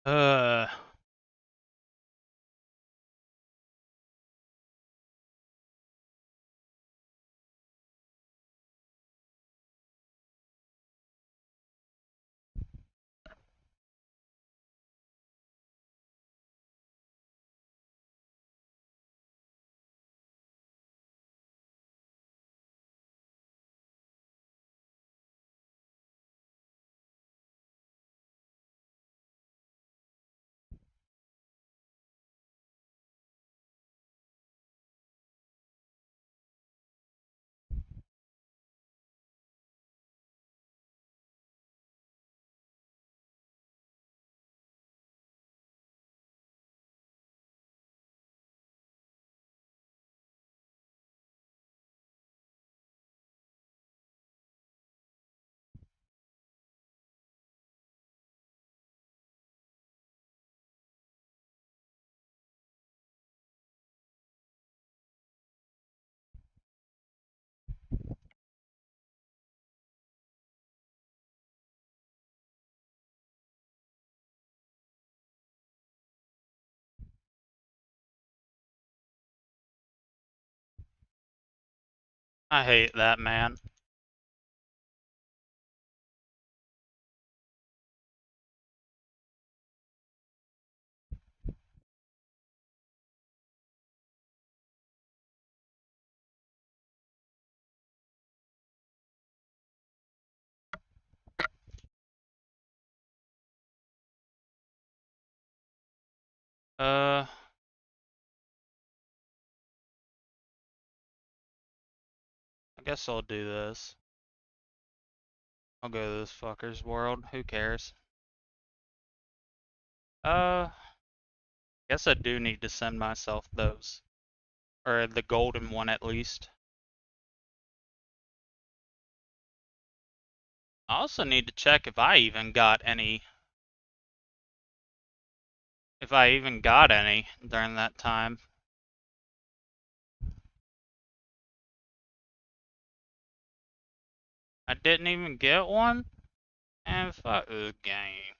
Uh, I hate that man. Uh, I guess I'll do this. I'll go to this fucker's world. Who cares? Guess I do need to send myself those. Or the golden one at least. I also need to check if I even got any. If I even got any during that time. I didn't even get one? And fuck the game.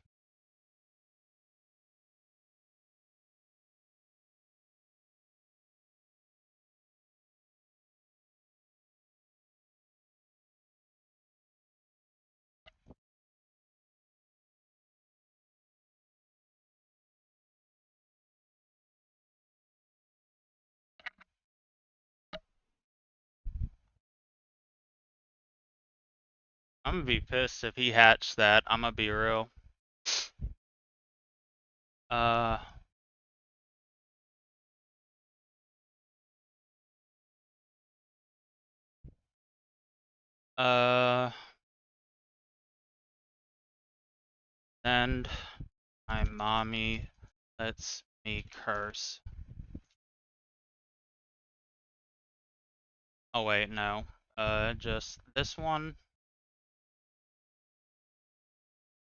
I'm gonna be pissed if he hatched that. I'm gonna be real. Uh, uh, and my mommy lets me curse. Oh wait, no. Just this one.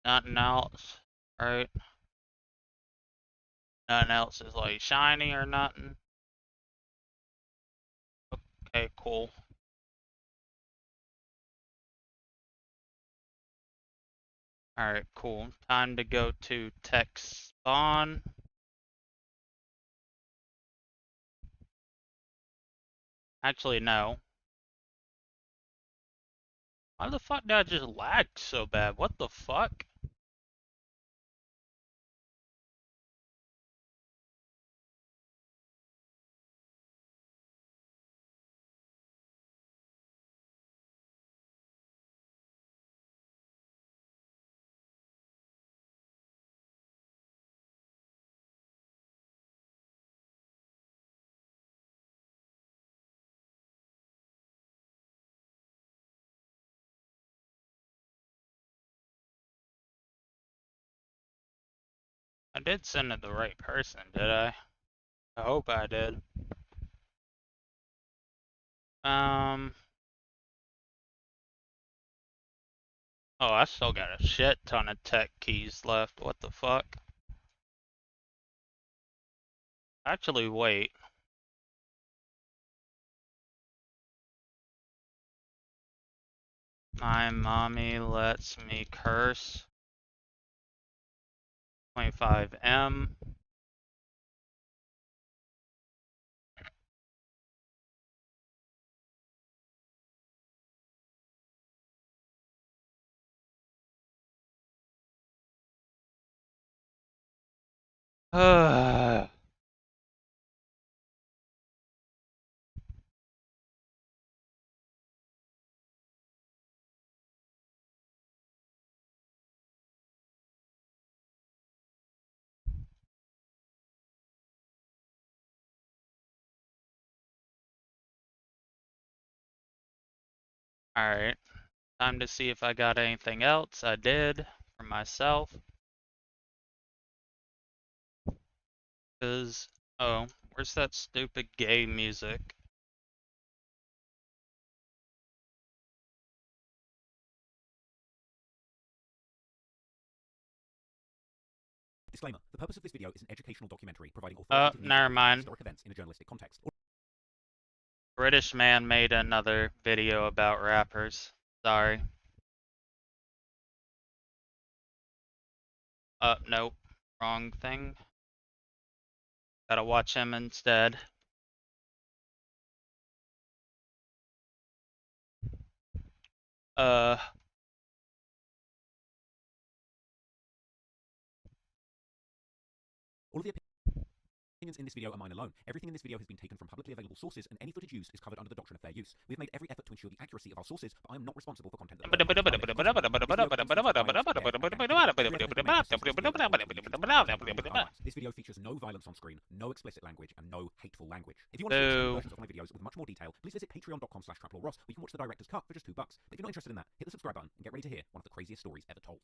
Nothing else, right? Nothing else is like shiny or nothing. Okay, cool. Alright, cool. Time to go to tech spawn. Actually, no. Why the fuck did I just lag so bad? What the fuck? I did send it the right person, did I? I hope I did. Oh, I still got a shit ton of tech keys left. What the fuck? Actually, wait. My mommy lets me curse 1.5M. Alright, time to see if I got anything else. I did, for myself. Oh, where's that stupid gay music? Disclaimer: the purpose of this video is an educational documentary providing authoritative Never mind. historic events in a journalistic context. British man made another video about rappers. Sorry. Nope. Wrong thing. Gotta watch him instead. All of the opinions in this video are mine alone. Everything in this video has been taken from publicly available sources, and any footage used is covered under the doctrine of fair use. We have made every effort to ensure the accuracy of our sources, but I am not responsible for content that This video features no violence on screen, no explicit language, and no hateful language. If you want to see extended versions of my videos with much more detail, please visit patreon.com/traplawross, where you can watch the director's cut for just $2. But if you're not interested in that, hit the subscribe button and get ready to hear one of the craziest stories ever told.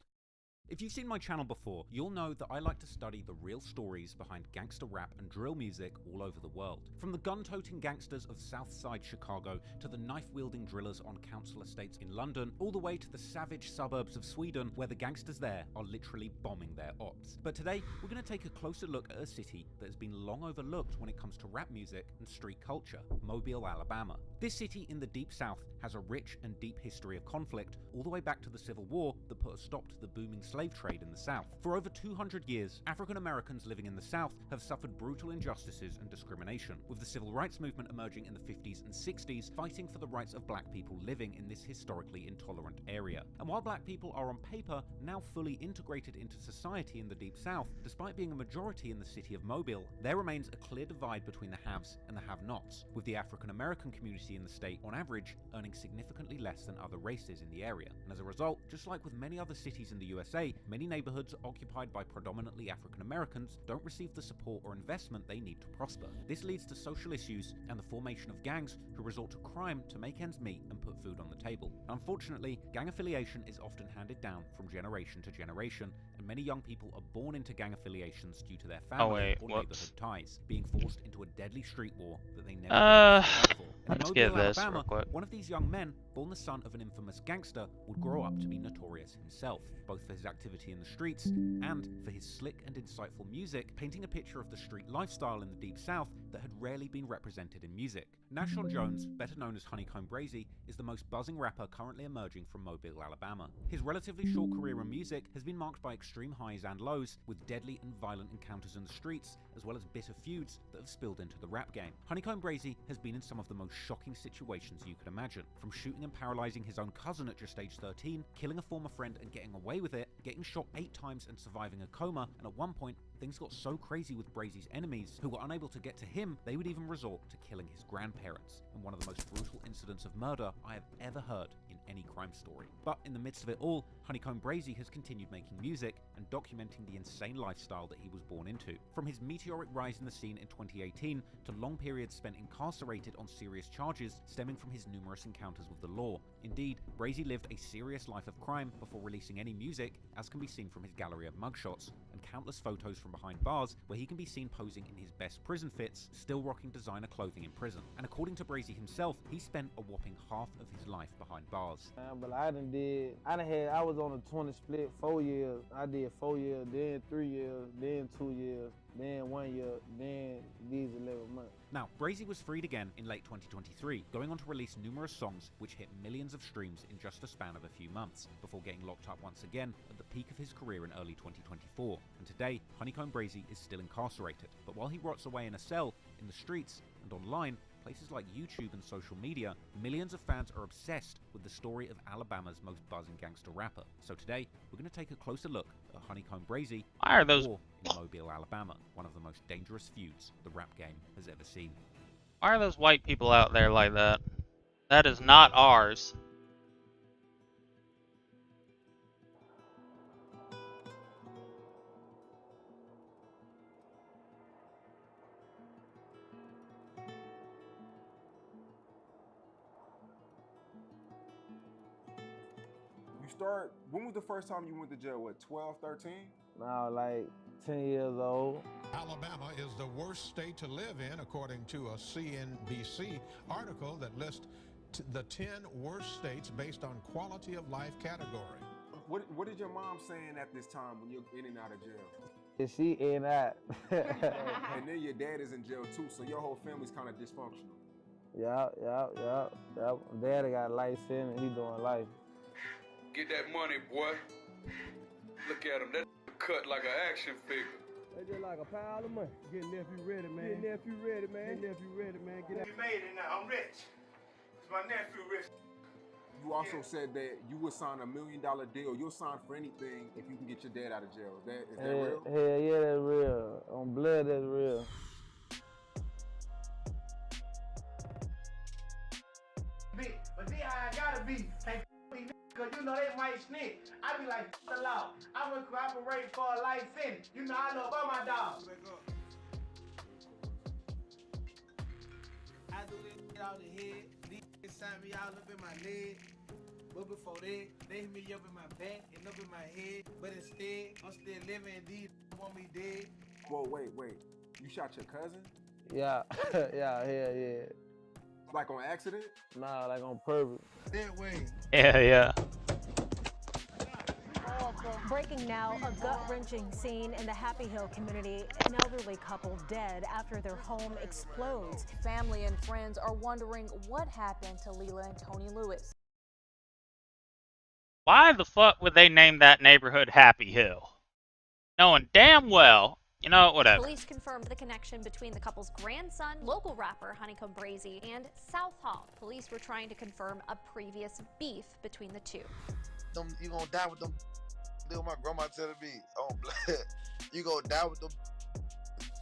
If you've seen my channel before, you'll know that I like to study the real stories behind gangster rap and drill music all over the world. From the gun-toting gangsters of Southside Chicago to the knife-wielding drillers on council estates in London, all the way to the savage suburbs of Sweden where the gangsters there are literally bombing their ops. But today, we're going to take a closer look at a city that has been long overlooked when it comes to rap music and street culture, Mobile, Alabama. This city in the Deep South has a rich and deep history of conflict, all the way back to the Civil War that put a stop to the booming slave trade in the South. For over 200 years, African Americans living in the South have suffered brutal injustices and discrimination, with the civil rights movement emerging in the 50s and 60s, fighting for the rights of black people living in this historically intolerant area. And while black people are on paper now fully integrated into society in the Deep South, despite being a majority in the city of Mobile, there remains a clear divide between the haves and the have-nots, with the African American community in the state, on average, earning significantly less than other races in the area. And as a result, just like with many other cities in the USA, many neighborhoods occupied by predominantly African Americans don't receive the support or investment they need to prosper. This leads to social issues and the formation of gangs who resort to crime to make ends meet and put food on the table. Unfortunately, gang affiliation is often handed down from generation to generation, and many young people are born into gang affiliations due to their family or neighborhood ties, being forced into a deadly street war that they never before. In Mobile, Alabama, one of these young men, born the son of an infamous gangster, would grow up to be notorious himself, both for his activity in the streets and for his slick and insightful music, painting a picture of the street lifestyle in the Deep South that had rarely been represented in music. Nashon Jones, better known as Honeycomb Brazy, is the most buzzing rapper currently emerging from Mobile, Alabama. His relatively short career in music has been marked by extreme highs and lows, with deadly and violent encounters in the streets, as well as bitter feuds that have spilled into the rap game. Honeycomb Brazy has been in some of the most shocking situations you could imagine, from shooting and paralyzing his own cousin at just age 13, killing a former friend and getting away with it, getting shot 8 times and surviving a coma, and at one point, things got so crazy with Brazy's enemies, who were unable to get to him, they would even resort to killing his grandparents, in one of the most brutal incidents of murder I have ever heard in any crime story. But in the midst of it all, Honeycomb Brazy has continued making music and documenting the insane lifestyle that he was born into. From his meteoric rise in the scene in 2018 to long periods spent incarcerated on serious charges stemming from his numerous encounters with the law. Indeed, Brazy lived a serious life of crime before releasing any music, as can be seen from his gallery of mugshots and countless photos from behind bars where he can be seen posing in his best prison fits, still rocking designer clothing in prison. And according to Brazy himself, he spent a whopping half of his life behind bars. But I was on a 20 split 4 years. I did 4 years, then 3 years, then 2 years, then 1 year, then these 11 months. Now, Brazy was freed again in late 2023, going on to release numerous songs which hit millions of streams in just a span of a few months, before getting locked up once again at the peak of his career in early 2024. And today, Honeycomb Brazy is still incarcerated. But while he rots away in a cell, in the streets, and online, places like YouTube and social media, millions of fans are obsessed with the story of Alabama's most buzzing gangster rapper. So today, we're going to take a closer look at Honeycomb Brazy, Why are those war in Mobile, Alabama, one of the most dangerous feuds the rap game has ever seen. why are those white people out there like that? That is not ours. When was the first time you went to jail? What, 12, 13? Now, like 10 years old. Alabama is the worst state to live in, according to a CNBC article that lists the 10 worst states based on quality of life category. What is your mom saying at this time when you're in and out of jail? Is she in that? And then your dad is in jail too, so your whole family's kind of dysfunctional. Yep. Daddy got life in and he doing life. Get that money, boy. Look at him. That cut like an action figure. That's just like a pile of money. Get nephew ready, man. Get nephew ready, man. Get nephew ready, man. Get out. We made it now. I'm rich. It's my nephew rich. You also said that you would sign $1 million deal. You'll sign for anything if you can get your dad out of jail. Is that real? Hell yeah, that's real. On blood, that's real. But then I gotta be. Hey, because you know they might snitch. I be like, the law. I would cooperate for a life sentence. You know I know about my dog. I do this shit out the head. These niggas sign me all up in my leg. But before that, they hit me up in my back and up in my head. But instead, I'm still living. These want me dead. Whoa, wait. You shot your cousin? Yeah, yeah. Like on accident? Nah, like on purpose. That way. Yeah. Breaking now, a gut-wrenching scene in the Happy Hill community. An elderly couple dead after their home explodes. Family and friends are wondering what happened to Leila and Tony Lewis. Why the fuck would they name that neighborhood Happy Hill? Knowing damn well, you know, whatever. Police confirmed the connection between the couple's grandson, local rapper Honeycomb Brazy, and South Hall. Police were trying to confirm a previous beef between the two. You gonna die with them. My grandma telling me, oh, blood, you gonna die with them.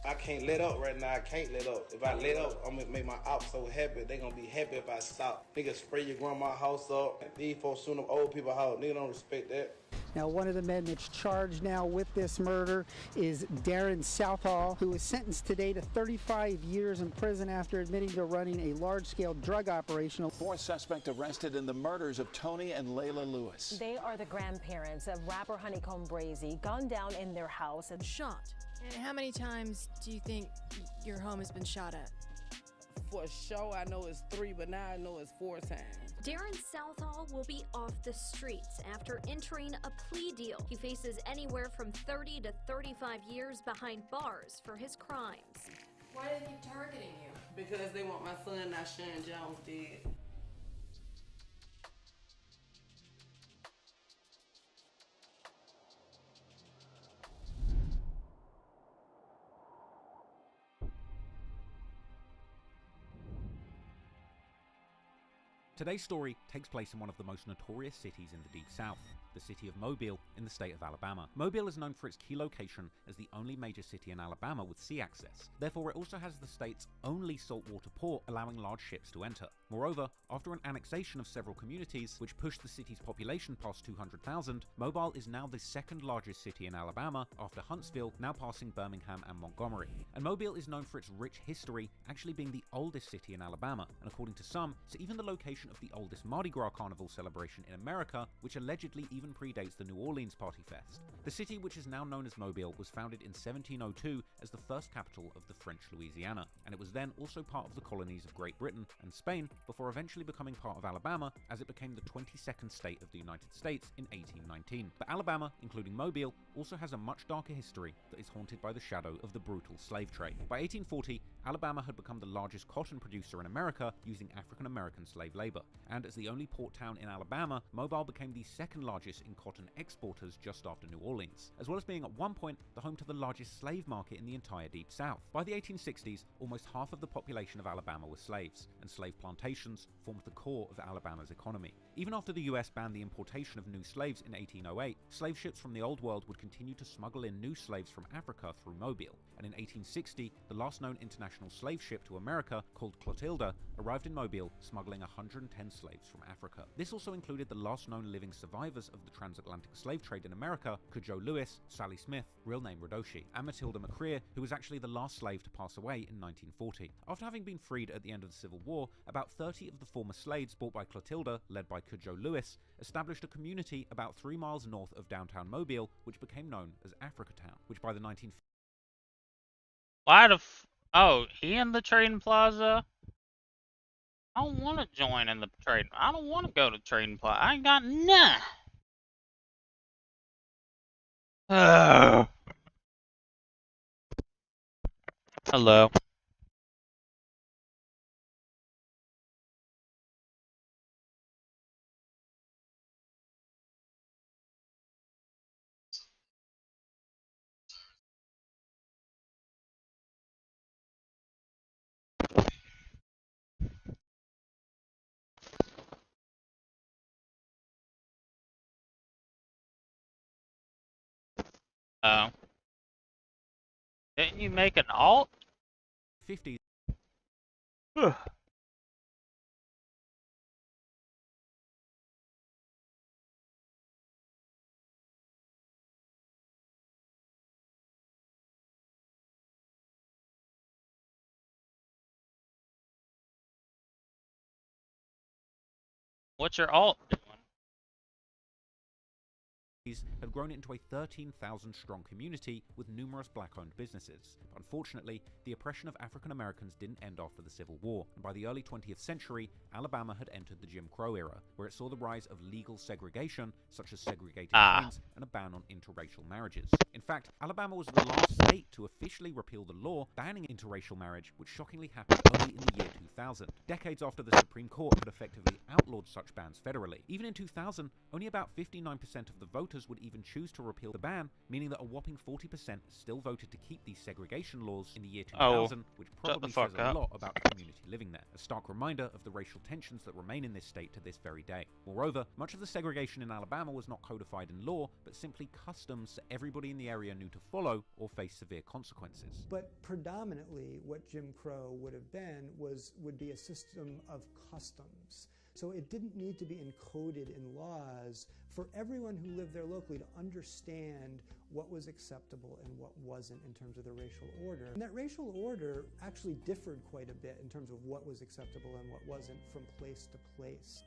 I can't let up right now. I can't let up. If I let up, I'm gonna make my ops so happy. They gonna be happy if I stop. Nigga spray your grandma's house up. These folks soon them old people house. Nigga don't respect that. Now, one of the men that's charged now with this murder is Darren Southall, who was sentenced today to 35 years in prison after admitting to running a large-scale drug operation. Fourth suspect arrested in the murders of Tony and Layla Lewis. They are the grandparents of rapper Honeycomb Brazy, gunned down in their house and shot. And how many times do you think your home has been shot at? For sure, I know it's 3, but now I know it's 4 times. Darren Southall will be off the streets after entering a plea deal. He faces anywhere from 30 to 35 years behind bars for his crimes. Why do they keep targeting you? Because they want my son, Nashawn Jones, dead. Today's story takes place in one of the most notorious cities in the Deep South, the city of Mobile in the state of Alabama. Mobile is known for its key location as the only major city in Alabama with sea access. Therefore, it also has the state's only saltwater port, allowing large ships to enter. Moreover, after an annexation of several communities, which pushed the city's population past 200,000, Mobile is now the second largest city in Alabama after Huntsville, now passing Birmingham and Montgomery. And Mobile is known for its rich history, actually being the oldest city in Alabama, and according to some, it's even the location of the oldest Mardi Gras carnival celebration in America, which allegedly even predates the New Orleans Party Fest. The city, which is now known as Mobile, was founded in 1702 as the first capital of the French Louisiana, and it was then also part of the colonies of Great Britain and Spain before eventually becoming part of Alabama as it became the 22nd state of the United States in 1819. But Alabama, including Mobile, also has a much darker history that is haunted by the shadow of the brutal slave trade. By 1840, Alabama had become the largest cotton producer in America using African American slave labor, and as the only port town in Alabama, Mobile became the second largest in cotton exporters just after New Orleans, as well as being at one point the home to the largest slave market in the entire Deep South. By the 1860s, almost half of the population of Alabama were slaves, and slave plantations formed the core of Alabama's economy. Even after the US banned the importation of new slaves in 1808, slave ships from the Old World would continue to smuggle in new slaves from Africa through Mobile, and in 1860, the last known international slave ship to America, called Clotilda, arrived in Mobile, smuggling 110 slaves from Africa. This also included the last known living survivors of the transatlantic slave trade in America, Cudjoe Lewis, Sally Smith, real name Rodoshi, and Matilda McCreer, who was actually the last slave to pass away in 1940. After having been freed at the end of the Civil War, about 30 of the former slaves bought by Clotilda, led by Cudjoe Lewis, established a community about 3 miles north of downtown Mobile, which became known as Africatown, which by the 1950s... Why the oh, he in the trading plaza? I don't want to join in the trade. I don't want to go to trading plaza. I ain't got none. Hello. Oh. Didn't you make an alt? 50s. What's your alt doing? Had grown into a 13,000 strong community with numerous black-owned businesses. Unfortunately, the oppression of African Americans didn't end after the Civil War, and by the early 20th century, Alabama had entered the Jim Crow era, where it saw the rise of legal segregation, such as segregated trains and a ban on interracial marriages. In fact, Alabama was the last state to officially repeal the law banning interracial marriage, which shockingly happened only in the year 2000, decades after the Supreme Court had effectively outlawed such bans federally. Even in 2000, only about 59% of the voters would even choose to repeal the ban, meaning that a whopping 40% still voted to keep these segregation laws in the year 2000, which probably says a lot about the community living there. A stark reminder of the racial tensions that remain in this state to this very day. Moreover, much of the segregation in Alabama was not codified in law, but simply customs that everybody in the area knew to follow or face severe consequences. But predominantly what Jim Crow would have been would be a system of customs. So it didn't need to be encoded in laws for everyone who lived there locally to understand what was acceptable and what wasn't in terms of the racial order. And that racial order actually differed quite a bit in terms of what was acceptable and what wasn't from place to place.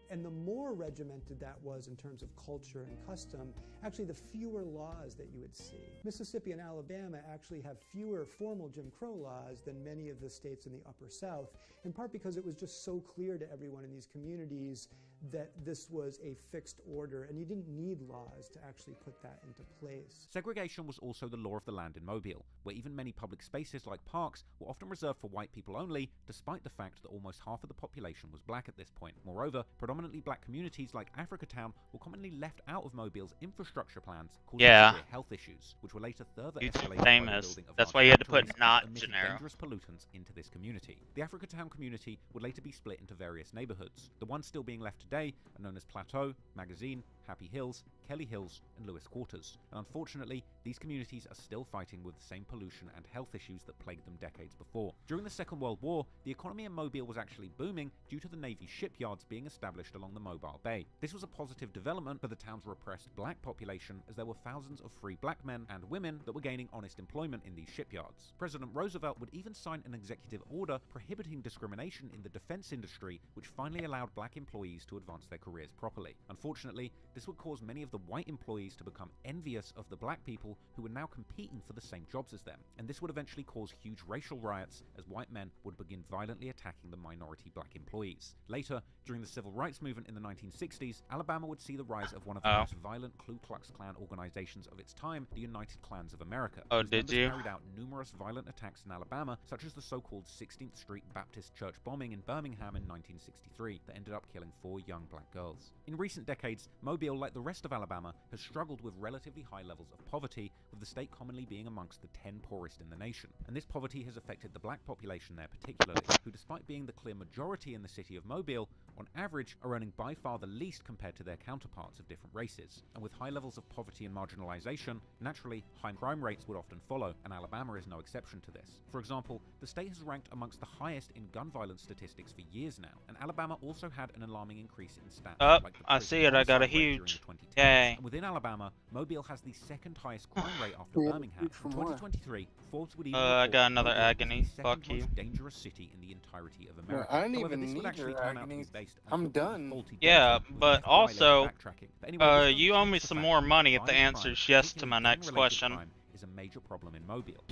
And the more regimented that was in terms of culture and custom, actually the fewer laws that you would see. Mississippi and Alabama actually have fewer formal Jim Crow laws than many of the states in the Upper South, in part because it was just so clear to everyone in these communities that this was a fixed order, and you didn't need laws to actually put that into place. Segregation was also the law of the land in Mobile, where even many public spaces like parks were often reserved for white people only, despite the fact that almost half of the population was black at this point. Moreover, predominantly black communities like Africatown were commonly left out of Mobile's infrastructure plans, causing severe health issues, which were later further escalated by the building of That's why you had to put not emitting Gennaro. dangerous pollutants into this community. The Africatown community would later be split into various neighborhoods. The ones still being left today are known as Plateau, Magazine, Happy Hills, Kelly Hills, and Lewis Quarters. And unfortunately, these communities are still fighting with the same pollution and health issues that plagued them decades before. During the Second World War, the economy in Mobile was actually booming due to the Navy's shipyards being established along the Mobile Bay. This was a positive development for the town's repressed black population, as there were thousands of free black men and women that were gaining honest employment in these shipyards. President Roosevelt would even sign an executive order prohibiting discrimination in the defense industry, which finally allowed black employees to advance their careers properly. Unfortunately, This would cause many of the white employees to become envious of the black people who were now competing for the same jobs as them, and this would eventually cause huge racial riots as white men would begin violently attacking the minority black employees. Later, during the civil rights movement in the 1960s, Alabama would see the rise of one of the most violent Ku Klux Klan organizations of its time, the United Klans of America. Oh, whose did members you? carried out numerous violent attacks in Alabama, such as the so-called 16th Street Baptist Church bombing in Birmingham in 1963 that ended up killing 4 young black girls. In recent decades, Mobile, like the rest of Alabama, has struggled with relatively high levels of poverty, with the state commonly being amongst the 10 poorest in the nation. And this poverty has affected the black population there particularly, who despite being the clear majority in the city of Mobile, on average are earning by far the least compared to their counterparts of different races. And with high levels of poverty and marginalization, naturally, high crime rates would often follow, and Alabama is no exception to this. For example, the state has ranked amongst the highest in gun violence statistics for years now, and Alabama also had an alarming increase in stats like the I see it, I got a huge. Yay. And within Alabama, Mobile has the second highest crime rate after Birmingham. In 2023, Forbes would even I got report another Mobile as agony. the second Fuck you. most dangerous city in the entirety of America. I didn't However, even this would need actually your turn out to be agonies. based on I'm completely done. faulty Yeah, data but and FBI-led also, backtracking. But anyway, this you doesn't owe me change the some fact more that money if the violent answer is crime, yes to particularly my next gang-related question. crime, is a major problem in Mobile.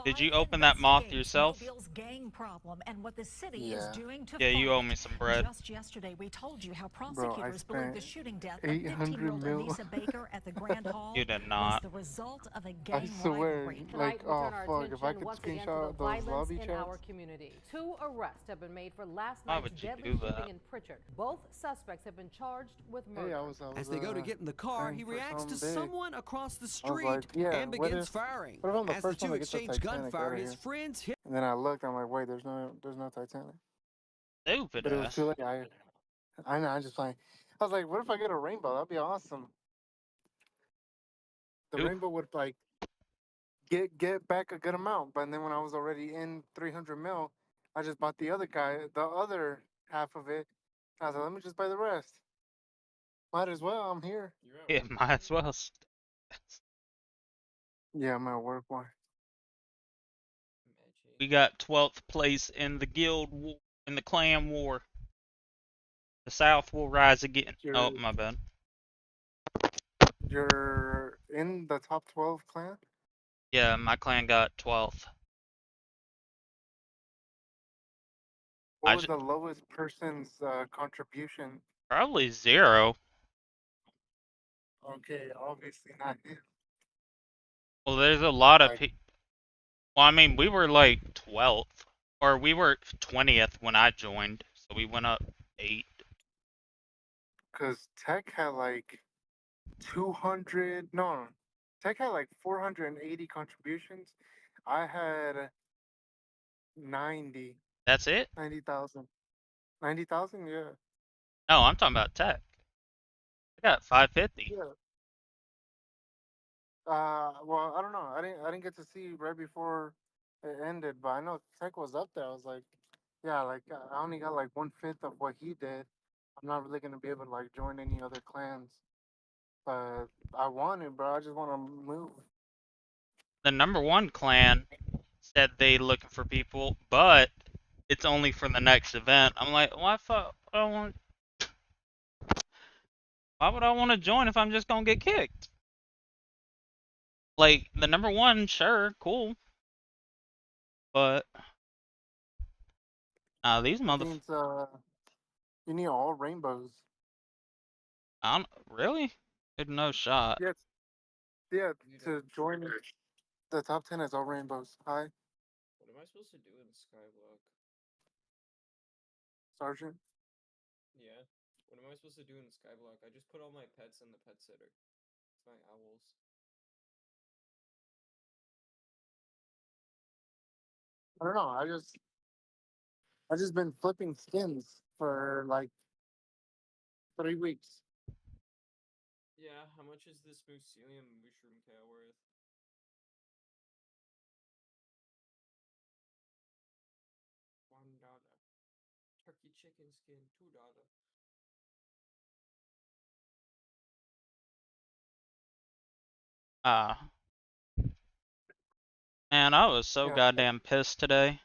Did you open that moth yourself? Gang problem and what the city Yeah. is doing to Yeah, you fight owe me it. some bread. Just yesterday, we told you how Bro, I prosecutors believe the spent shooting death of 800 15-year-old mil. Anissa Baker at the Grand Hall You did was not. the result of a I gang swear, rivalry. like, Tonight, we oh turn our fuck, if I attention could once again to screenshot the those violence lobby in chats. our community. 2 arrests have been made for last Why night's would you deadly do that? shooting in Pritchard. Both suspects have been charged with murder. Hey, I was, As they go to get in the car, he praying for reacts to something big. someone across the I was street like, yeah, and what begins if- firing. what if I'm the As the first one two to get the exchange Titanic gunfire, outta his here? friends hit. And then I looked, I'm like, wait, there's no Titanic. Stupid But it was ass. too late. I know, I'm just playing. I was like, what if I get a rainbow? That'd be awesome. The Ooh. rainbow would like get back a good amount, but then when I was already in 300 mil, I just bought the other half of it. I was like, let me just buy the rest. Might as well. I'm here. Yeah, might as well. Yeah, I'm at work. Why? We got 12th place in the guild war, in the clan war. The South will rise again. Oh, my bad. You're in the top 12 clan? Yeah, my clan got 12th. What was the lowest person's contribution? Probably 0. Okay, obviously not you. Well, there's a lot of people. Well, I mean, we were like 12th, or we were 20th when I joined, so we went up 8. Because Tech had like 200, no, Tech had like 480 contributions. I had 90. That's it? 90,000. 90,000, yeah. No, I'm talking about tech. I got 550. Yeah. Well, I don't know. I didn't get to see right before it ended, but I know Tech was up there. I was like, yeah, like I only got like 1/5 of what he did. I'm not really gonna be able to like join any other clans, but I want it, bro. I just want to move. The #1 clan said they looking for people, but it's only for the next event. I'm like, why would I want to join if I'm just gonna get kicked? Like, the #1, sure, cool. But these motherfuckers. You need all rainbows. I don't really. There's no shot. Yes. Yeah, to join the top 10 is all rainbows. Hi, What am I supposed to do in Skyblock? Sergeant. Yeah. What am I supposed to do in Skyblock? I just put all my pets in the pet sitter. It's my owls. I don't know. I just been flipping skins for like 3 weeks. Yeah, how much is this mycelium mushroom cow worth? $1. Turkey chicken skin, $2. Man, I was so Yeah. goddamn pissed today.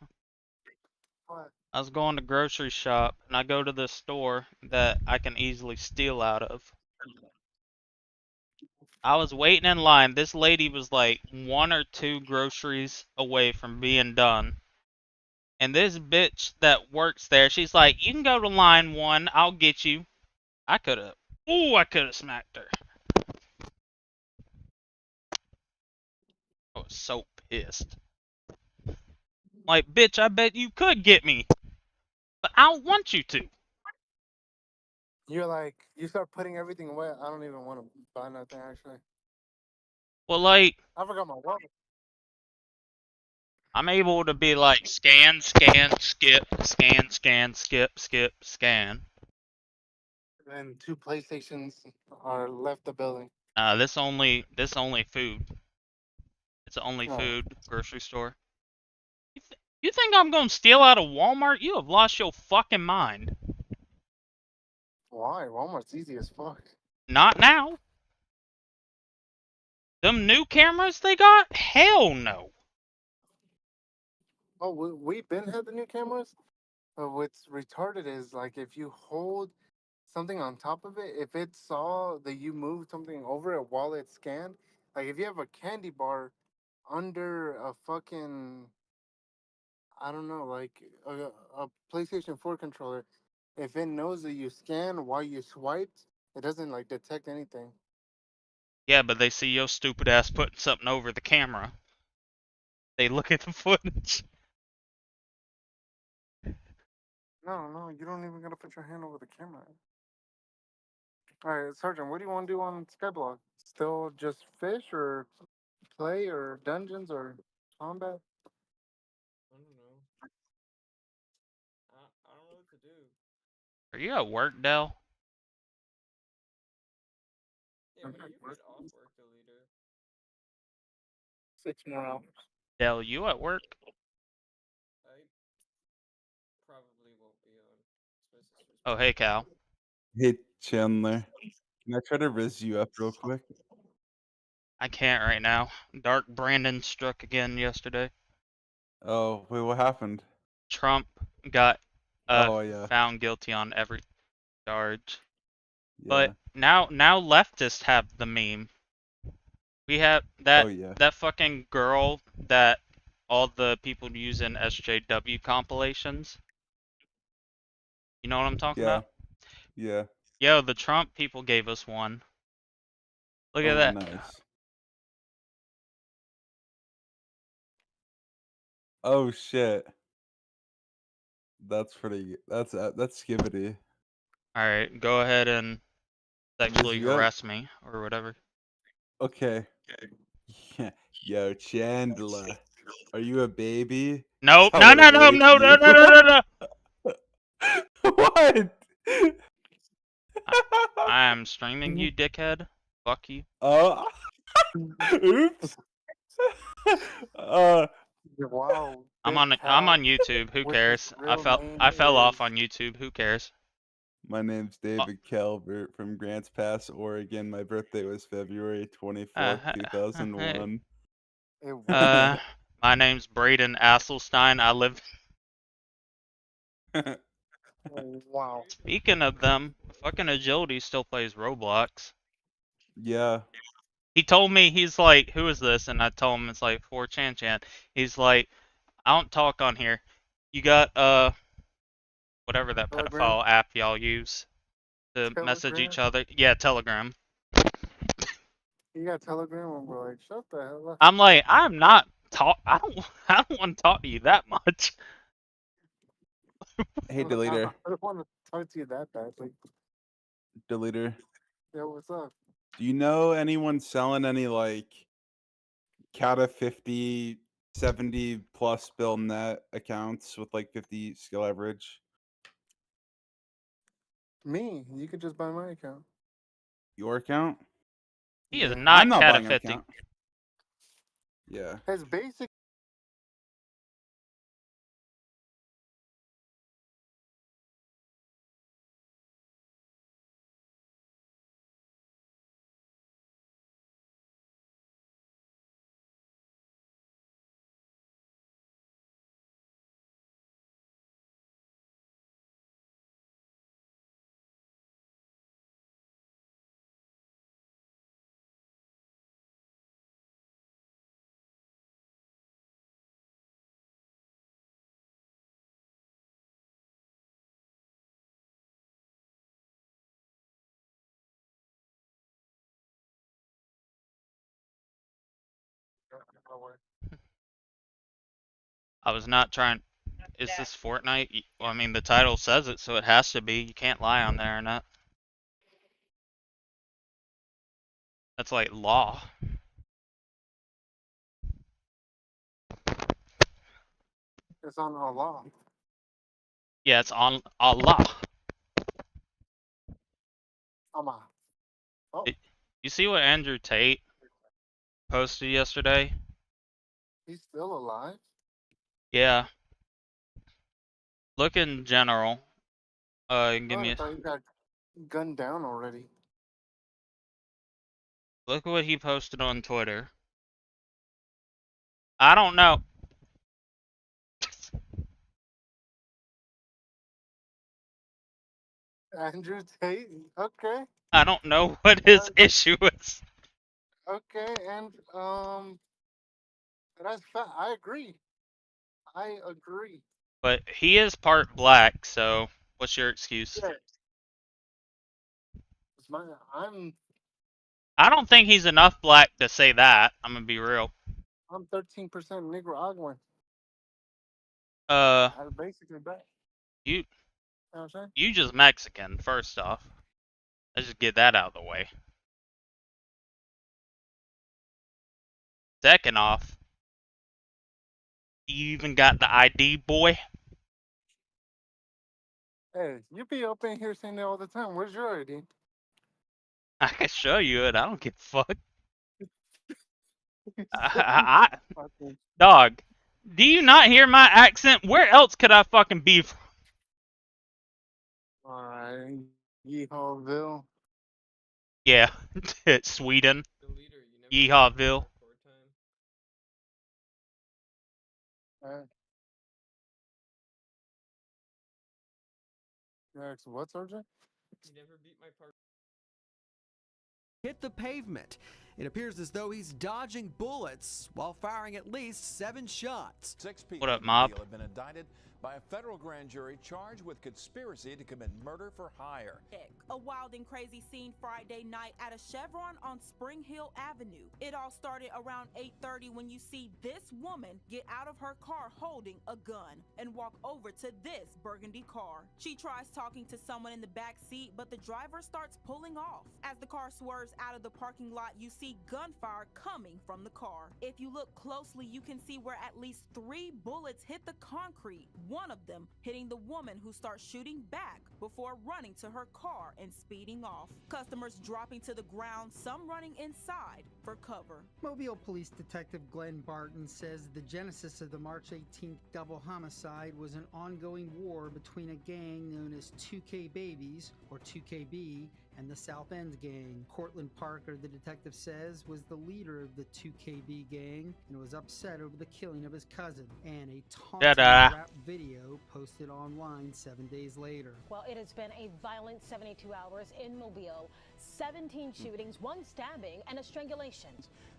What? I was going to grocery shop, and I go to this store that I can easily steal out of. I was waiting in line. This lady was like 1 or 2 groceries away from being done. And this bitch that works there, she's like, you can go to line 1, I'll get you. I could've smacked her. I was so pissed. Like, bitch, I bet you could get me. But I don't want you to. You're like, you start putting everything away. I don't even want to buy nothing, actually. Well, like, I forgot my wallet. I'm able to be like, scan, scan, skip, scan, scan, skip, skip, scan. And 2 PlayStations are left the building. This only food. It's only Oh. food, grocery store. You think I'm gonna steal out of Walmart? You have lost your fucking mind. Why? Walmart's easy as fuck. Not now. Them new cameras they got? Hell no. Oh, we been had the new cameras. But what's retarded is like if you hold something on top of it, if it saw that you moved something over it while it scanned, like if you have a candy bar under a fucking, I don't know, like a PlayStation 4 controller, if it knows that you scan while you swiped, it doesn't like detect anything. Yeah, but they see your stupid ass putting something over the camera. They look at the footage. No, you don't even gotta put your hand over the camera. All right, Sergeant, what do you want to do on Skyblock? Still just fish or play or dungeons or combat? I don't know. I don't know what to do. Are you at work, Dell? Yeah, when do you get off work, Deleter? 6 more hours. Dell, you at work? I probably won't be on. It's my sister's Oh, hey, Cal. Hey, Chandler. Can I try to riz you up real quick? I can't right now. Dark Brandon struck again yesterday. Oh, wait, what happened? Trump got Oh, yeah. found guilty on every charge. But Yeah. now leftists have the meme. We have Oh, that yeah. that fucking girl that all the people use in SJW compilations. You know what I'm talking Yeah. about? Yeah. Yo, the Trump people gave us one. Look at Oh, that. nice. Oh, shit. That's pretty. That's skibbity. Alright, go ahead and Riz sexually you up? harass me or whatever. Okay. Yeah. Yo, Chandler. Are you a baby? Nope. Tell No, her to no, no, rape no, no, you. no, no, no, no. What? I am streaming you, dickhead. Fuck you. Oh. Oops. Wow. I'm Big on Cal, YouTube. Who which his cares? real name I fell is. off on YouTube. Who cares? My name's David Calvert from Grants Pass, Oregon. My birthday was February 24th, 2001. My name's Braden Asselstein. I live. Wow. Speaking of them, fucking Agility still plays Roblox. Yeah. He told me, he's like, who is this? And I told him it's like 4chan chan. He's like, I don't talk on here. You got whatever that Telegram? pedophile app y'all use to message Telegram? each other. Yeah, Telegram. You got Telegram? And we're like, shut the hell up. I'm like, I'm not talk. I don't want to talk to you that much. Hey, Deleter. I don't want to talk to you that badly. Deleter. Yeah, what's up? Do you know anyone selling any, like, Cata 50, 70 plus bill net accounts with, like, 50 skill average? Me? You could just buy my account. Your account? He is Yeah. not I'm not Cata buying an 50. account. Yeah. His basic I was not trying. Is this Fortnite? Well, I mean, the title says it, so it has to be. You can't lie on there or not. That's like law. It's on Allah. Yeah, it's on Allah. Allah. Oh, You see what Andrew Tate posted yesterday? he's still alive. Yeah. Look in general. Give Oh, me I a, thought he got gunned down already. look what he posted on Twitter. I don't know. Andrew Tate. Okay. I don't know what his issue is. Okay, and that's I agree. I agree. But he is part black, so what's your excuse? Yeah. I'm I don't think he's enough black to say that. I'm gonna be real. 13% Nicaraguan. Uh, I'm basically black. you You know what I'm saying? you just Mexican, first off. Let's just get that out of the way. Second off, you even got the ID, boy? Hey, you be up in here saying that all the time. Where's your ID? I can show you it. I don't give a fuck. Dog, do you not hear my accent? Where else could I fucking be from? Alright. Yeehawville. Yeah, Sweden. Yeehawville. Next, what's RJ? You never beat my part. Hit the pavement. It appears as though he's dodging bullets while firing at least 7 shots. 6 people What up, mob? have been indicted by a federal grand jury charged with conspiracy to commit murder for hire. A wild and crazy scene Friday night at a Chevron on Spring Hill Avenue. It all started around 8:30 when you see this woman get out of her car holding a gun and walk over to this burgundy car. She tries talking to someone in the back seat, but the driver starts pulling off. As the car swerves out of the parking lot, you see gunfire coming from the car. If you look closely, you can see where at least 3 bullets hit the concrete, one of them hitting the woman, who starts shooting back before running to her car and speeding off. Customers dropping to the ground, some running inside for cover. Mobile Police Detective Glenn Barton says the genesis of the March 18th double homicide was an ongoing war between a gang known as 2K Babies, or 2KB, and the South End gang. Cortland Parker, the detective says, was the leader of the 2KB gang and was upset over the killing of his cousin, and a taunting rap video posted online 7 days later. Well, it has been a violent 72 hours in Mobile. 17 shootings, 1 stabbing, and a strangulation.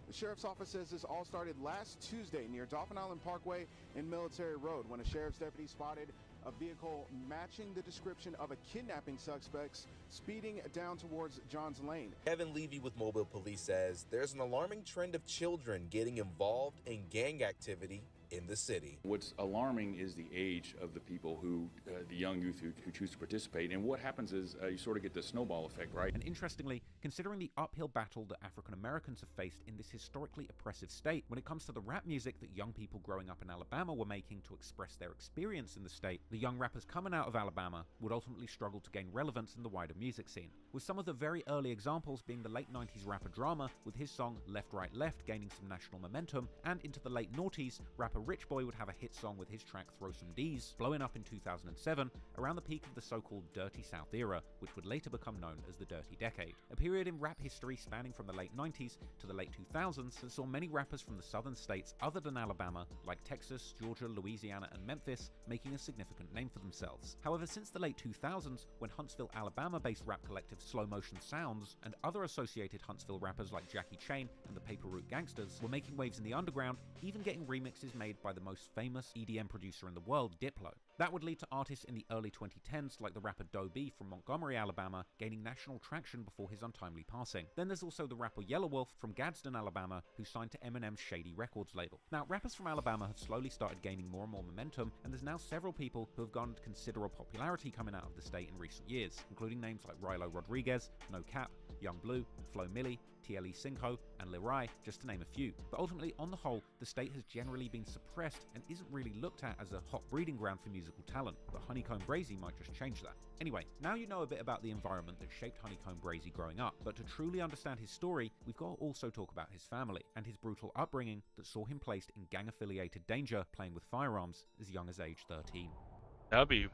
The sheriff's office says this all started last Tuesday near Dolphin Island Parkway and Military Road when a sheriff's deputy spotted a vehicle matching the description of a kidnapping suspect speeding down towards Johns Lane. Kevin Levy with Mobile Police says there's an alarming trend of children getting involved in gang activity in the city. What's alarming is the age of the people who, the young youth who choose to participate. And what happens is you sort of get the snowball effect, right? And interestingly, considering the uphill battle that African Americans have faced in this historically oppressive state, when it comes to the rap music that young people growing up in Alabama were making to express their experience in the state, the young rappers coming out of Alabama would ultimately struggle to gain relevance in the wider music scene, with some of the very early examples being the late 90s rapper Drama with his song Left Right Left gaining some national momentum, and into the late noughties, rapper Rich Boy would have a hit song with his track Throw Some D's, blowing up in 2007, around the peak of the so-called Dirty South era, which would later become known as the Dirty Decade, a period in rap history spanning from the late 90s to the late 2000s that saw many rappers from the southern states other than Alabama, like Texas, Georgia, Louisiana, and Memphis, making a significant name for themselves. However, since the late 2000s, when Huntsville, Alabama-based rap collective Slow Motion Sounds and other associated Huntsville rappers like Jackie Chain and the Paper Route Gangsters were making waves in the underground, even getting remixes made made by the most famous EDM producer in the world, Diplo. That would lead to artists in the early 2010s like the rapper Doe B from Montgomery, Alabama, gaining national traction before his untimely passing. Then there's also the rapper Yellow Wolf from Gadsden, Alabama, who signed to Eminem's Shady Records label. Now, rappers from Alabama have slowly started gaining more and more momentum, and there's now several people who have garnered considerable popularity coming out of the state in recent years, including names like Rilo Rodriguez, No Cap, Young Blue, Flo Milli, TLE Cinco, and Lil Rai, just to name a few. But ultimately, on the whole, the state has generally been suppressed and isn't really looked at as a hot breeding ground for musical talent, but Honeycomb Brazy might just change that. Anyway, now you know a bit about the environment that shaped Honeycomb Brazy growing up, but to truly understand his story, we've got to also talk about his family and his brutal upbringing that saw him placed in gang-affiliated danger playing with firearms as young as age 13. W.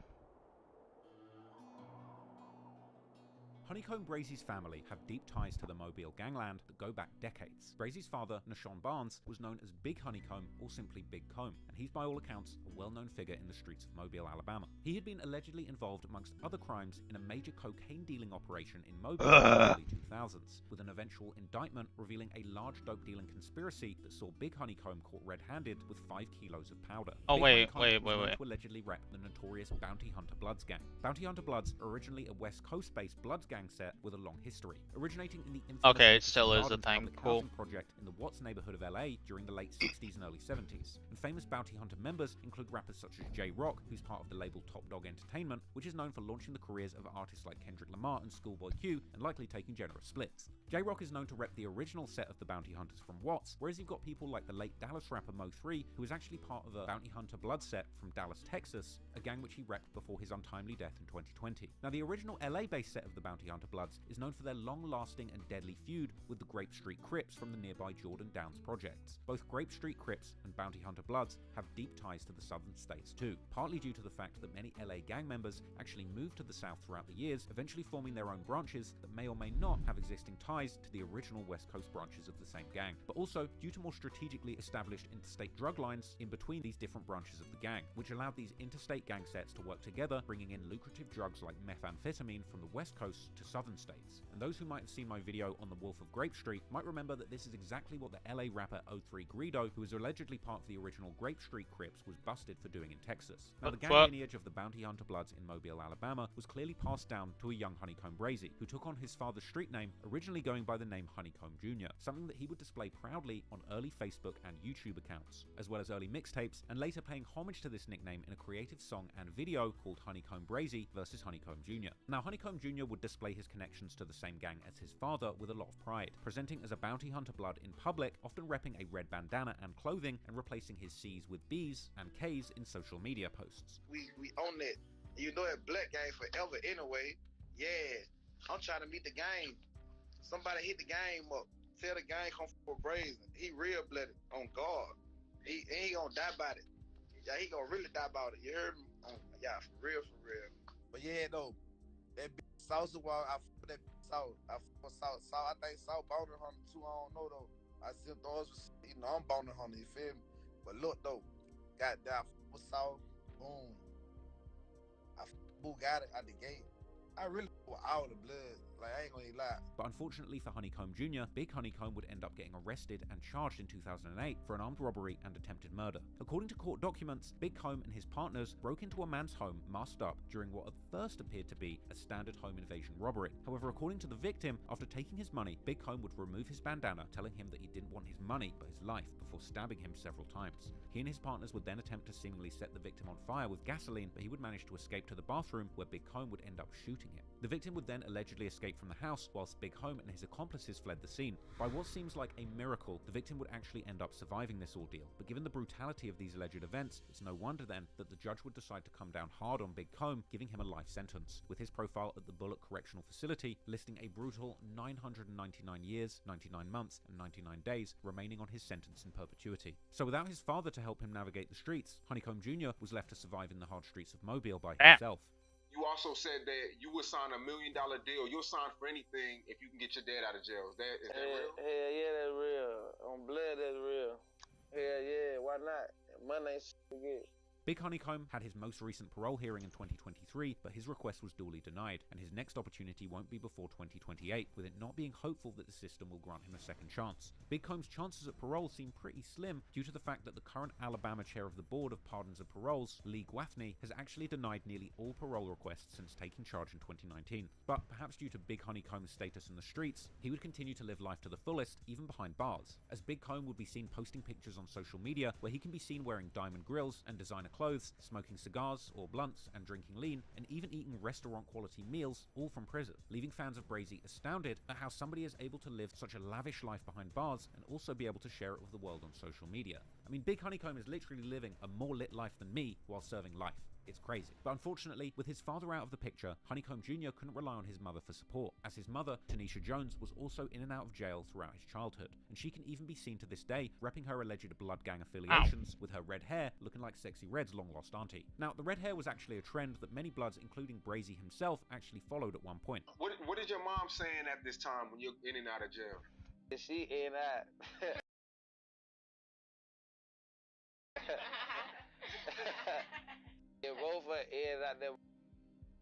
Honeycomb Brazy's family have deep ties to the Mobile gangland that go back decades. Brazy's father, Nashawn Barnes, was known as Big Honeycomb or simply Big Comb, and he's by all accounts a well-known figure in the streets of Mobile, Alabama. He had been allegedly involved amongst other crimes in a major cocaine dealing operation in Mobile in the early 2000s, with an eventual indictment revealing a large dope dealing conspiracy that saw Big Honeycomb caught red-handed with 5 kilos of powder. Oh, Big wait. To allegedly rep the notorious Bounty Hunter Bloods gang. Bounty Hunter Bloods are originally a West Coast-based Bloods gang set with a long history, originating in the infamous Okay, it still is a Gardens thing. public Cool. housing project in the Watts neighborhood of LA during the late 60s and early 70s. And famous Bounty Hunter members include rappers such as J-Rock, who's part of the label Top Dog Entertainment, which is known for launching the careers of artists like Kendrick Lamar and Schoolboy Q, and likely taking generous splits. J-Rock is known to rep the original set of the Bounty Hunters from Watts, whereas you've got people like the late Dallas rapper Mo3, who was actually part of a Bounty Hunter Blood set from Dallas, Texas, a gang which he repped before his untimely death in 2020. Now, the original LA-based set of the Bounty Hunter Bloods is known for their long-lasting and deadly feud with the Grape Street Crips from the nearby Jordan Downs projects. Both Grape Street Crips and Bounty Hunter Bloods have deep ties to the southern states too, partly due to the fact that many LA gang members actually moved to the south throughout the years, eventually forming their own branches that may or may not have existing ties to the original West Coast branches of the same gang, but also due to more strategically established interstate drug lines in between these different branches of the gang, which allowed these interstate gang sets to work together, bringing in lucrative drugs like methamphetamine from the West Coast to southern states. And those who might have seen my video on the Wolf of Grape Street might remember that this is exactly what the LA rapper O3 Greedo, who was allegedly part of the original Grape Street Crips, was busted for doing in Texas. Now, the gang lineage of the Bounty Hunter Bloods in Mobile, Alabama was clearly passed down to a young Honeycomb Brazy, who took on his father's street name, originally going by the name Honeycomb Jr., something that he would display proudly on early Facebook and YouTube accounts, as well as early mixtapes, and later paying homage to this nickname in a creative song and video called Honeycomb Brazy vs. Honeycomb Jr. Now, Honeycomb Jr. would display his connections to the same gang as his father with a lot of pride, presenting as a Bounty Hunter Blood in public, often repping a red bandana and clothing, and replacing his C's with B's and K's in social media posts. We own it. You know that black gang forever anyway. Yeah, I'm trying to meet the game. Somebody hit the game up. Tell the gang come for brazen. He real blooded on guard. He gonna die about it. Yeah, he gonna really die about it. You heard me? Yeah, for real, for real. But yeah, though, that big sauce wall, I fuck with that big sauce. I fuck with sauce. I think sauce bounty hunter too. I don't know though. I see those, you know, I'm bounty hunter. You feel me? But look though, goddamn, I fuck with sauce. Boom. I got it out the gate. I really put all the blood. Like, I ain't gonna lie. But unfortunately for Honeycomb Jr., Big Honeycomb would end up getting arrested and charged in 2008 for an armed robbery and attempted murder. According to court documents, Big Comb and his partners broke into a man's home masked up during what at first appeared to be a standard home invasion robbery. However, according to the victim, after taking his money, Big Comb would remove his bandana, telling him that he didn't want his money but his life, before stabbing him several times. He and his partners would then attempt to seemingly set the victim on fire with gasoline, but he would manage to escape to the bathroom, where Big Comb would end up shooting him. The victim would then allegedly escape from the house, whilst Big Comb and his accomplices fled the scene. By what seems like a miracle, the victim would actually end up surviving this ordeal, but given the brutality of these alleged events, it's no wonder then that the judge would decide to come down hard on Big Comb, giving him a life sentence, with his profile at the Bullock Correctional Facility listing a brutal 999 years, 99 months, and 99 days remaining on his sentence in perpetuity. So without his father to help him navigate the streets, Honeycomb Jr. was left to survive in the hard streets of Mobile by himself. You also said that you would sign $1 million deal. You'll sign for anything if you can get your dad out of jail. Is that real? Hell yeah, that's real. On blood, that's real. Hell yeah, why not? Money ain't shit to get. Big Honeycomb had his most recent parole hearing in 2023, but his request was duly denied, and his next opportunity won't be before 2028, with it not being hopeful that the system will grant him a second chance. Big Comb's chances at parole seem pretty slim due to the fact that the current Alabama chair of the Board of Pardons and Paroles, Lee Gaffney, has actually denied nearly all parole requests since taking charge in 2019. But perhaps due to Big Honeycomb's status in the streets, he would continue to live life to the fullest, even behind bars, as Big Comb would be seen posting pictures on social media where he can be seen wearing diamond grills and designer clothes, smoking cigars or blunts and drinking lean, and even eating restaurant-quality meals, all from prison, leaving fans of Brazy astounded at how somebody is able to live such a lavish life behind bars and also be able to share it with the world on social media. I mean, Big Honeycomb is literally living a more lit life than me while serving life. It's crazy. But unfortunately, with his father out of the picture, Honeycomb Jr. couldn't rely on his mother for support, as his mother, Tanisha Jones, was also in and out of jail throughout his childhood, and she can even be seen to this day repping her alleged blood gang affiliations with her red hair looking like Sexy Red's long-lost auntie. Now, the red hair was actually a trend that many Bloods, including Brazy himself, actually followed at one point. What is your mom saying at this time when you're in and out of jail? She in that. Yeah, both are in that them.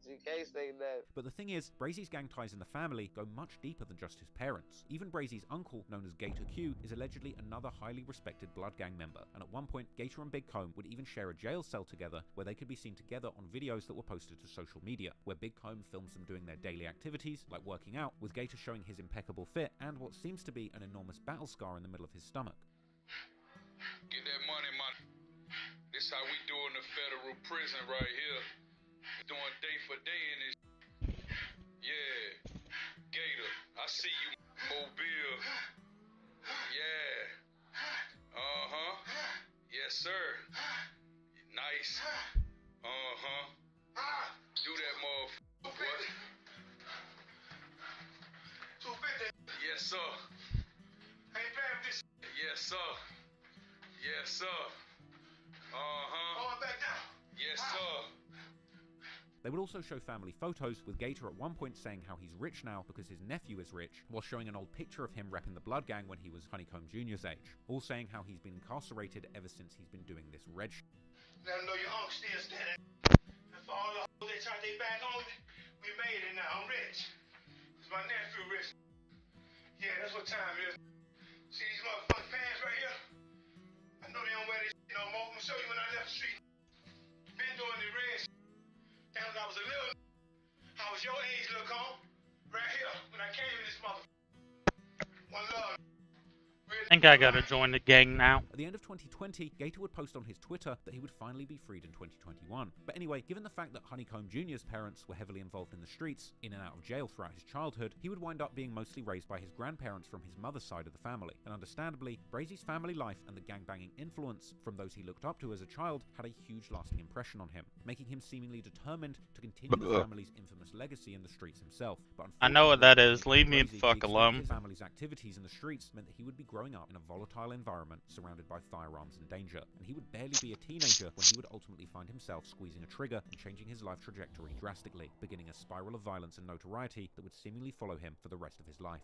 She can't say that. But the thing is, Brazy's gang ties in the family go much deeper than just his parents. Even Brazy's uncle, known as Gator Q, is allegedly another highly respected blood gang member, and at one point, Gator and Big Comb would even share a jail cell together where they could be seen together on videos that were posted to social media, where Big Comb films them doing their daily activities, like working out, with Gator showing his impeccable fit and what seems to be an enormous battle scar in the middle of his stomach. Get that money, man. This how we do in the federal prison right here. Doing day for day in this. Yeah. Gator, I see you, Mobile. Yeah. Uh-huh. Yes, sir. Nice. Uh-huh. Do that, motherfucker. What? 250. Yes, sir. Ain't bad with this. Yes, sir. Yes, sir. Uh-huh. Going back down. Yes, sir. They would also show family photos, with Gator at one point saying how he's rich now because his nephew is rich, while showing an old picture of him repping the blood gang when he was Honeycomb Jr.'s age, all saying how he's been incarcerated ever since he's been doing this red shit. Let them know your uncle still standing. And for all the hoes they turned their back on me, we made it now. I'm rich. Cause my nephew rich. Yeah, that's what time it is. See these motherfucking pants right here? I know they don't wear this shit no more. I'm gonna show you when I left the street. Been doing the red shit. When I was a little, I was your age, little Cone. Right here, when I came in this motherfucker. One love. I think I gotta join the gang now. At the end of 2020, Gator would post on his Twitter that he would finally be freed in 2021. But anyway, given the fact that Honeycomb Jr.'s parents were heavily involved in the streets, in and out of jail throughout his childhood, he would wind up being mostly raised by his grandparents from his mother's side of the family. And understandably, Brazy's family life and the gangbanging influence from those he looked up to as a child had a huge lasting impression on him, making him seemingly determined to continue the family's infamous legacy in the streets himself. But I know what that is. Leave me the fuck alone. His family's activities in the streets meant that he would be growing up in a volatile environment surrounded by firearms and danger, and he would barely be a teenager when he would ultimately find himself squeezing a trigger and changing his life trajectory drastically, beginning a spiral of violence and notoriety that would seemingly follow him for the rest of his life.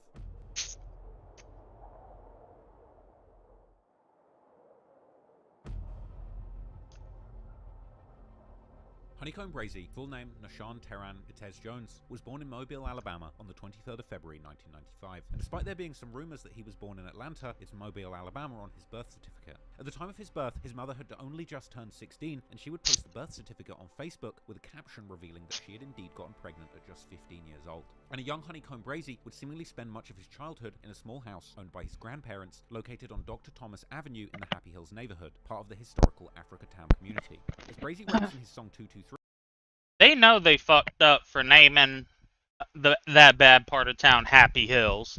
Honeycomb Brazy, full name Nashawn Terran Itez Jones, was born in Mobile, Alabama on the 23rd of February 1995. And despite there being some rumors that he was born in Atlanta, it's Mobile, Alabama on his birth certificate. At the time of his birth, his mother had only just turned 16, and she would post the birth certificate on Facebook with a caption revealing that she had indeed gotten pregnant at just 15 years old. And a young Honeycomb Brazy would seemingly spend much of his childhood in a small house owned by his grandparents, located on Dr. Thomas Avenue in the Happy Hills neighborhood, part of the historical Africa Town community. As Brazy raps in his song 223, they know they fucked up for naming that bad part of town Happy Hills.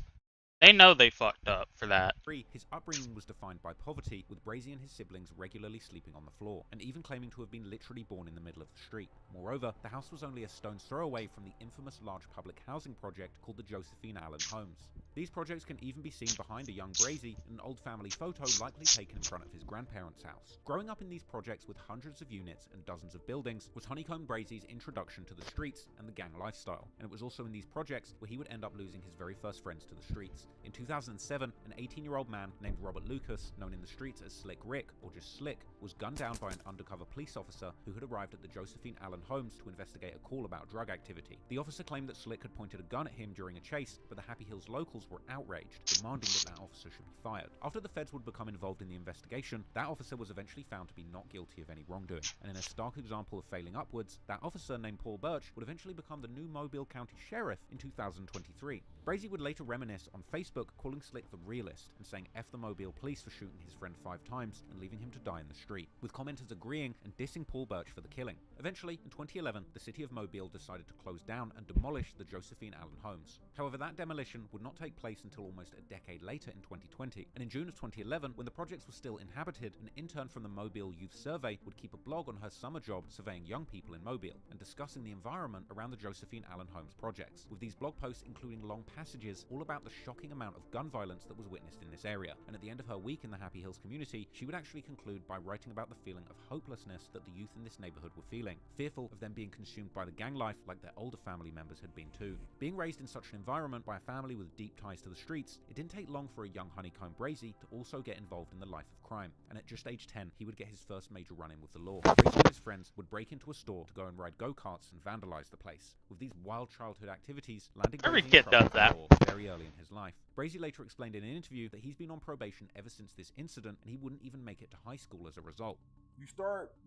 They know they fucked up for that. His upbringing was defined by poverty, with Brazy and his siblings regularly sleeping on the floor, and even claiming to have been literally born in the middle of the street. Moreover, the house was only a stone's throw away from the infamous large public housing project called the Josephine Allen Homes. These projects can even be seen behind a young Brazy in an old family photo likely taken in front of his grandparents' house. Growing up in these projects with hundreds of units and dozens of buildings was Honeycomb Brazy's introduction to the streets and the gang lifestyle, and it was also in these projects where he would end up losing his very first friends to the streets, In 2007, an 18-year-old man named Robert Lucas, known in the streets as Slick Rick, or just Slick, was gunned down by an undercover police officer who had arrived at the Josephine Allen homes to investigate a call about drug activity. The officer claimed that Slick had pointed a gun at him during a chase, but the Happy Hills locals were outraged, demanding that officer should be fired. After the feds would become involved in the investigation, that officer was eventually found to be not guilty of any wrongdoing. And in a stark example of failing upwards, that officer named Paul Birch would eventually become the new Mobile County Sheriff in 2023. Brazy would later reminisce on Facebook, calling Slick the realist and saying F the Mobile police for shooting his friend 5 times and leaving him to die in the street, with commenters agreeing and dissing Paul Birch for the killing. Eventually, in 2011, the city of Mobile decided to close down and demolish the Josephine Allen homes. However, that demolition would not take place until almost a decade later in 2020, and in June of 2011, when the projects were still inhabited, an intern from the Mobile Youth Survey would keep a blog on her summer job surveying young people in Mobile and discussing the environment around the Josephine Allen homes projects, with these blog posts including long passages all about the shocking amount of gun violence that was witnessed in this area. And at the end of her week in the Happy Hills community, she would actually conclude by writing about the feeling of hopelessness that the youth in this neighborhood were feeling, fearful of them being consumed by the gang life like their older family members had been too. Being raised in such an environment by a family with deep ties to the streets, it didn't take long for a young Honeycomb Brazy to also get involved in the life of crime, and at just age 10, he would get his first major run-in with the law. Brazy and his friends would break into a store to go and ride go-karts and vandalize the place, with these wild childhood activities landing Every Brazy in kid trouble does with the that. law very early in his life. Brazy later explained in an interview that he's been on probation ever since this incident, and he wouldn't even make it to high school as a result.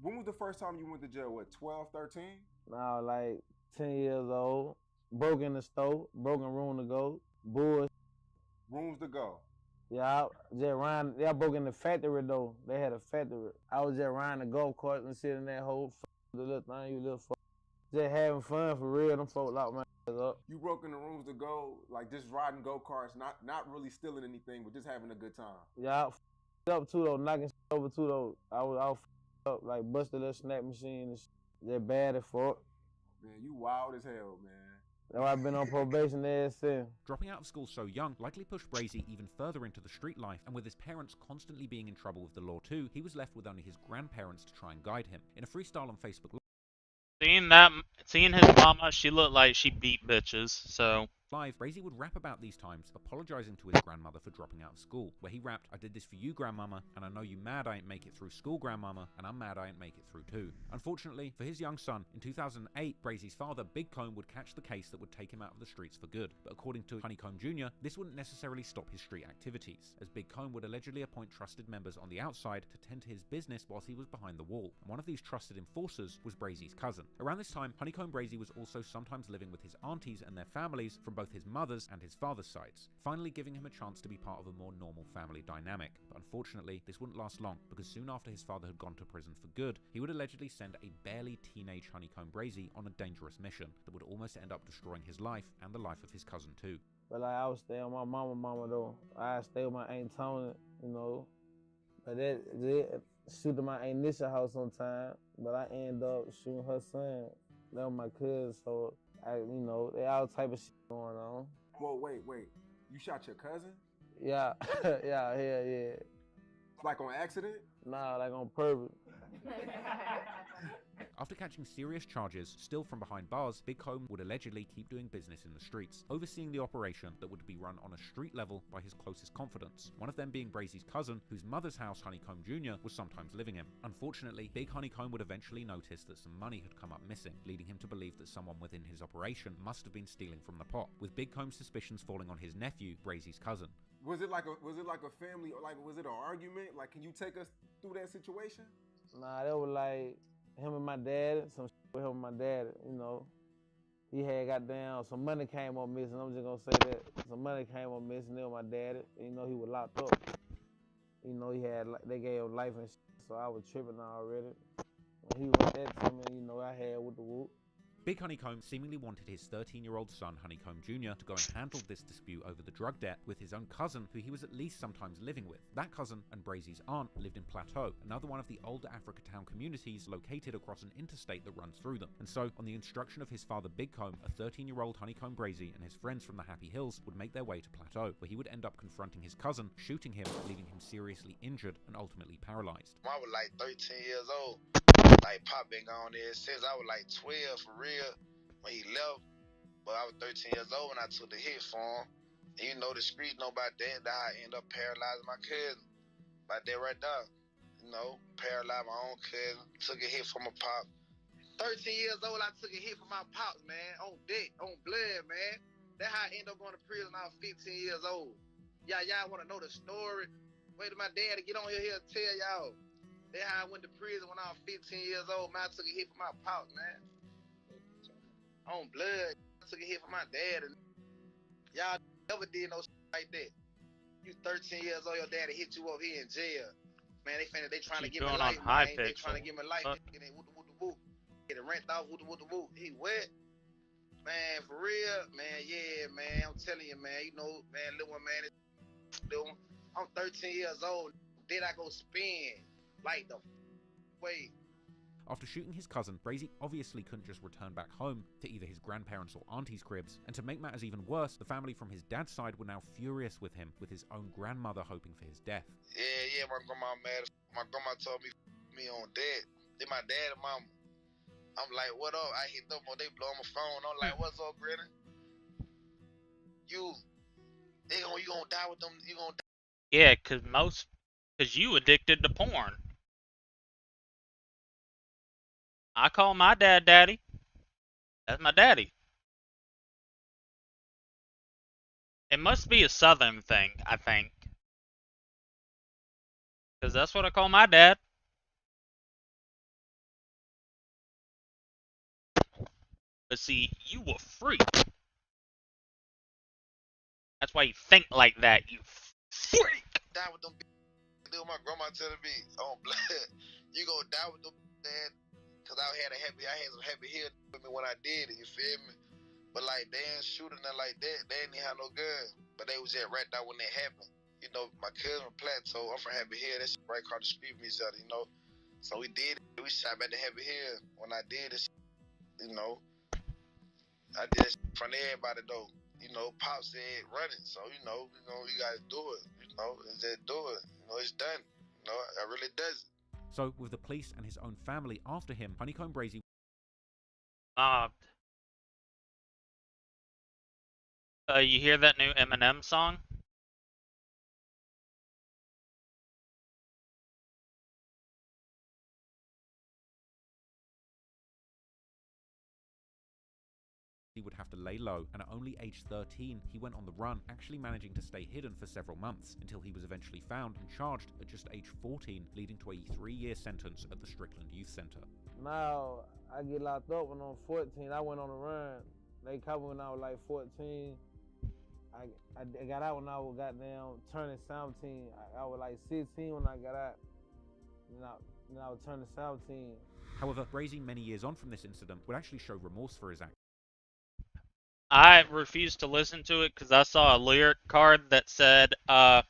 When was the first time you went to jail? What, 12, 13? No, like 10 years old. Broke in the store, broken room to go, bullshit. Rooms to go. Yeah, I broke in the factory though. They had a factory. I was just riding the golf cart and sitting in that whole the little thing, you little fuck. Just having fun for real. Them folk locked my ass up. You broke in the rooms to go, like just riding go-karts, not really stealing anything, but just having a good time. Yeah, I up too though, knocking over too though. I was up, like busted a snack machine and just bad as fuck. Man, you wild as hell, man. That's why I've been on probation ever since. Dropping out of school so young likely pushed Brazy even further into the street life, and with his parents constantly being in trouble with the law too, he was left with only his grandparents to try and guide him. In a freestyle on Facebook Seeing his mama, she looked like she beat bitches, so. Live, Brazy would rap about these times, apologizing to his grandmother for dropping out of school, where he rapped, "I did this for you, grandmama, and I know you mad I ain't make it through school, grandmama, and I'm mad I ain't make it through too." Unfortunately, for his young son, in 2008, Brazy's father, Big Comb, would catch the case that would take him out of the streets for good. But according to Honeycomb Jr., this wouldn't necessarily stop his street activities, as Big Comb would allegedly appoint trusted members on the outside to tend to his business whilst he was behind the wall, and one of these trusted enforcers was Brazy's cousin. Around this time, Honeycomb Brazy was also sometimes living with his aunties and their families from both his mother's and his father's sides, finally giving him a chance to be part of a more normal family dynamic. But unfortunately, this wouldn't last long, because soon after his father had gone to prison for good, he would allegedly send a barely teenage Honeycomb Brazy on a dangerous mission that would almost end up destroying his life and the life of his cousin too. But like I would stay on my mama though. I stay with my Aunt Tony, you know. But they shooting my Aunt Nisha house sometime, but I end up shooting her son. That was my cousin, so they all type of shit going on. Whoa, wait. You shot your cousin? Yeah, yeah. Like on accident? Nah, like on purpose. After catching serious charges, still from behind bars, Big Comb would allegedly keep doing business in the streets, overseeing the operation that would be run on a street level by his closest confidants, one of them being Brazy's cousin, whose mother's house Honeycomb Jr. was sometimes living in. Unfortunately, Big Honeycomb would eventually notice that some money had come up missing, leading him to believe that someone within his operation must have been stealing from the pot, with Big Comb's suspicions falling on his nephew, Brazy's cousin. Was it like a family, or like was it an argument? Like, can you take us through that situation? Nah, that was like him and my dad, some shit with him and my dad, you know. He had some money came up missing. I'm just gonna say that. Some money came up missing there with my dad. You know, he was locked up. You know, they gave him life and shit, so I was tripping already. When he went that to me, you know, I had with the whoop. Big Honeycomb seemingly wanted his 13-year-old son, Honeycomb Jr., to go and handle this dispute over the drug debt with his own cousin, who he was at least sometimes living with. That cousin and Brazy's aunt lived in Plateau, another one of the older Africatown communities located across an interstate that runs through them. And so, on the instruction of his father Big Comb, a 13-year-old Honeycomb Brazy and his friends from the Happy Hills would make their way to Plateau, where he would end up confronting his cousin, shooting him, leaving him seriously injured and ultimately paralyzed. I was like 13 years old. Like, Pop been gone there since I was like 12 for real when he left. But I was 13 years old when I took the hit for him. And you know the streets know about that. That I end up paralyzing my cousin. About that right there. You know, paralyzed my own cousin. Took a hit from a pop. 13 years old, I took a hit from my pops, man. On dick, on blood, man. That's how I ended up going to prison when I was 15 years old. Y'all want to know the story? Wait till my dad to get on here and tell y'all. That's how I went to prison when I was 15 years old, man. I took a hit from my pops, man. On blood, I took a hit from my dad. And y'all never did no shit like that. You 13 years old, your daddy hit you up here in jail. Man, they trying to give me life, man. They trying to give me life. They whoop. Get a rent off, whoop. He wet. Man, for real, man, yeah, man. I'm telling you, man. You know, man, little one, man. I'm 13 years old. Did I go spin like the way? After shooting his cousin, Brazy obviously couldn't just return back home to either his grandparents' or auntie's cribs, and to make matters even worse, the family from his dad's side were now furious with him, with his own grandmother hoping for his death. Yeah, my grandma mad. My grandma told me on dead. Then my dad and mama. I'm like, what up? I hit them, they blow my phone. I'm like, what's up, Granny? You gonna die with them? You gonna die? Yeah, cause you addicted to porn. I call my dad daddy. That's my daddy. It must be a southern thing, I think. Cause that's what I call my dad. But see, you a freak. That's why you think like that, you freak. Die with them. My grandma telling me, oh blood, you gonna die with them, man. Cause I had some happy hair with me when I did it. You feel me? But like they ain't shooting nothing like that. They ain't have no gun. But they was at right there when it happened. You know, my cousin from Plateau. I'm from Happy Hill. That's right across the street from each other. You know, so we did it. We shot back to Happy Hill. When I did this, you know, I did it in front of everybody though. You know, Pop said run it. So you know, you gotta do it. You know, just do it. You know, it's done. You know, I really does it. So, with the police and his own family after him, Honeycomb Brazy mobbed. You hear that new Eminem song? he would have to lay low, and at only age 13, he went on the run, actually managing to stay hidden for several months, until he was eventually found and charged at just age 14, leading to a 3-year sentence at the Strickland Youth Center. Now, I get locked up when I'm 14. I went on the run. They caught me when I was like 14. I got out when I was goddamn turning 17. I was like 16 when I got out. Then I was turning 17. However, Brazy, many years on from this incident, would actually show remorse for his act. I refused to listen to it because I saw a lyric card that said, I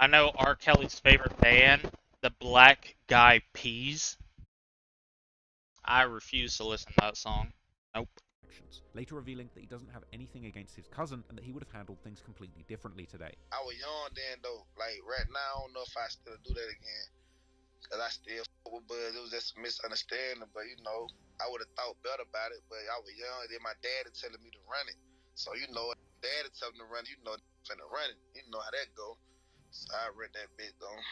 know R. Kelly's favorite band, the Black Guy Peas. I refuse to listen to that song. Nope. Later revealing that he doesn't have anything against his cousin and that he would have handled things completely differently today. I was young then though. Like right now, I don't know if I still do that again. Cause I still fuck with Buzz. It was just a misunderstanding, but you know, I would have thought better about it. But I was young. Then my dad is telling me to run it. So you know, dad is telling me to run it. You know, finna run it. You know how that go. So I read that bit though.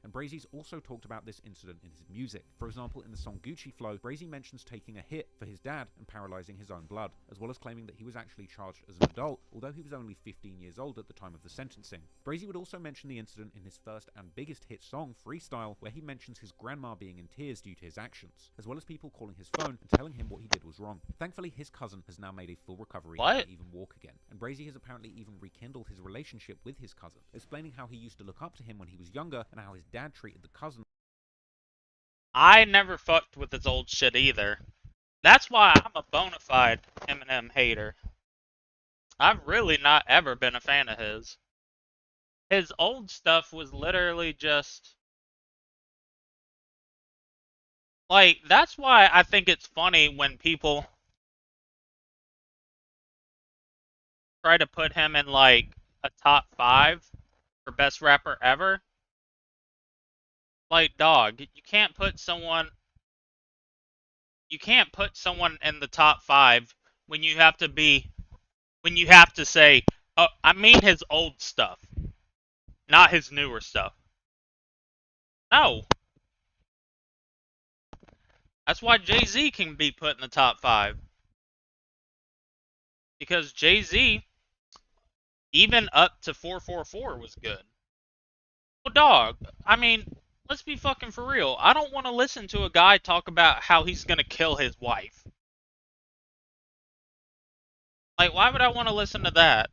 And Brazy's also talked about this incident in his music. For example, in the song Gucci Flow, Brazy mentions taking a hit for his dad and paralyzing his own blood, as well as claiming that he was actually charged as an adult, although he was only 15 years old at the time of the sentencing. Brazy would also mention the incident in his first and biggest hit song, Freestyle, where he mentions his grandma being in tears due to his actions, as well as people calling his phone and telling him what he did was wrong. Thankfully, his cousin has now made a full recovery and can even walk again, and Brazy has apparently even rekindled his relationship with his cousin, explaining how he used to look up to him when he was younger and how his dad treated the cousin. I never fucked with his old shit either. That's why I'm a bona fide Eminem hater. I've really not ever been a fan of his. His old stuff was literally just... like, that's why I think it's funny when people try to put him in, like, a top 5 for best rapper ever. Like, dog, you can't put someone in the top 5 when you have to be when you have to say, oh, I mean his old stuff, not his newer stuff. No. That's why Jay-Z can be put in the top 5. Because Jay-Z, even up to 444 was good. Well, dog, I mean, let's be fucking for real. I don't want to listen to a guy talk about how he's gonna kill his wife. Like, why would I want to listen to that?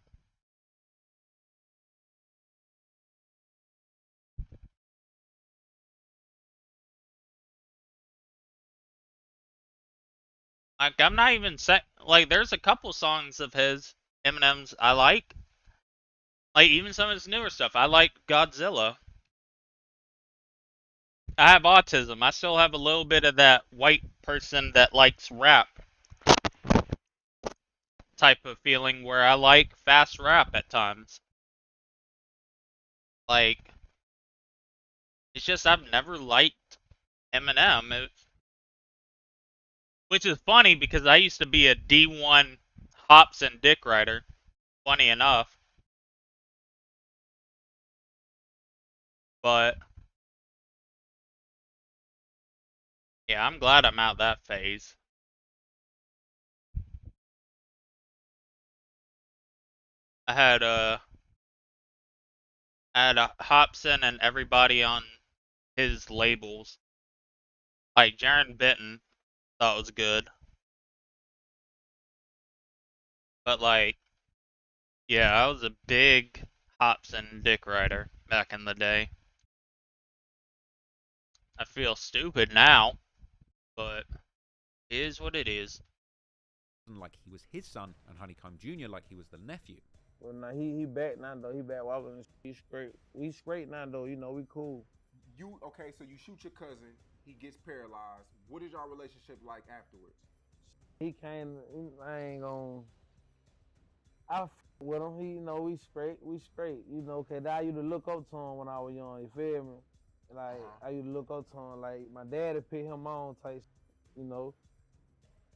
Like, I'm not even like, there's a couple songs of his, Eminem's, I like. Like, even some of his newer stuff. I like Godzilla. I have autism. I still have a little bit of that white person that likes rap type of feeling where I like fast rap at times. Like, it's just I've never liked Eminem. Which is funny because I used to be a D1 hops and dick rider. Funny enough. But yeah, I'm glad I'm out that phase. I had Hobson and everybody on his labels. Like Jaron Benton thought was good. But like, yeah, I was a big Hobson dick rider back in the day. I feel stupid now, but it is what it is. Like he was his son, and Honeycomb Jr. like he was the nephew. Well, nah, he back now though. He back wobbling. He straight. We straight now though. You know, we cool. You okay? So you shoot your cousin. He gets paralyzed. What is your relationship like afterwards? He came. I ain't gonna. I with him. He, you know, we straight. We straight. You know, cause I used to look up to him when I was young. You feel me? Like I used to look up to him. Like my daddy put him on type. You know.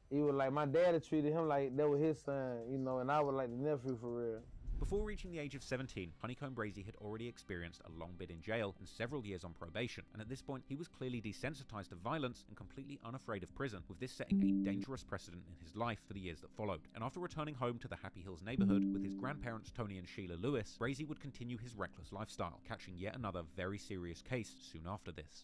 He was like, my daddy treated him like that was his son, you know, and I was like the nephew for real. Before reaching the age of 17, Honeycomb Brazy had already experienced a long bit in jail and several years on probation, and at this point he was clearly desensitized to violence and completely unafraid of prison, with this setting a dangerous precedent in his life for the years that followed. And after returning home to the Happy Hills neighborhood with his grandparents Tony and Sheila Lewis, Brazy would continue his reckless lifestyle, catching yet another very serious case soon after this.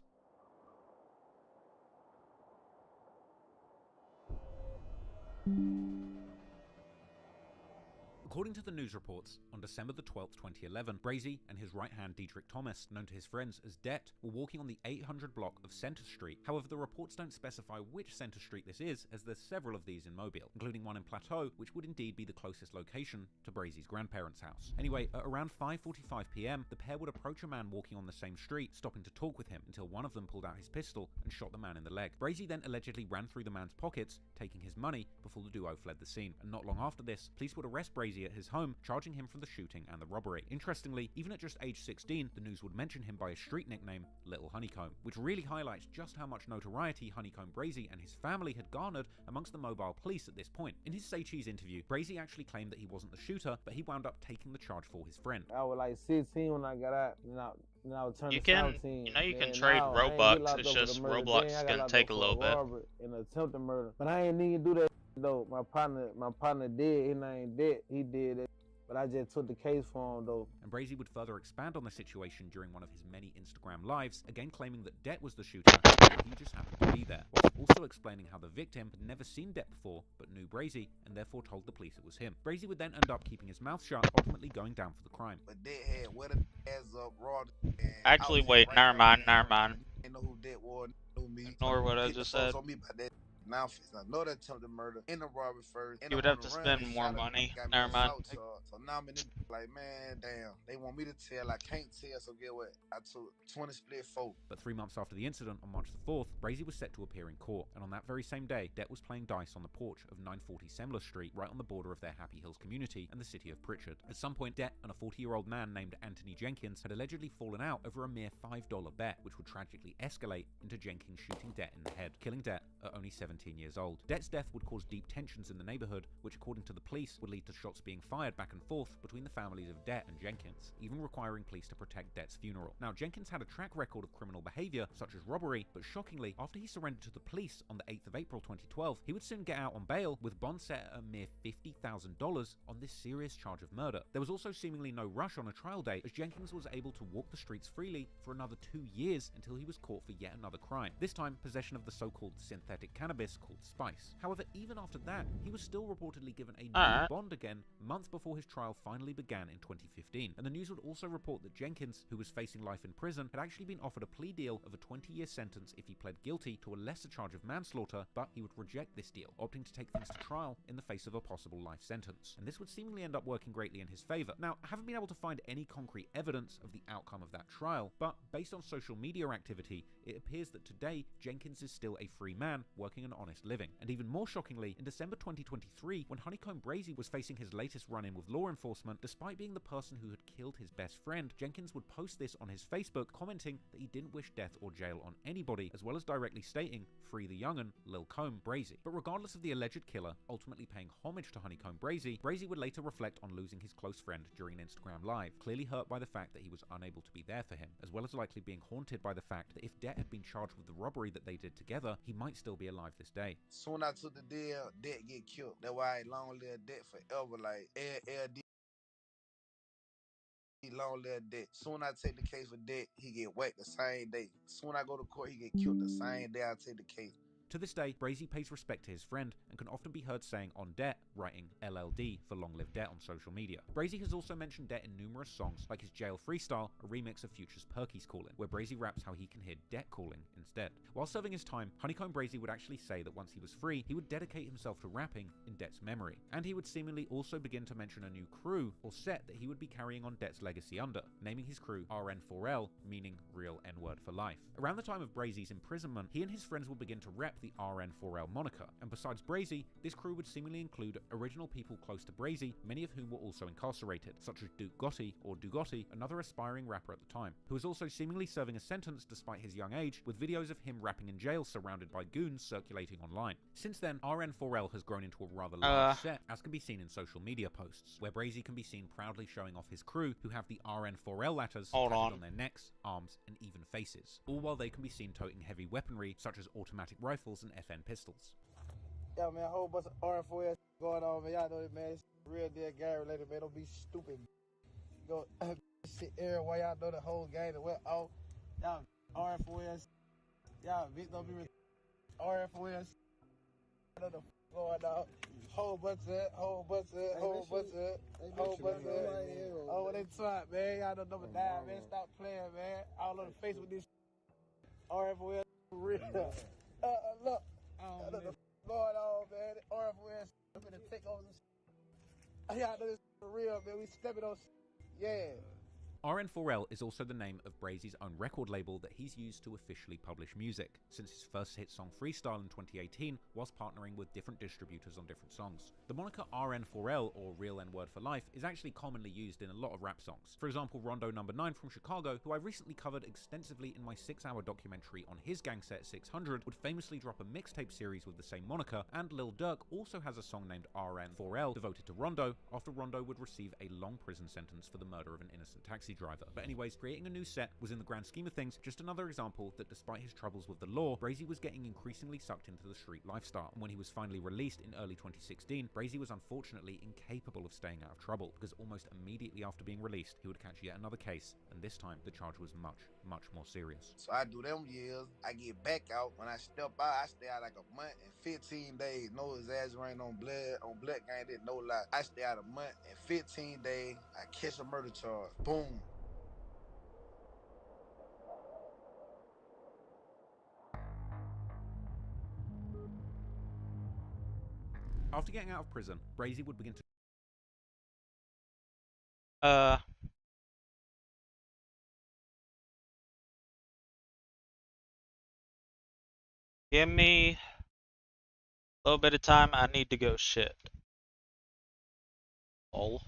According to the news reports, on December the 12th, 2011, Brazy and his right hand Dietrich Thomas, known to his friends as Det, were walking on the 800 block of Center Street. However, the reports don't specify which Center Street this is, as there's several of these in Mobile, including one in Plateau, which would indeed be the closest location to Brazy's grandparents' house. Anyway, at around 5:45 p.m, the pair would approach a man walking on the same street, stopping to talk with him until one of them pulled out his pistol and shot the man in the leg. Brazy then allegedly ran through the man's pockets, taking his money, before the duo fled the scene. And not long after this, police would arrest Brazy at his home, charging him for the shooting and the robbery. Interestingly, even at just age 16, the news would mention him by his street nickname, Little Honeycomb, which really highlights just how much notoriety Honeycomb Brazy and his family had garnered amongst the mobile police at this point. In his Say Cheese interview, Brazy actually claimed that he wasn't the shooter, but he wound up taking the charge for his friend. I was like 16 when I got out, and I was turning 17. You know you can trade Robux, it's just Roblox is gonna take a little bit. And attempted murder. But I ain't even do that though. My partner did, his name did, he did it. But I just took the case for him though. And Brazy would further expand on the situation during one of his many Instagram lives, again claiming that Det was the shooter, and he just happened to be there, whilst also explaining how the victim had never seen Det before, but knew Brazy, and therefore told the police it was him. Brazy would then end up keeping his mouth shut, ultimately going down for the crime. But Det had wet ass up, raw. Actually, wait, never mind. Didn't know who Det was, knew me. Ignore what I just said. Now, I know that attempted murder in the robbery first. You would have to spend more money. Never mind. So now I'm in this like, man, damn. They want me to tell. I can't tell. So get what? I took 20 split 4. But 3 months after the incident, on March the 4th, Brazy was set to appear in court. And on that very same day, Det was playing dice on the porch of 940 Semler Street, right on the border of their Happy Hills community and the city of Pritchard. At some point, Det and a 40-year-old man named Anthony Jenkins had allegedly fallen out over a mere $5 bet, which would tragically escalate into Jenkins shooting Det in the head, killing Det at only 17 17 years old. Det's death would cause deep tensions in the neighborhood, which according to the police would lead to shots being fired back and forth between the families of Det and Jenkins, even requiring police to protect Det's funeral. Now, Jenkins had a track record of criminal behavior, such as robbery, but shockingly, after he surrendered to the police on the 8th of April 2012, he would soon get out on bail with bond set at a mere $50,000 on this serious charge of murder. There was also seemingly no rush on a trial date, as Jenkins was able to walk the streets freely for another 2 years until he was caught for yet another crime, this time possession of the so-called synthetic cannabis called Spice. However, even after that, he was still reportedly given a new bond again months before his trial finally began in 2015, and the news would also report that Jenkins, who was facing life in prison, had actually been offered a plea deal of a 20-year sentence if he pled guilty to a lesser charge of manslaughter, but he would reject this deal, opting to take things to trial in the face of a possible life sentence. And this would seemingly end up working greatly in his favor. Now, I haven't been able to find any concrete evidence of the outcome of that trial, but based on social media activity, it appears that today Jenkins is still a free man working an honest living. And even more shockingly, in December 2023, when Honeycomb Brazy was facing his latest run-in with law enforcement, despite being the person who had killed his best friend, Jenkins would post this on his Facebook, commenting that he didn't wish death or jail on anybody, as well as directly stating, "Free the young'un, Lil Comb Brazy." But regardless of the alleged killer ultimately paying homage to Honeycomb Brazy, Brazy would later reflect on losing his close friend during an Instagram live, clearly hurt by the fact that he was unable to be there for him, as well as likely being haunted by the fact that if Det had been charged with the robbery that they did together, he might still be alive this day. Soon I took the deal, Det get killed. That's why I long live Det forever. Like LD long live Det. Soon I take the case for Det, he get whacked the same day. Soon I go to court, he get killed the same day I take the case. To this day, Brazy pays respect to his friend and can often be heard saying on Det, writing LLD for Long Live Det on social media. Brazy has also mentioned Det in numerous songs, like his Jail Freestyle, a remix of Future's Perky's Callin', where Brazy raps how he can hear Det calling instead. While serving his time, Honeycomb Brazy would actually say that once he was free, he would dedicate himself to rapping in Det's memory. And he would seemingly also begin to mention a new crew or set that he would be carrying on Det's legacy under, naming his crew RN4L, meaning Real N-Word for Life. Around the time of Brazy's imprisonment, he and his friends would begin to rep the RN4L moniker, and besides Brazy, this crew would seemingly include original people close to Brazy, many of whom were also incarcerated, such as Duke Gotti, or Dugotti, another aspiring rapper at the time, who was also seemingly serving a sentence despite his young age, with videos of him rapping in jail surrounded by goons circulating online. Since then, RN4L has grown into a rather large set, as can be seen in social media posts, where Brazy can be seen proudly showing off his crew, who have the RN4L letters tattooed on their necks, arms, and even faces, all while they can be seen toting heavy weaponry such as automatic rifles and FN pistols. Yeah, man, a whole bunch of RN4S going on, man. Y'all know that, man. It's real deal gang related, man. Don't be stupid. Go shit everywhere. Y'all know the whole game that went off. Y'all RN4S. Y'all bitch don't be RN4S. I know the going on. Whole bunch of it, whole bunch of it, whole bunch of it, whole bunch of it. Oh, they try, man. Y'all know number 9, man. Stop playing, man. All on the face with this RN4S for real. Look. I know the going on, man. The RFOS, I'm gonna take over this. Y'all know this for real, man. We stepping on. Yeah. RN4L is also the name of Brazy's own record label that he's used to officially publish music, since his first hit song Freestyle in 2018, whilst partnering with different distributors on different songs. The moniker RN4L, or Real N-Word for Life, is actually commonly used in a lot of rap songs. For example, Rondo No. 9 from Chicago, who I recently covered extensively in my 6-hour documentary on his gang set 600, would famously drop a mixtape series with the same moniker, and Lil Durk also has a song named RN4L devoted to Rondo, after Rondo would receive a long prison sentence for the murder of an innocent taxi driver. But anyways, creating a new set was in the grand scheme of things just another example that despite his troubles with the law, Brazy was getting increasingly sucked into the street lifestyle. And when he was finally released in early 2016, Brazy was unfortunately incapable of staying out of trouble, because almost immediately after being released, he would catch yet another case, and this time the charge was much more serious. So I do them years, I get back out. When I step out, I stay out like a month and 15 days. No exaggerating on Black Gang, did no lie. I stay out a month and 15 days. I catch a murder charge. Boom. After getting out of prison, Brazy would begin to give me a little bit of time. I need to go shit. Lol.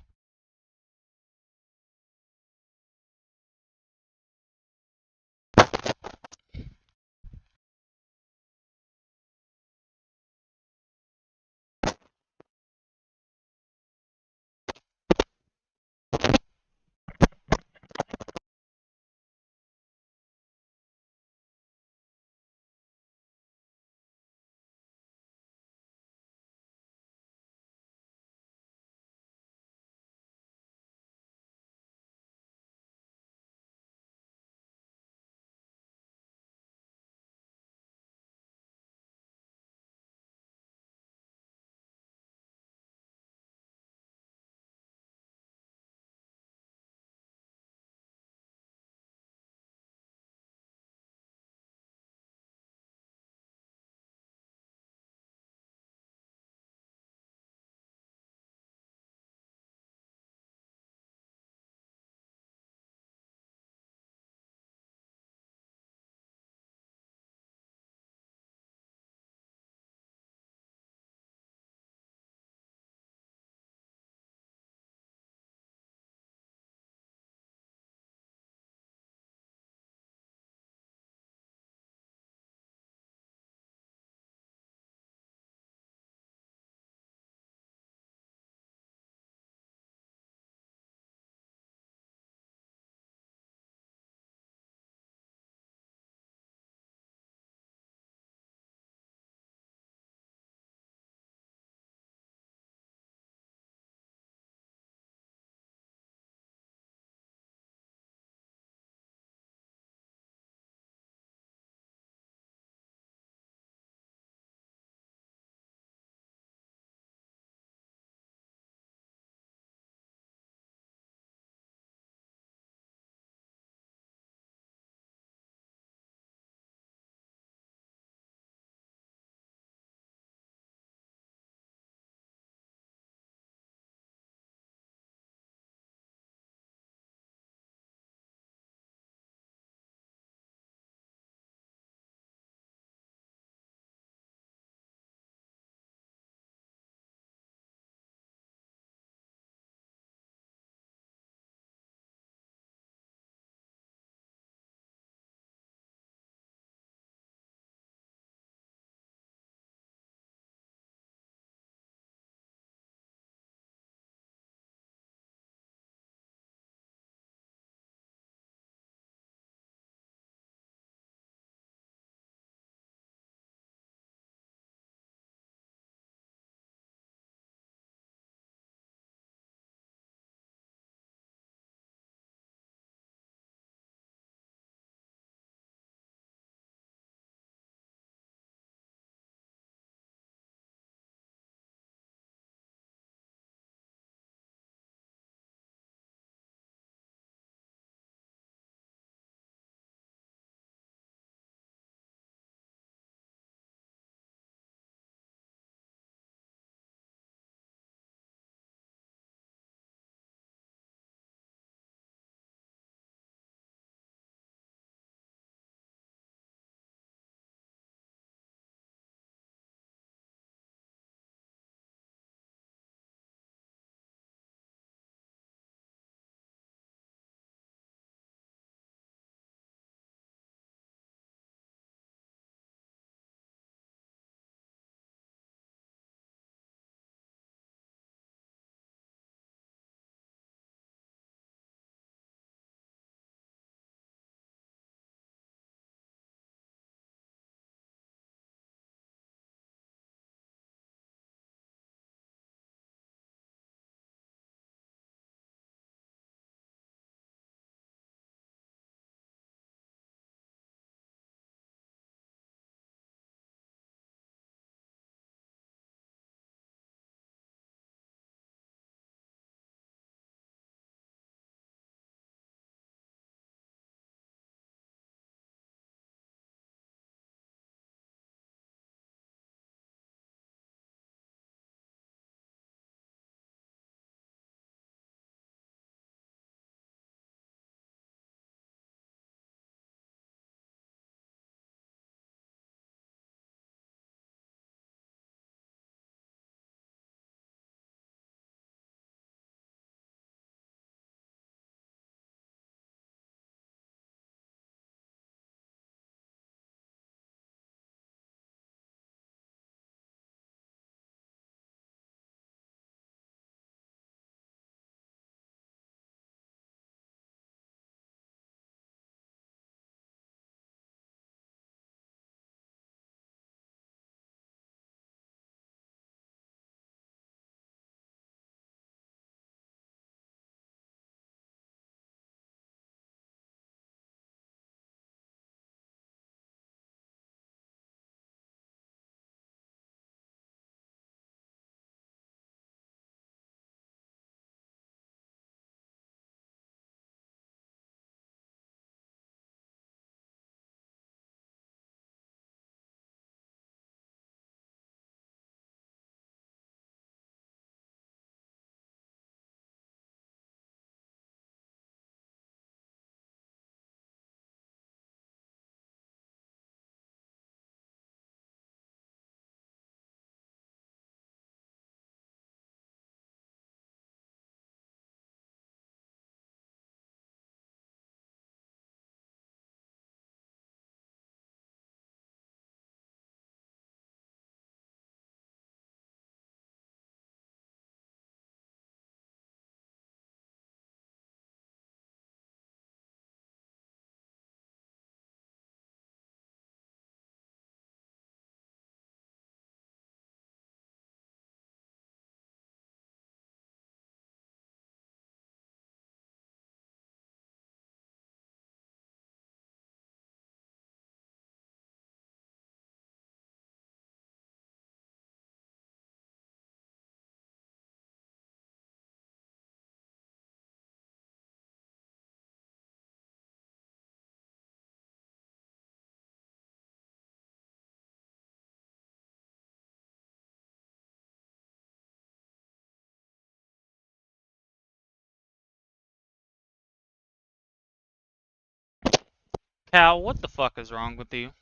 Cal, what the fuck is wrong with you?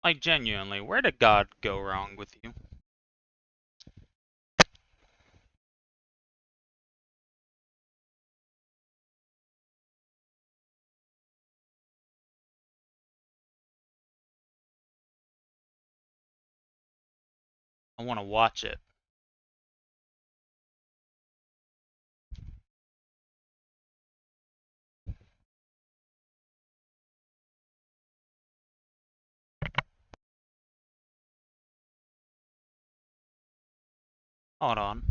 Like, genuinely, where did God go wrong with you? I want to watch it. Hold on.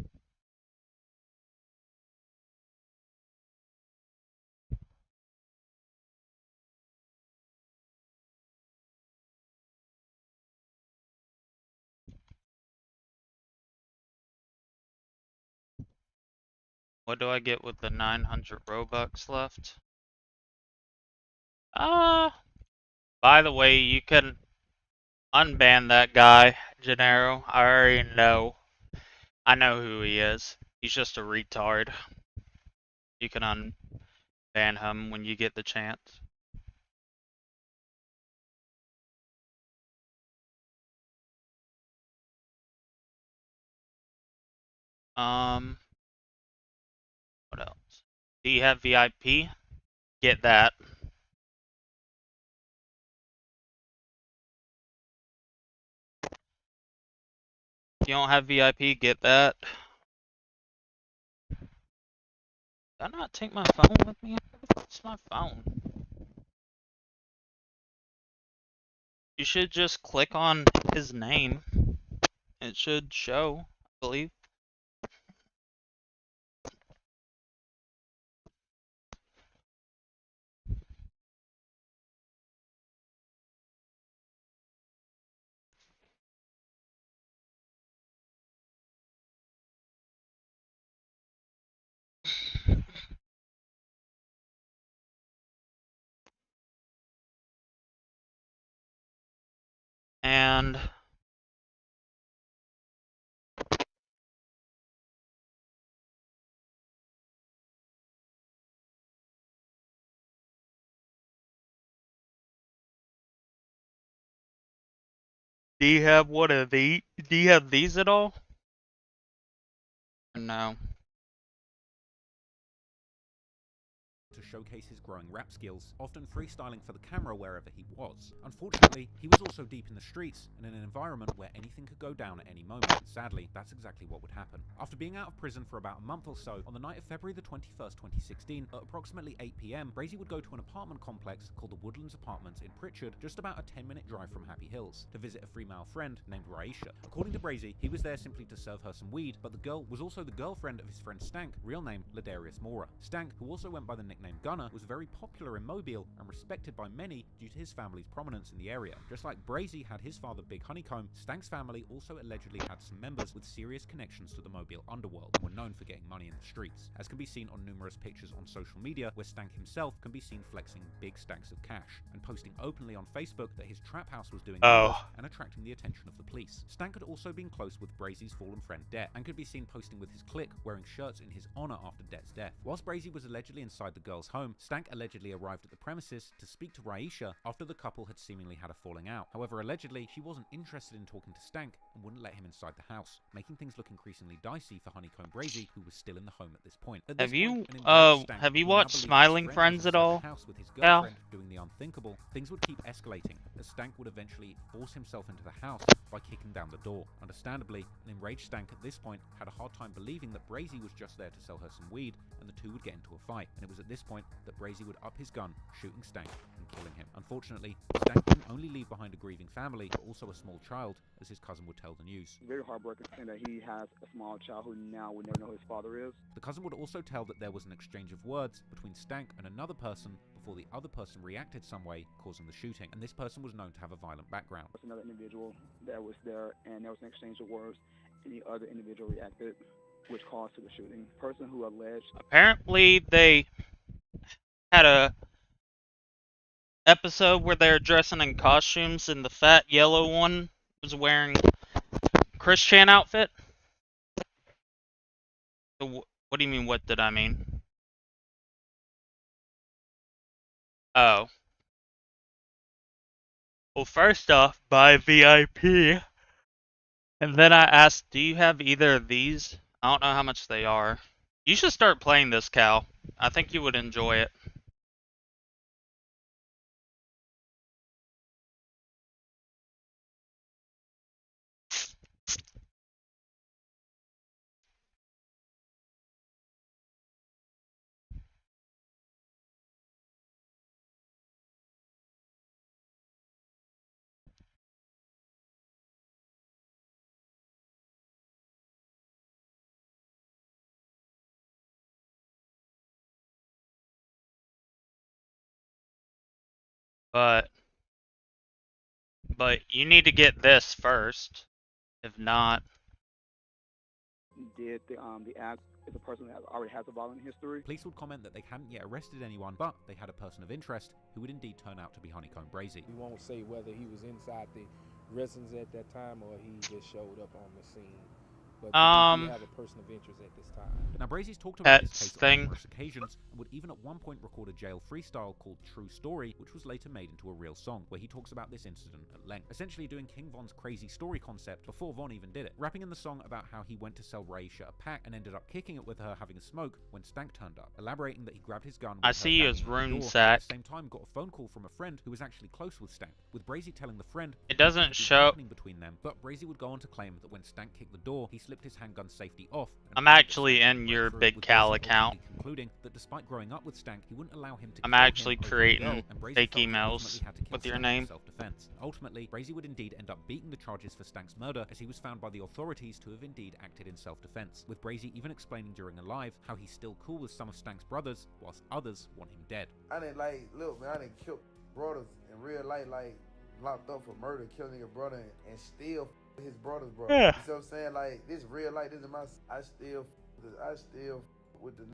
What do I get with the 900 Robux left? By the way, you can unban that guy, Gennaro. I already know. I know who he is. He's just a retard. You can unban him when you get the chance. What else? Do you have VIP? Get that. If you don't have VIP, get that. Did I not take my phone with me? What's my phone? You should just click on his name. It should show, I believe. And do you have one of these? Do you have these at all? No. To showcase his growing rap skills, often freestyling for the camera wherever he was. Unfortunately, he was also deep in the streets and in an environment where anything could go down at any moment. Sadly, that's exactly what would happen. After being out of prison for about a month or so, on the night of February the 21st, 2016, at approximately 8 PM, Brazy would go to an apartment complex called the Woodlands Apartments in Pritchard, just about a 10-minute drive from Happy Hills, to visit a female friend named Raisha. According to Brazy, he was there simply to serve her some weed, but the girl was also the girlfriend of his friend Stank, real name Ladarius Mora. Stank, who also went by the nickname Gunner, was very popular in Mobile and respected by many due to his family's prominence in the area. Just like Brazy had his father Big Honeycomb, Stank's family also allegedly had some members with serious connections to the Mobile underworld and were known for getting money in the streets, as can be seen on numerous pictures on social media where Stank himself can be seen flexing big stacks of cash and posting openly on Facebook that his trap house was doing numbers and attracting the attention of the police. Stank had also been close with Brazy's fallen friend Det and could be seen posting with his clique wearing shirts in his honor after Det's death. Whilst Brazy was allegedly inside the girl's home, Stank allegedly arrived at the premises to speak to Raisha after the couple had seemingly had a falling out. However, allegedly, she wasn't interested in talking to Stank and wouldn't let him inside the house, making things look increasingly dicey for Honeycomb Brazy, who was still in the home at this point. Have you watched Smiling Friends at all? With his Cal? girlfriend doing the unthinkable, things would keep escalating as Stank would eventually force himself into the house by kicking down the door. Understandably, an enraged Stank at this point had a hard time believing that Brazy was just there to sell her some weed and the two would get into a fight, and it was at this point that Brazy would up his gun, shooting Stank and killing him. Unfortunately, Stank didn't only leave behind a grieving family, but also a small child, as his cousin would tell the news. Very heartbroken saying that he has a small child who now would never know who his father is. The cousin would also tell that there was an exchange of words between Stank and another person before the other person reacted some way, causing the shooting, and this person was known to have a violent background. There was another individual that was there, and there was an exchange of words, and the other individual reacted, which caused to the shooting. The person who alleged... Apparently, they had a episode where they're dressing in costumes, and the fat yellow one was wearing Chris Chan outfit. What do you mean, what did I mean? Oh. Well, first off, buy VIP. And then I asked, do you have either of these? I don't know how much they are. You should start playing this, Cal. I think you would enjoy it. But you need to get this first. If not, Did the act is a person that already has a violent history? Police would comment that they hadn't yet arrested anyone, but they had a person of interest who would indeed turn out to be Honeycomb Brazy. We won't say whether he was inside the residence at that time or he just showed up on the scene. But we do have a person of interest at this time. Now, Brazy's talked about this case thing. on numerous occasions and would even at one point record a jail freestyle called True Story, which was later made into a real song, where he talks about this incident at length, essentially doing King Von's crazy story concept before Von even did it, rapping in the song about how he went to sell Raisha a pack and ended up kicking it with her having a smoke when Stank turned up, elaborating that he grabbed his gun. I see you as Rune At Sack. the same time, got a phone call from a friend who was actually close with Stank, with Brazy telling the friend it doesn't show between them, but Brazy would go on to claim that when Stank kicked the door, he slipped his handgun safety off. I'm actually in your Big Cal account. Concluding that despite growing up with Stank, he wouldn't allow him to I'm actually creating fake fake emails with your name. Self-defense. Ultimately, Brazy would indeed end up beating the charges for Stank's murder, as he was found by the authorities to have indeed acted in self-defense, with Brazy even explaining during a live how he's still cool with some of Stank's brothers, whilst others want him dead. I didn't look, man, I didn't kill brothers in real life, like locked up for murder, killing your brother, and still his brother's brother. Yeah. You see what I'm saying? Like, this real life, this is my, I still with the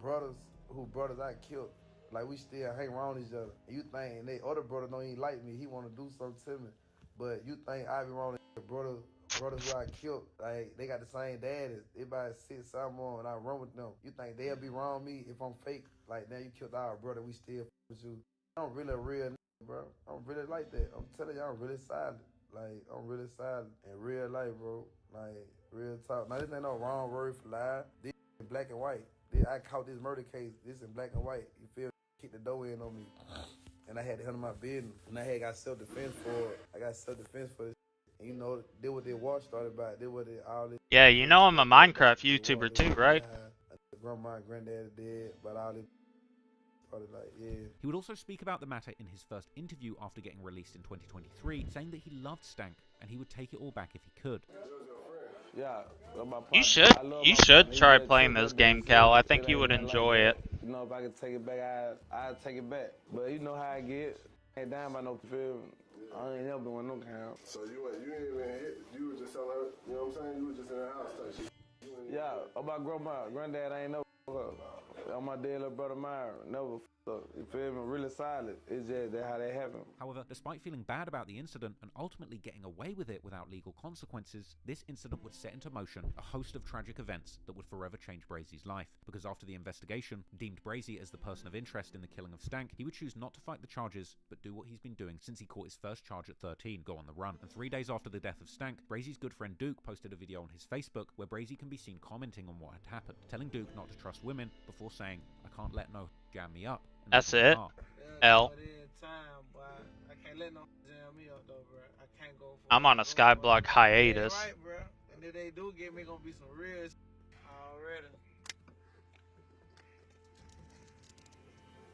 brothers I killed. Like, we still hang around each other. And you think they other brother don't even like me, he want to do something to me. But you think I be wrong, brothers who I killed, like, they got the same daddy. Everybody sit something on and I run with them. You think they'll be wrong me if I'm fake? Like, now you killed our brother, we still with you. I'm really a real nigga, bro. I'm really like that. I'm telling you, I'm really silent. Like, I'm really silent in real life, bro. Like, real talk. Now, this ain't no wrong word for lie. This in black and white. I caught this murder case. This in black and white. You feel me? Kick the door in on me. And I had to handle my business. And I had got self-defense for it. I got self-defense for this. And you know, did what their war started about. Did what all this. Yeah, you know I'm a Minecraft YouTuber too, right? Grandma and granddaddy did, but all this. Like, yeah. He would also speak about the matter in his first interview after getting released in 2023, saying that he loved Stank and he would take it all back if he could. Yeah, you should try playing this game, Cal. I think you would enjoy it. You know, if I could take it back, I'd take it back. But you know how I get. Ain't down by no film. I ain't never doing no count. So you ain't even hit. You was just selling her. You know what I'm saying? You was just in the house type shit. Yeah, about grandma, granddad ain't no. On my dead little brother Myron, never up. You feel me? Really silent. It's just that how that happened. However, despite feeling bad about the incident and ultimately getting away with it without legal consequences, this incident would set into motion a host of tragic events that would forever change Brazy's life. Because after the investigation deemed Brazy as the person of interest in the killing of Stank, he would choose not to fight the charges, but do what he's been doing since he caught his first charge at 13, go on the run. And 3 days after the death of Stank, Brazy's good friend Duke posted a video on his Facebook where Brazy can be seen commenting on what had happened, telling Duke not to trust women before saying, "I can't let no jam me up." That's it. L. I'm on a Skyblock hiatus. Right, bro. And if they do get me, gonna be some real already.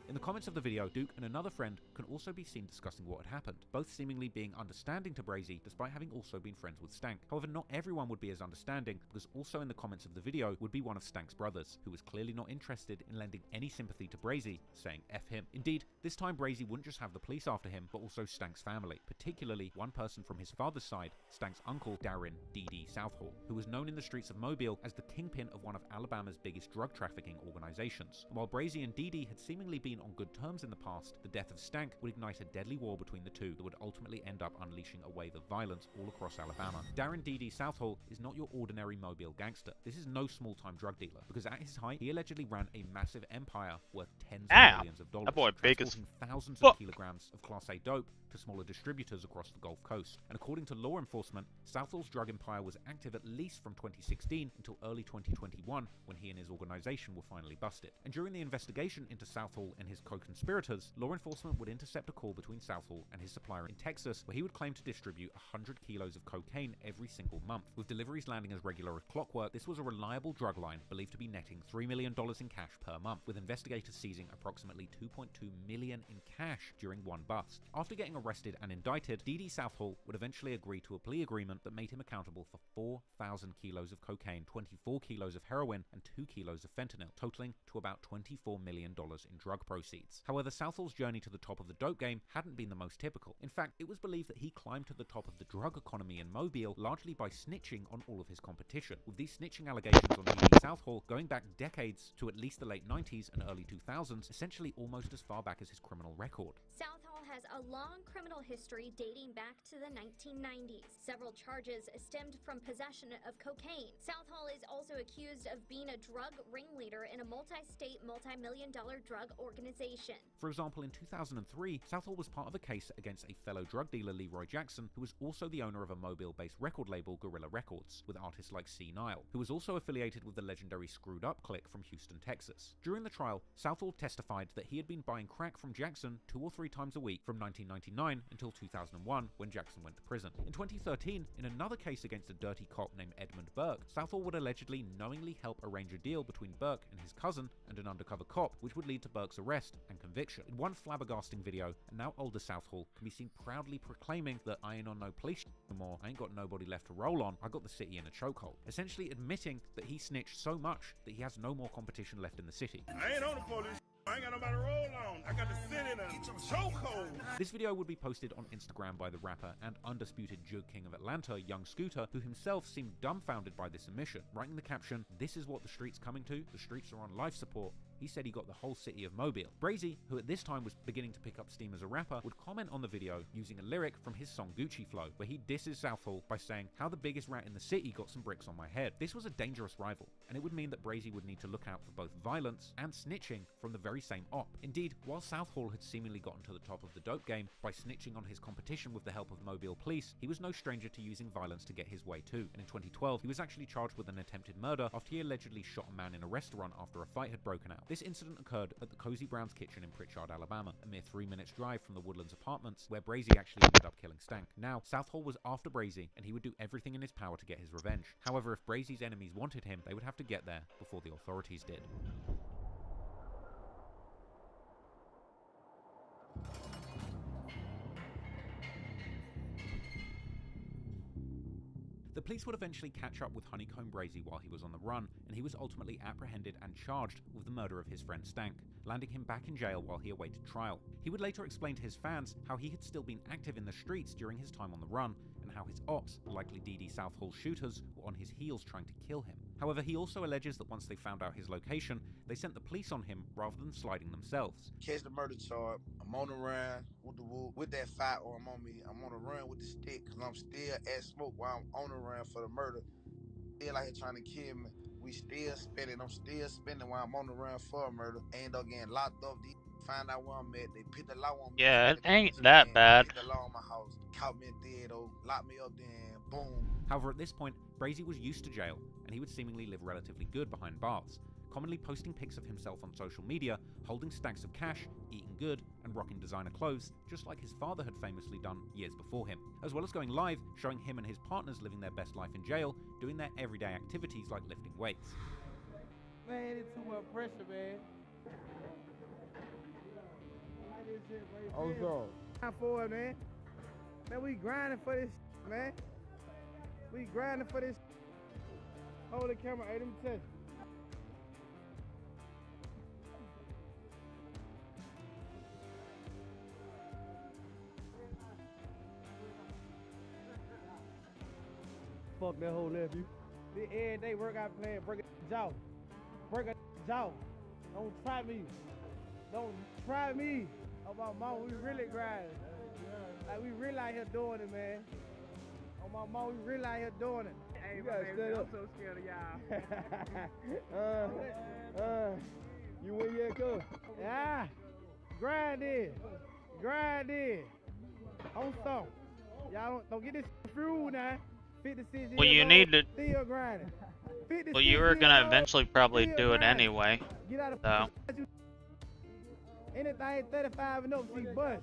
In the comments of the video, Duke and another friend can also be seen discussing what had happened, both seemingly being understanding to Brazy despite having also been friends with Stank. However, not everyone would be as understanding, because also in the comments of the video would be one of Stank's brothers, who was clearly not interested in lending any sympathy to Brazy, saying F him. Indeed, this time Brazy wouldn't just have the police after him, but also Stank's family, particularly one person from his father's side, Stank's uncle, Darren D.D. Southall, who was known in the streets of Mobile as the kingpin of one of Alabama's biggest drug trafficking organizations. And while Brazy and D.D. had seemingly been been on good terms in the past, the death of Stank would ignite a deadly war between the two that would ultimately end up unleashing a wave of violence all across Alabama. Darren D.D. Southall is not your ordinary Mobile gangster. This is no small-time drug dealer, because at his height, he allegedly ran a massive empire worth tens of millions of dollars, that boy big as transporting thousands fuck. of kilograms of Class A dope to smaller distributors across the Gulf Coast. And according to law enforcement, Southall's drug empire was active at least from 2016 until early 2021, when he and his organization were finally busted. And during the investigation into Southall and his co-conspirators, law enforcement would intercept a call between Southall and his supplier in Texas, where he would claim to distribute 100 kilos of cocaine every single month. With deliveries landing as regular as clockwork, this was a reliable drug line believed to be netting $3 million in cash per month, with investigators seizing approximately $2.2 million in cash during one bust. After getting arrested and indicted, D.D. Southall would eventually agree to a plea agreement that made him accountable for 4,000 kilos of cocaine, 24 kilos of heroin, and 2 kilos of fentanyl, totaling to about $24 million in drug proceeds. However, Southall's journey to the top of the dope game hadn't been the most typical. In fact, it was believed that he climbed to the top of the drug economy in Mobile largely by snitching on all of his competition, with these snitching allegations on D.D. Southall going back decades to at least the late 90s and early 2000s, essentially almost as far back as his criminal record. Southall has a long criminal history dating back to the 1990s. Several charges stemmed from possession of cocaine. Southall is also accused of being a drug ringleader in a multi-state, multi-million-dollar drug organization. For example, in 2003, Southall was part of a case against a fellow drug dealer, Leroy Jackson, who was also the owner of a Mobile-based record label, Gorilla Records, with artists like C. Nile, who was also affiliated with the legendary Screwed Up Clique from Houston, Texas. During the trial, Southall testified that he had been buying crack from Jackson 2 or 3 times a week from 1999 until 2001, when Jackson went to prison. In 2013, in another case against a dirty cop named Edmund Burke, Southall would allegedly knowingly help arrange a deal between Burke and his cousin and an undercover cop, which would lead to Burke's arrest and conviction. In one flabbergasting video, a now older Southall can be seen proudly proclaiming that I ain't on no police no more, I ain't got nobody left to roll on, I got the city in a chokehold, essentially admitting that he snitched so much that he has no more competition left in the city. I ain't on the police. I ain't got nobody to roll on. I got to sit in a chokehold. This video would be posted on Instagram by the rapper and undisputed Jug King of Atlanta, Young Scooter, who himself seemed dumbfounded by this admission, writing the caption, "This is what the street's coming to. The streets are on life support." He said he got the whole city of Mobile. Brazy, who at this time was beginning to pick up steam as a rapper, would comment on the video using a lyric from his song Gucci Flow, where he disses Southall by saying, "How the biggest rat in the city got some bricks on my head." This was a dangerous rival, and it would mean that Brazy would need to look out for both violence and snitching from the very same op. Indeed, while Southall had seemingly gotten to the top of the dope game by snitching on his competition with the help of Mobile police, he was no stranger to using violence to get his way too, and in 2012 he was actually charged with an attempted murder after he allegedly shot a man in a restaurant after a fight had broken out. This incident occurred at the Cozy Brown's Kitchen in Pritchard, Alabama, a mere 3 minutes drive from the Woodlands apartments where Brazy actually ended up killing Stank. Now, Southall was after Brazy, and he would do everything in his power to get his revenge. However, if Brazy's enemies wanted him, they would have to get there before the authorities did. The police would eventually catch up with Honeycomb Brazy while he was on the run, and he was ultimately apprehended and charged with the murder of his friend Stank, landing him back in jail while he awaited trial. He would later explain to his fans how he had still been active in the streets during his time on the run, and how his ops, likely D.D. Southall's shooters, were on his heels trying to kill him. However, he also alleges that once they found out his location, they sent the police on him rather than sliding themselves. Catch the murder charge. I'm on the run with that firearm on me. I'm on the run with the stick because I'm still at smoke while I'm on the run for the murder. Still out here trying to kill me. We still spinning. I'm still spinning while I'm on the run for a murder. I end up getting locked up. These find out where I'm at. They put the law on me. Yeah, it ain't that bad. Put the law on my house. Caught me in theater. Locked me up then. Boom. However, at this point, Brazy was used to jail, and he would seemingly live relatively good behind bars, commonly posting pics of himself on social media, holding stacks of cash, eating good, and rocking designer clothes, just like his father had famously done years before him, as well as going live, showing him and his partners living their best life in jail, doing their everyday activities like lifting weights. Man, it's too much pressure, man. Oh, so. Time for it, man. Man, we grinding for this, man. We grinding for this. Hold the camera, hey, let me tell you. Fuck that whole nephew. This every day workout plan, break a jaw. Break a jaw. Don't try me. Don't try me. On my mom, we really grinding. Like, we really out here doing it, man. On my mom, we really out here doing it. Hey, you gotta stand up. I'm so scared of y'all. You win yet, cuz? Yeah. Grind in. Grind in. On some. Y'all don't get this through now. 56 Well, years you old, need to. still grinding. Well, you were gonna eventually probably do it anyway. Get out of So. Anything 35 and up, see bust.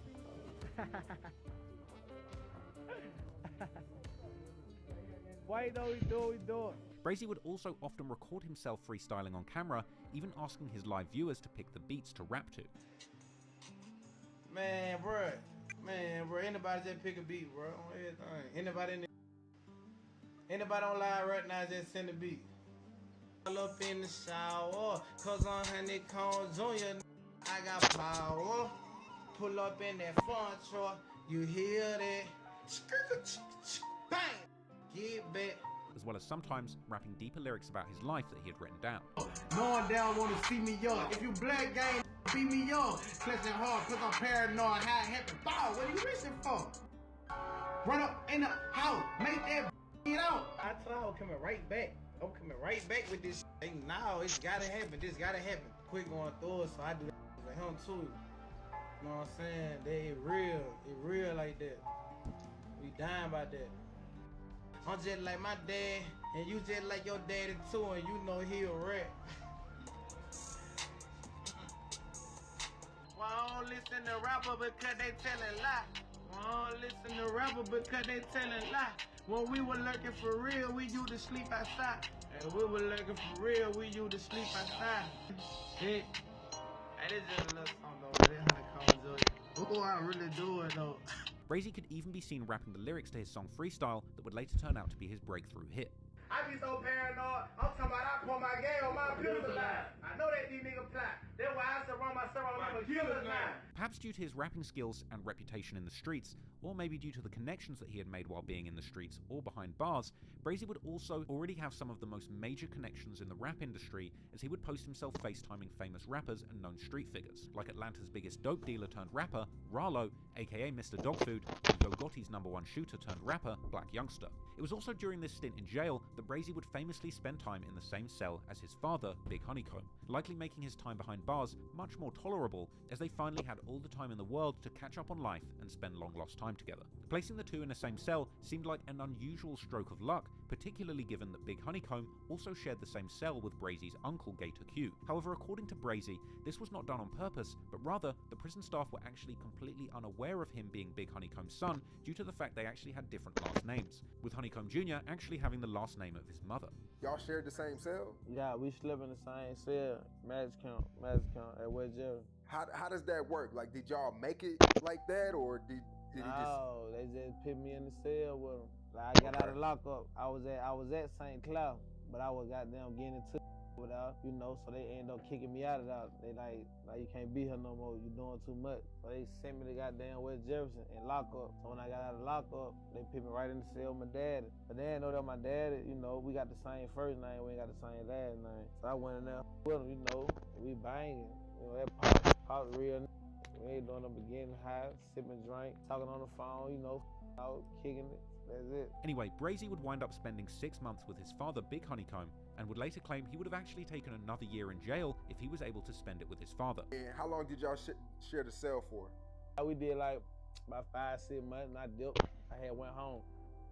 Why don't we do it? Brazy would also often record himself freestyling on camera, even asking his live viewers to pick the beats to rap to. Man, bro, anybody just pick a beat, bro, on everything. Anybody on live right now, just send a beat. All up in the shower, cause I'm Honeycomb Jr., I got power. Pull up in that front truck, you hear that? Bang! Get back. As well as sometimes rapping deeper lyrics about his life that he had written down. No one down wanna see me young. If you black gang, beat me young. Clutching hard cause I'm paranoid. How it happened? Bow, what are you wishing for? Run up in the house, make that get out. I told her I'm coming right back. I'm coming right back with this thing now. It's gotta happen. This gotta happen. Quick going through it, so I do that with him too. You know what I'm saying? It real like that. We dying by that. I'm just like my dad, and you just like your daddy too, and you know he a rat. Why I don't listen to rapper because they telling lie. Why I don't listen to rapper because they telling lie. When we were lurking for real, we used to sleep outside. And we were lurking for real, we used to sleep outside. Shit. Hey, this just a little song though, this Honeycomb Jr. Oh, I really do it though. Brazy could even be seen rapping the lyrics to his song Freestyle that would later turn out to be his breakthrough hit. I be so paranoid, I'm talking about I pour my game on my pills alive. I know that these niggas fly. That's why I surround myself on my killers now. Perhaps due to his rapping skills and reputation in the streets, or maybe due to the connections that he had made while being in the streets or behind bars, Brazy would also already have some of the most major connections in the rap industry, as he would post himself FaceTiming famous rappers and known street figures, like Atlanta's biggest dope dealer turned rapper, Rallo, aka Mr. Dogfood, and Yo Gotti's #1 shooter turned rapper, Black Youngster. It was also during this stint in jail that Brazy would famously spend time in the same cell as his father, Big Honeycomb, likely making his time behind bars much more tolerable, as they finally had all the time in the world to catch up on life and spend long lost time together. Placing the two in the same cell seemed like an unusual stroke of luck, particularly given that Big Honeycomb also shared the same cell with Brazy's uncle Gator Q. However, according to Brazy, this was not done on purpose, but rather the prison staff were actually completely unaware of him being Big Honeycomb's son due to the fact they actually had different last names, with Honeycomb Jr. actually having the last name of his mother. Y'all shared the same cell? Yeah, we slept in the same cell, Magic Count at West Jail. How does that work? Like, did y'all make it like that, or did he just? No, they just put me in the cell with them. Like, I got out of lockup. I was at St. Cloud, but I was goddamn getting into without, you know, so they end up kicking me out of that. They like you can't be here no more. You doing too much. So they sent me to goddamn West Jefferson and lockup. So when I got out of lockup, they put me right in the cell with my daddy. But they didn't know that my daddy, you know, we got the same first name, we ain't got the same last name. So I went in there with him, you know, we banging. You know, that pop real. We ain't doing no beginning high, sipping drink, talking on the phone, you know, out, kicking it. That's it. Anyway, Brazy would wind up spending 6 months with his father, Big Honeycomb, and would later claim he would have actually taken another year in jail if he was able to spend it with his father. And how long did y'all share the cell for? We did like about 5-6 months, and I dipped. I went home.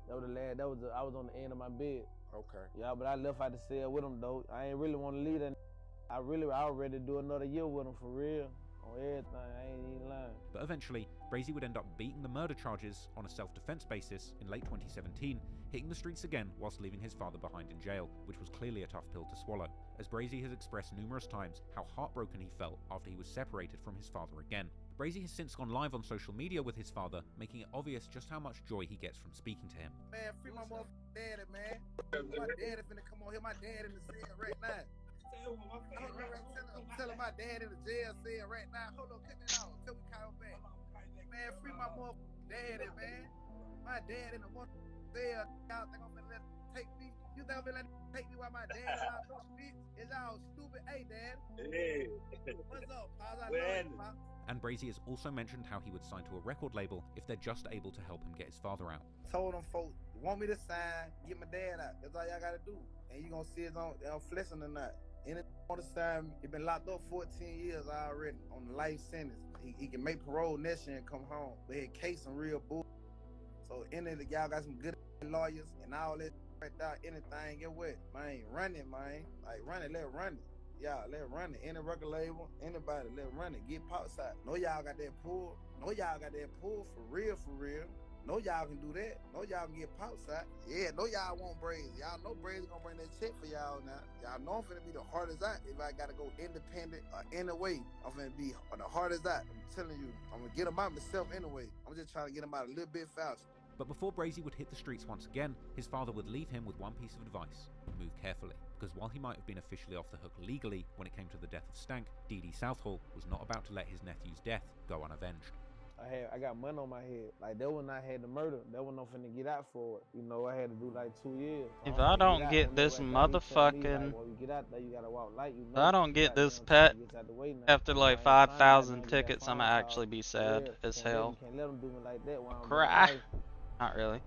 That was the last. I was on the end of my bed. Okay. Yeah, but I left out the cell with him though. I ain't really want to leave that. I was ready to do another year with him for real. On everything, I ain't even lying. But eventually, Brazy would end up beating the murder charges on a self-defense basis in late 2017, hitting the streets again whilst leaving his father behind in jail, which was clearly a tough pill to swallow, as Brazy has expressed numerous times how heartbroken he felt after he was separated from his father again. Brazy has since gone live on social media with his father, making it obvious just how much joy he gets from speaking to him. Man, free my motherfucking daddy, man. My daddy finna come on here, my dad in the cell right now. I'm telling my dad in the jail cell right now. Hold on, cut that off until we call back. Man, free my motherfucking daddy, man. My dad in the motherfucking cell. Y'all think I'm finna let him take me? You think I'm finna let him take me while my dad out those bitch? It's all stupid. Hey, Dad. Hey. What's up? How's I When? know, Pop? And Brazy has also mentioned how he would sign to a record label if they're just able to help him get his father out. Told them folks, want me to sign, get my dad out. That's all y'all gotta do. And you gonna see it's on flexing or not. Any want to sign, he been locked up 14 years already on the life sentence. He can make parole next year and come home. But he case some real bull. So any of y'all got some good lawyers and all that right there, anything, get what? Man, run it, man. Like run it, let run it. Yeah, let run it. Any record label, anybody, let run it. Get pops out. Know y'all got that pull. Know y'all got that pull for real, for real. Know y'all can do that. Know y'all can get pops out. Yeah, know y'all want Brazy. Y'all know Brazy gonna bring that check for y'all now. Y'all know I'm finna be the hardest out. If I gotta go independent or anyway, I'm finna be the hardest out. I'm telling you, I'm gonna get him out myself anyway. I'm just trying to get him out a little bit faster. But before Brazy would hit the streets once again, his father would leave him with one piece of advice: move carefully. Because while he might have been officially off the hook legally when it came to the death of Stank, Dee Dee Southall was not about to let his nephew's death go unavenged. I got money on my head. Like that when I had the murder, that when I'm finna get out for it. You know, I had to do like 2 years. If I don't get this motherfucking, if I don't get this pet after like 5,000 tickets, I'ma actually be sad as hell. Can't let them do me like that while I'm Cry. Not really.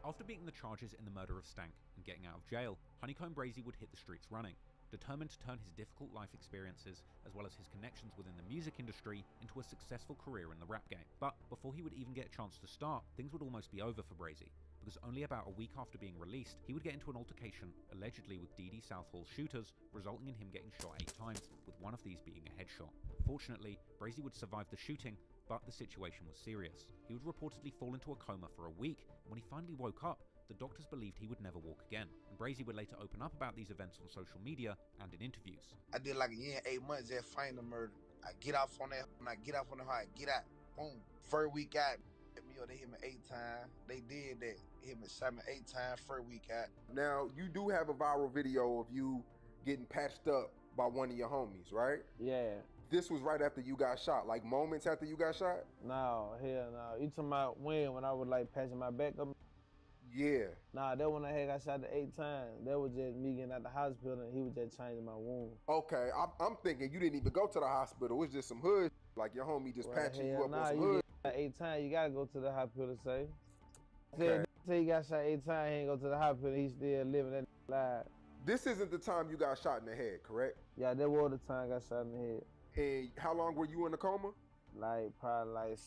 After beating the charges in the murder of Stank and getting out of jail, Honeycomb Brazy would hit the streets running, determined to turn his difficult life experiences, as well as his connections within the music industry, into a successful career in the rap game. But before he would even get a chance to start, things would almost be over for Brazy, because only about a week after being released, he would get into an altercation, allegedly with Dee Dee Southall's shooters, resulting in him getting shot 8 times, with one of these being a headshot. Fortunately, Brazy would survive the shooting, but the situation was serious. He would reportedly fall into a coma for a week, and when he finally woke up, the doctors believed he would never walk again, and Brazy would later open up about these events on social media and in interviews. I did like a year and 8 months at find the murder. I get off on that, when I get off on the high, get out, boom. First week out, they hit me 8 times. They did that. Hit me 8 times, first week out. Now, you do have a viral video of you getting patched up by one of your homies, right? Yeah. This was right after you got shot, like moments after you got shot? No, hell no. You talking about when I was like patching my back up? Yeah. Nah, that when I had got shot 8 times. That was just me getting out the hospital and he was just changing my wound. Okay, I'm thinking you didn't even go to the hospital. It's just some hood, like your homie just patching you up on some hood. Get 8 times, you gotta go to the hospital, say. Okay. Say he got shot 8 times, he ain't go to the hospital, he still living that life. This isn't the time you got shot in the head, correct? Yeah, that was the time I got shot in the head. And how long were you in the coma? Like probably like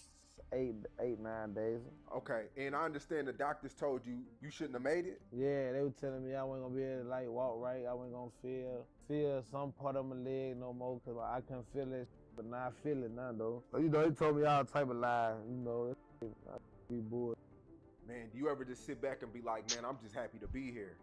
9 days. Okay, and I understand the doctors told you you shouldn't have made it? Yeah, they were telling me I wasn't gonna be able to like walk right. I wasn't gonna feel some part of my leg no more because I couldn't feel it. But now I feel it now though. You know, they told me all type of lies. You know, I be bored. Man, do you ever just sit back and be like, man, I'm just happy to be here?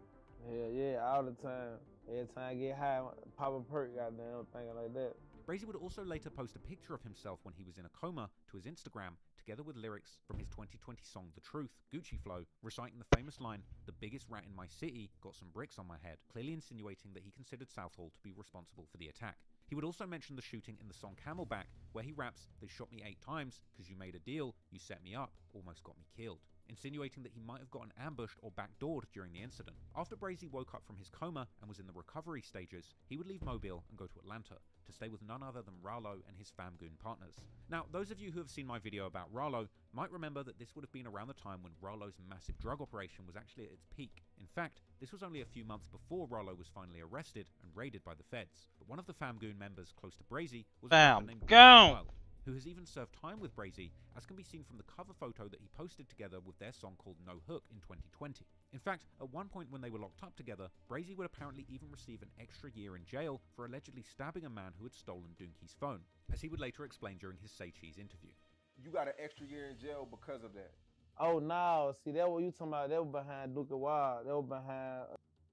Hell yeah, all the time. Every time I get high, pop a perk, goddamn, thinking like that. Brazy would also later post a picture of himself when he was in a coma to his Instagram, together with lyrics from his 2020 song The Truth, Gucci Flow, reciting the famous line, "The biggest rat in my city got some bricks on my head," clearly insinuating that he considered Southall to be responsible for the attack. He would also mention the shooting in the song Camelback, where he raps, "They shot me 8 times, cause you made a deal, you set me up, almost got me killed," insinuating that he might have gotten ambushed or backdoored during the incident. After Brazy woke up from his coma and was in the recovery stages, he would leave Mobile and go to Atlanta to stay with none other than Rallo and his Famgoon partners. Now, those of you who have seen my video about Rallo might remember that this would have been around the time when Rallo's massive drug operation was actually at its peak. In fact, this was only a few months before Rallo was finally arrested and raided by the feds. But one of the Famgoon members close to Brazy was a man named Wild, who has even served time with Brazy, as can be seen from the cover photo that he posted together with their song called No Hook in 2020. In fact, at one point when they were locked up together, Brazy would apparently even receive an extra year in jail for allegedly stabbing a man who had stolen Doonky's phone, as he would later explain during his Say Cheese interview. You got an extra year in jail because of that? Oh, no. See, that what you talking about. That was behind Duke Wild. That was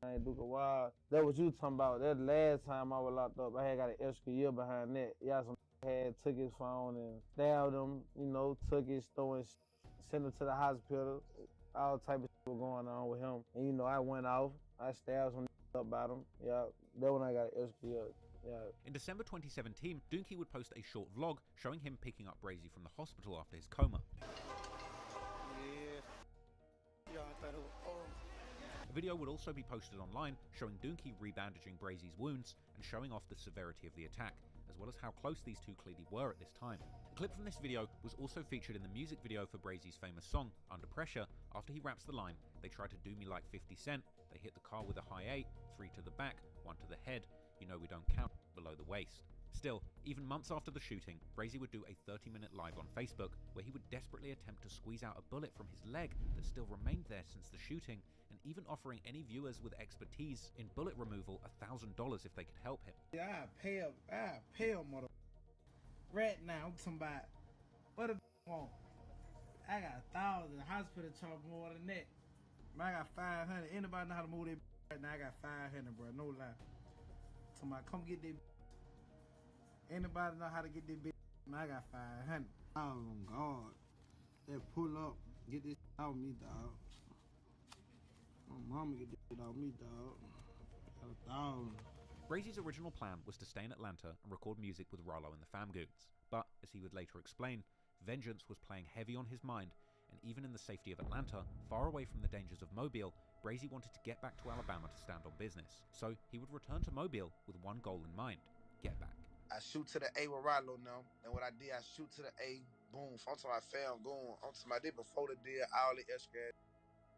behind Duke Wild. That what you talking about. That last time I was locked up, I had got an extra year behind that. Yeah, some took his phone and stabbed him, you know, took his, sent him to the hospital. All type of shit was going on with him. And, you know, I went off. I stabbed some up about him. Yeah, that when I got an extra year. Yeah. In December 2017, Donkey would post a short vlog showing him picking up Brazy from the hospital after his coma. A video would also be posted online showing Donkey rebandaging Brazy's wounds and showing off the severity of the attack, as well as how close these two clearly were at this time. A clip from this video was also featured in the music video for Brazy's famous song, Under Pressure. After he raps the line, "They try to do me like 50 Cent, they hit the car with a high 8, 3 to the back, 1 to the head, you know we don't count, below the waist." Still, even months after the shooting, Brazy would do a 30-minute live on Facebook where he would desperately attempt to squeeze out a bullet from his leg that still remained there since the shooting, and even offering any viewers with expertise in bullet removal $1,000 if they could help him. Yeah, I pay a mother. Right now, I'm talking about what a want. I got 1,000. Hospital charge more than that. Man, I got 500. Anybody know how to move that right now? I got 500, bro. No lie. Somebody come get that. Anybody know how to get that bitch? Man, I got 500. Oh God. They pull up, get this out of me, dog. My mama get this shit out of me, dog. Got 1,000. Brazy's original plan was to stay in Atlanta and record music with Rollo and the Fam Goons, but as he would later explain, vengeance was playing heavy on his mind, and even in the safety of Atlanta, far away from the dangers of Mobile, Brazy wanted to get back to Alabama to stand on business. So he would return to Mobile with one goal in mind: get back. I shoot to the A with Rollo now, and what I did, I shoot to the A, boom, I'm to my fam going, I'm to my day before the deal, all the extra.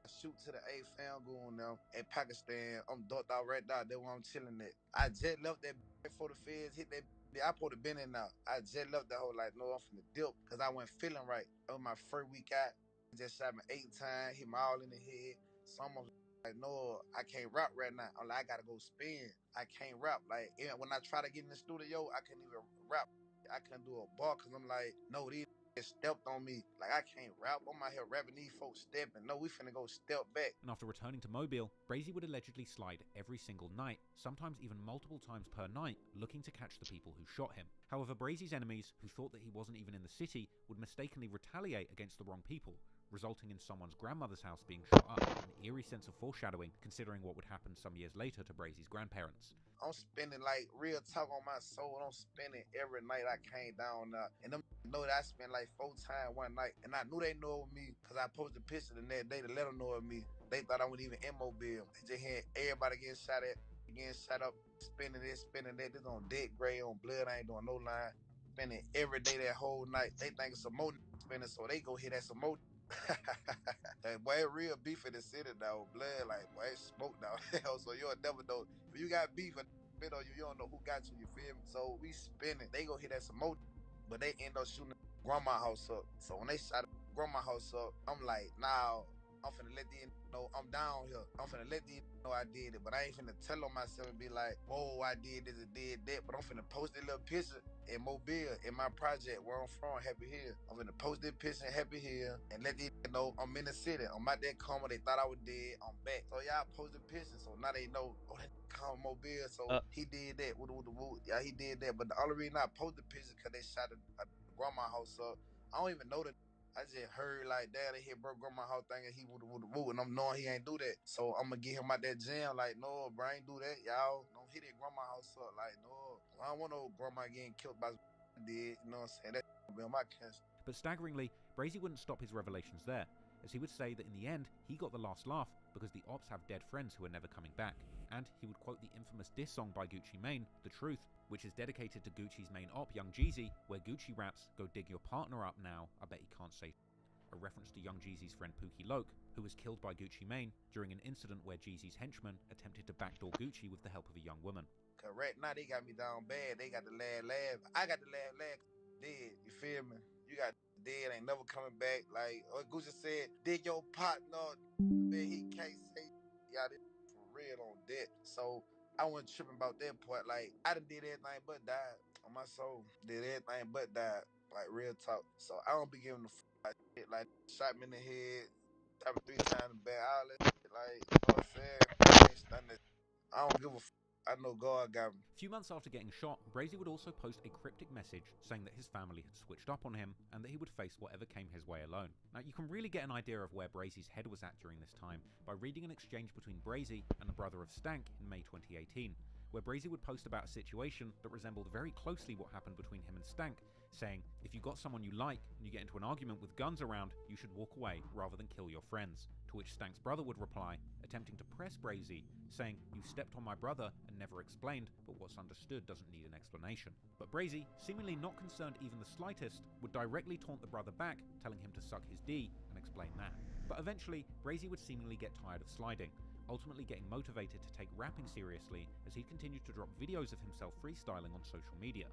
I shoot to the A fam going now in Pakistan. I'm ducked out right now. That's where I'm chilling at. I just left that before the feds hit that. I supposed to been in now. I just left that whole like, no, I'm finna dip because I wasn't feeling right. That was my first week out. Just shot me 8 times, hit my all in the head. So I'm like, no, I can't rap right now. I'm like, I gotta go spin. I can't rap. Like, when I try to get in the studio, I couldn't even rap. I couldn't do a bar because I'm like, no, these stepped on me. Like, I can't rap. I'm out here rapping, these folks stepping. No, we finna go step back. And after returning to Mobile, Brazy would allegedly slide every single night, sometimes even multiple times per night, looking to catch the people who shot him. However, Brazy's enemies, who thought that he wasn't even in the city, would mistakenly retaliate against the wrong people, resulting in someone's grandmother's house being shot up, an eerie sense of foreshadowing considering what would happen some years later to Brazy's grandparents. I'm spending like real talk on my soul. I'm spending every night I came down there. And them know that I spent like 4 times one night. And I knew they know it was me because I posted a picture the next day to let them know it was me. They thought I wasn't even in Mobile. They just hearing everybody getting shot at, getting shot up, spending this, spending that. This on dead gray, on blood. I ain't doing no line. Spending every day that whole night. They think it's some more spending, so they go hit that some more. Hey, boy, real beef in the city now, blood, like, boy, smoke now. So you'll never know. If you got beef on you don't know who got you, you feel me? So we spinning. They go hit that some more, but they end up shooting grandma house up. So when they shot grandma house up, I'm like, nah, I'm finna let these know I'm down here. I'm finna let these know I did it, but I ain't finna tell on myself and be like, oh, I did this and did that. But I'm finna post that little picture in Mobile, in my project where I'm from, Happy Hill. I'm finna post that picture in Happy Hill and let these know I'm in the city. I'm out there coma. They thought I was dead. I'm back. So y'all post the picture, so now they know, oh, that come Mobile. So he did that. Yeah, he did that. But the only reason I post the picture because they shot a grandma house up. I don't even know the. I just heard like that they hit bro grandma house thinking he would and I'm knowing he ain't do that. So I'm gonna get him out that jam like, no, bro, I ain't do that. Y'all don't hit that grandma house up. Like, no, I don't want no grandma getting killed by did, you know what I'm saying? That be on my case. But staggeringly, Brazy wouldn't stop his revelations there, as he would say that in the end, he got the last laugh because the ops have dead friends who are never coming back. And he would quote the infamous diss song by Gucci Mane, The Truth, which is dedicated to Gucci's main op, Young Jeezy, where Gucci raps, "Go dig your partner up now, I bet he can't say," a reference to Young Jeezy's friend Pookie Loke, who was killed by Gucci Mane during an incident where Jeezy's henchmen attempted to backdoor Gucci with the help of a young woman. Cause right now they got me down bad. They got the laugh. I got the laugh dead. You feel me? You got dead, ain't never coming back. Like Gucci said, dig your partner. Man, he can't say y'all this for real on that. So I wasn't tripping about that part. Like I done did everything but died on my soul. Did everything but died. Like real talk. So I don't be giving a shit. Like shot me in the head, shot me 3 times in the back. All that shit. Like you know what I'm saying? I ain't stunned. I don't give a I know God got me. A few months after getting shot, Brazy would also post a cryptic message saying that his family had switched up on him and that he would face whatever came his way alone. Now, you can really get an idea of where Brazy's head was at during this time by reading an exchange between Brazy and the brother of Stank in May 2018, where Brazy would post about a situation that resembled very closely what happened between him and Stank, saying, if you got someone you like and you get into an argument with guns around, you should walk away rather than kill your friends. To which Stank's brother would reply, attempting to press Brazy, saying, you stepped on my brother and never explained, but what's understood doesn't need an explanation. But Brazy, seemingly not concerned even the slightest, would directly taunt the brother back, telling him to suck his D and explain that. But eventually, Brazy would seemingly get tired of sliding, ultimately getting motivated to take rapping seriously as he continued to drop videos of himself freestyling on social media.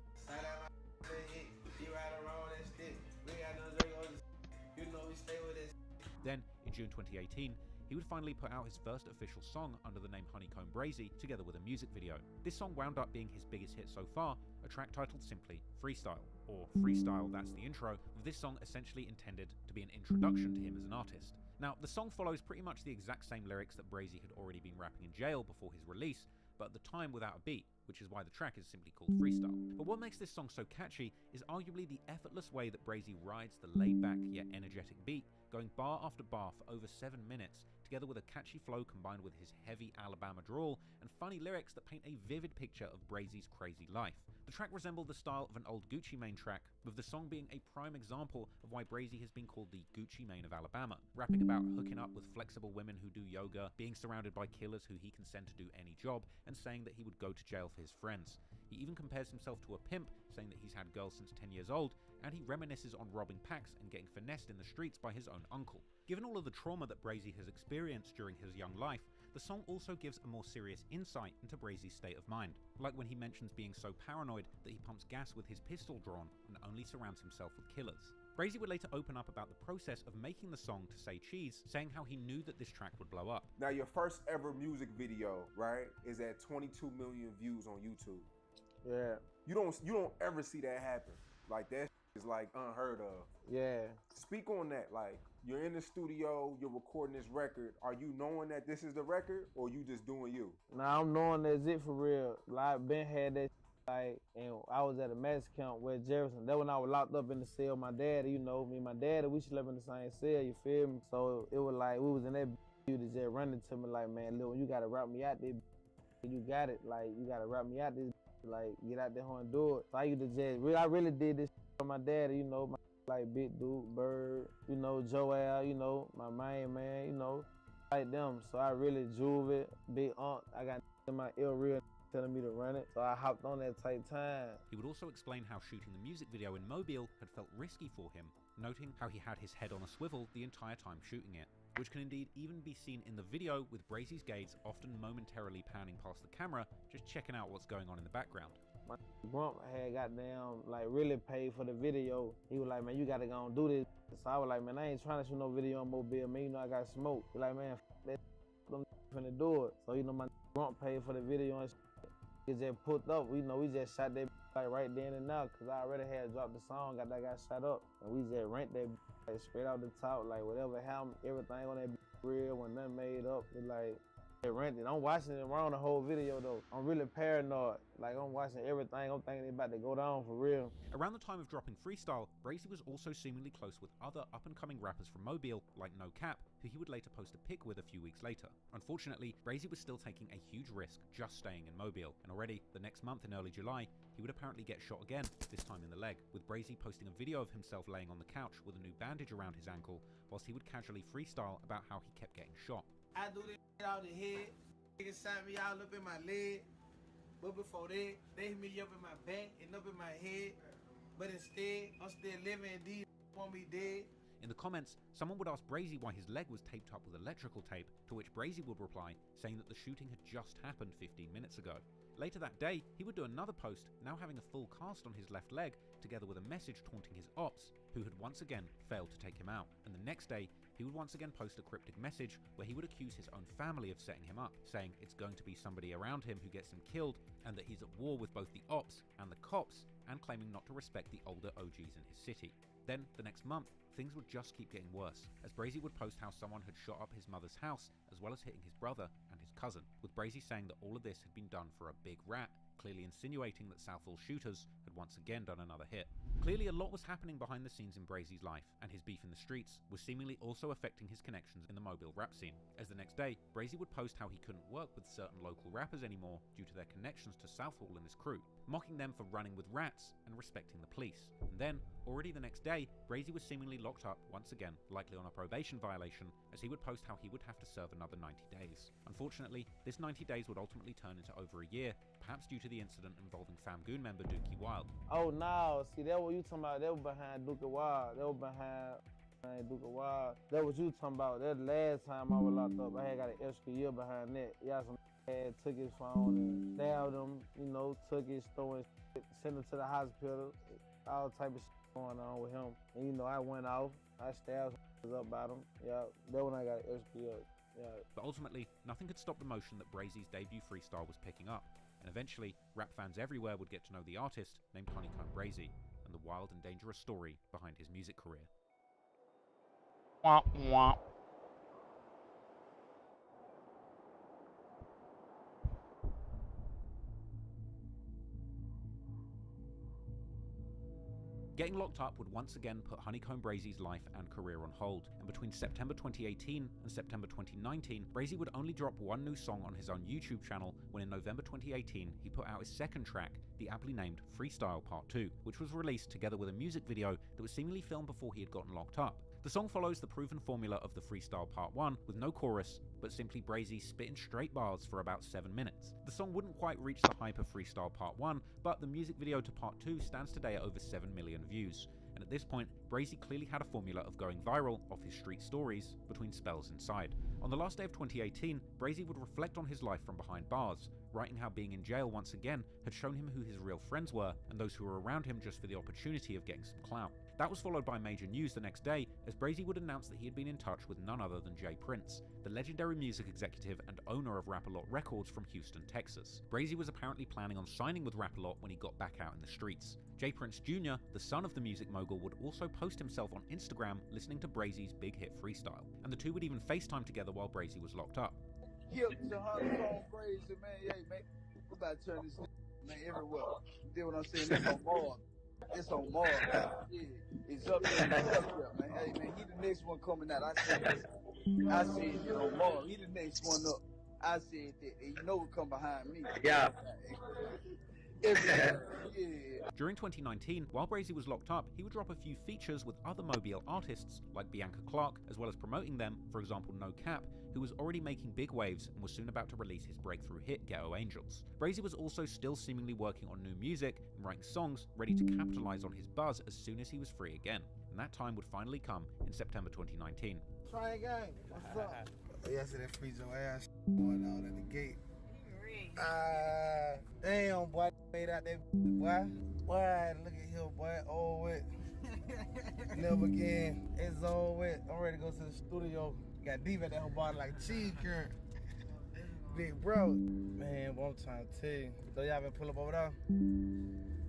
Then, in June 2018, he would finally put out his first official song under the name Honeycomb Brazy, together with a music video. This song wound up being his biggest hit so far, a track titled simply Freestyle, or Freestyle, that's the intro, with this song essentially intended to be an introduction to him as an artist. Now, the song follows pretty much the exact same lyrics that Brazy had already been rapping in jail before his release, but at the time without a beat, which is why the track is simply called Freestyle. But what makes this song so catchy is arguably the effortless way that Brazy rides the laid-back yet energetic beat, going bar after bar for over 7 minutes, together with a catchy flow combined with his heavy Alabama drawl and funny lyrics that paint a vivid picture of Brazy's crazy life. The track resembled the style of an old Gucci Mane track, with the song being a prime example of why Brazy has been called the Gucci Mane of Alabama, rapping about hooking up with flexible women who do yoga, being surrounded by killers who he can send to do any job, and saying that he would go to jail for his friends. He even compares himself to a pimp, saying that he's had girls since 10 years old, and he reminisces on robbing packs and getting finessed in the streets by his own uncle. Given all of the trauma that Brazy has experienced during his young life, the song also gives a more serious insight into Brazy's state of mind, like when he mentions being so paranoid that he pumps gas with his pistol drawn and only surrounds himself with killers. Brazy would later open up about the process of making the song To Say Cheese, saying how he knew that this track would blow up. Now your first ever music video, right, is at 22 million views on YouTube. Yeah. You don't ever see that happen. Like that is like unheard of. Yeah. Speak on that. Like you're in the studio, you're recording this record. Are you knowing that this is the record, or you just doing you? Nah, I'm knowing that's it for real. Like Ben had that like, and I was at a mass camp with Jefferson. That when I was locked up in the cell. My dad, you know, me and my dad, we slept in the same cell. You feel me? So it was like we was in that. You just running to me like, man, Lil, you gotta rap me out there. You got it. Like you gotta rap me out this. Like get out there and do it. So I used to just, I really did this for my dad. You know, my like Big Dude, Bird, you know, Joel, you know, my main man, you know, like them. So I really juve it. Big Aunt, I got in my ear real telling me to run it. So I hopped on that tight time. He would also explain how shooting the music video in Mobile had felt risky for him, noting how he had his head on a swivel the entire time shooting it, which can indeed even be seen in the video with Brazy's gaze often momentarily panning past the camera, just checking out what's going on in the background. My grump had goddamn like really paid for the video. He was like, man, you gotta go and do this. So I was like, man, I ain't trying to shoot no video on Mobile, man, you know I got smoke. He like, man, that them finna do it. So you know my grump paid for the video and he just put up, you know, we just shot that like right then and now, cause I already had dropped the song, got shot up. And we just rent that like straight out the top, like whatever happened, everything on that real, when nothing made up, it like they rented. I'm watching it around the whole video though. I'm really paranoid. Like I'm watching everything. I'm thinking it's about to go down for real. Around the time of dropping Freestyle, Brazy was also seemingly close with other up-and-coming rappers from Mobile, like No Cap, who he would later post a pic with a few weeks later. Unfortunately, Brazy was still taking a huge risk just staying in Mobile, and already the next month in early July, he would apparently get shot again, this time in the leg, with Brazy posting a video of himself laying on the couch with a new bandage around his ankle, whilst he would casually freestyle about how he kept getting shot. I do this out the head, niggas shot me all up in my leg, but before that, they hit me up in my back and up in my head, but instead, I'm still living and these want me dead. In the comments, someone would ask Brazy why his leg was taped up with electrical tape, to which Brazy would reply, saying that the shooting had just happened 15 minutes ago. Later that day, he would do another post, now having a full cast on his left leg, together with a message taunting his ops, who had once again failed to take him out. And the next day, he would once again post a cryptic message where he would accuse his own family of setting him up, saying it's going to be somebody around him who gets him killed, and that he's at war with both the ops and the cops, and claiming not to respect the older OGs in his city. Then, the next month, things would just keep getting worse, as Brazy would post how someone had shot up his mother's house, as well as hitting his brother and his cousin, with Brazy saying that all of this had been done for a big rat, clearly insinuating that Southall shooters had once again done another hit. Clearly, a lot was happening behind the scenes in Brazy's life, and his beef in the streets was seemingly also affecting his connections in the Mobile rap scene. As the next day, Brazy would post how he couldn't work with certain local rappers anymore due to their connections to Southall and his crew, mocking them for running with rats and respecting the police. And then, already the next day, Brazy was seemingly locked up once again, likely on a probation violation, as he would post how he would have to serve another 90 days. Unfortunately, this 90 days would ultimately turn into over a year, perhaps due to the incident involving Famgoon member Dookie Wild. Oh no, see that what you talking about? That was behind Dookie Wild. That was behind Dookie Wild. That what you talking about? That last time I was locked up, I had got an extra year behind that. Yeah, some had took his phone and stabbed him, you know, took his throwing shit, sent him to the hospital, all type of shit going on with him. And you know, I went off, I stabbed up about him. Yeah, that when I got an extra year. Yeah. But ultimately, nothing could stop the motion that Brazy's debut freestyle was picking up, and eventually, rap fans everywhere would get to know the artist named Honeycomb Brazy and the wild and dangerous story behind his music career. Womp womp. Getting locked up would once again put Honeycomb Brazy's life and career on hold, and between September 2018 and September 2019, Brazy would only drop one new song on his own YouTube channel, when in November 2018 he put out his second track, the aptly named Freestyle Part 2, which was released together with a music video that was seemingly filmed before he had gotten locked up. The song follows the proven formula of the Freestyle Part 1, with no chorus, but simply Brazy spitting straight bars for about 7 minutes. The song wouldn't quite reach the hype of Freestyle Part 1, but the music video to Part 2 stands today at over 7 million views. And at this point, Brazy clearly had a formula of going viral off his street stories between spells inside. On the last day of 2018, Brazy would reflect on his life from behind bars, writing how being in jail once again had shown him who his real friends were and those who were around him just for the opportunity of getting some clout. That was followed by major news the next day, as Brazy would announce that he had been in touch with none other than Jay Prince, the legendary music executive and owner of Rap-A-Lot Records from Houston, Texas. Brazy was apparently planning on signing with Rap-A-Lot when he got back out in the streets. Jay Prince Jr., the son of the music mogul, would also post himself on Instagram listening to Brazy's big hit freestyle, and the two would even FaceTime together while Brazy was locked up. Yep, the Honeycomb Brazy, man. Hey, man, we about to turn this man everywhere. You get what I'm saying? It's on Mars. It's on Mars. Yeah, it's up there. It's up there, man. Hey, man, he the next one coming out. I said it on Mars. He the next one up. I said that. And you know who come behind me. Yeah. Yeah. During 2019, while Brazy was locked up, he would drop a few features with other Mobile artists like Bianca Clark, as well as promoting them, for example No Cap, who was already making big waves and was soon about to release his breakthrough hit Ghetto Angels. Brazy was also still seemingly working on new music and writing songs ready to capitalize on his buzz as soon as he was free again, and that time would finally come in September 2019. Try again. What's up? Yesterday, freeze your ass going out at the gate. Damn, boy, made out that boy. Boy, look at him, boy. Over with. Never again. It's over with. I'm ready to go to the studio. Got deep at that whole body like cheese curd. Big bro. Man, what I'm trying to tell you. So y'all been pull up over there?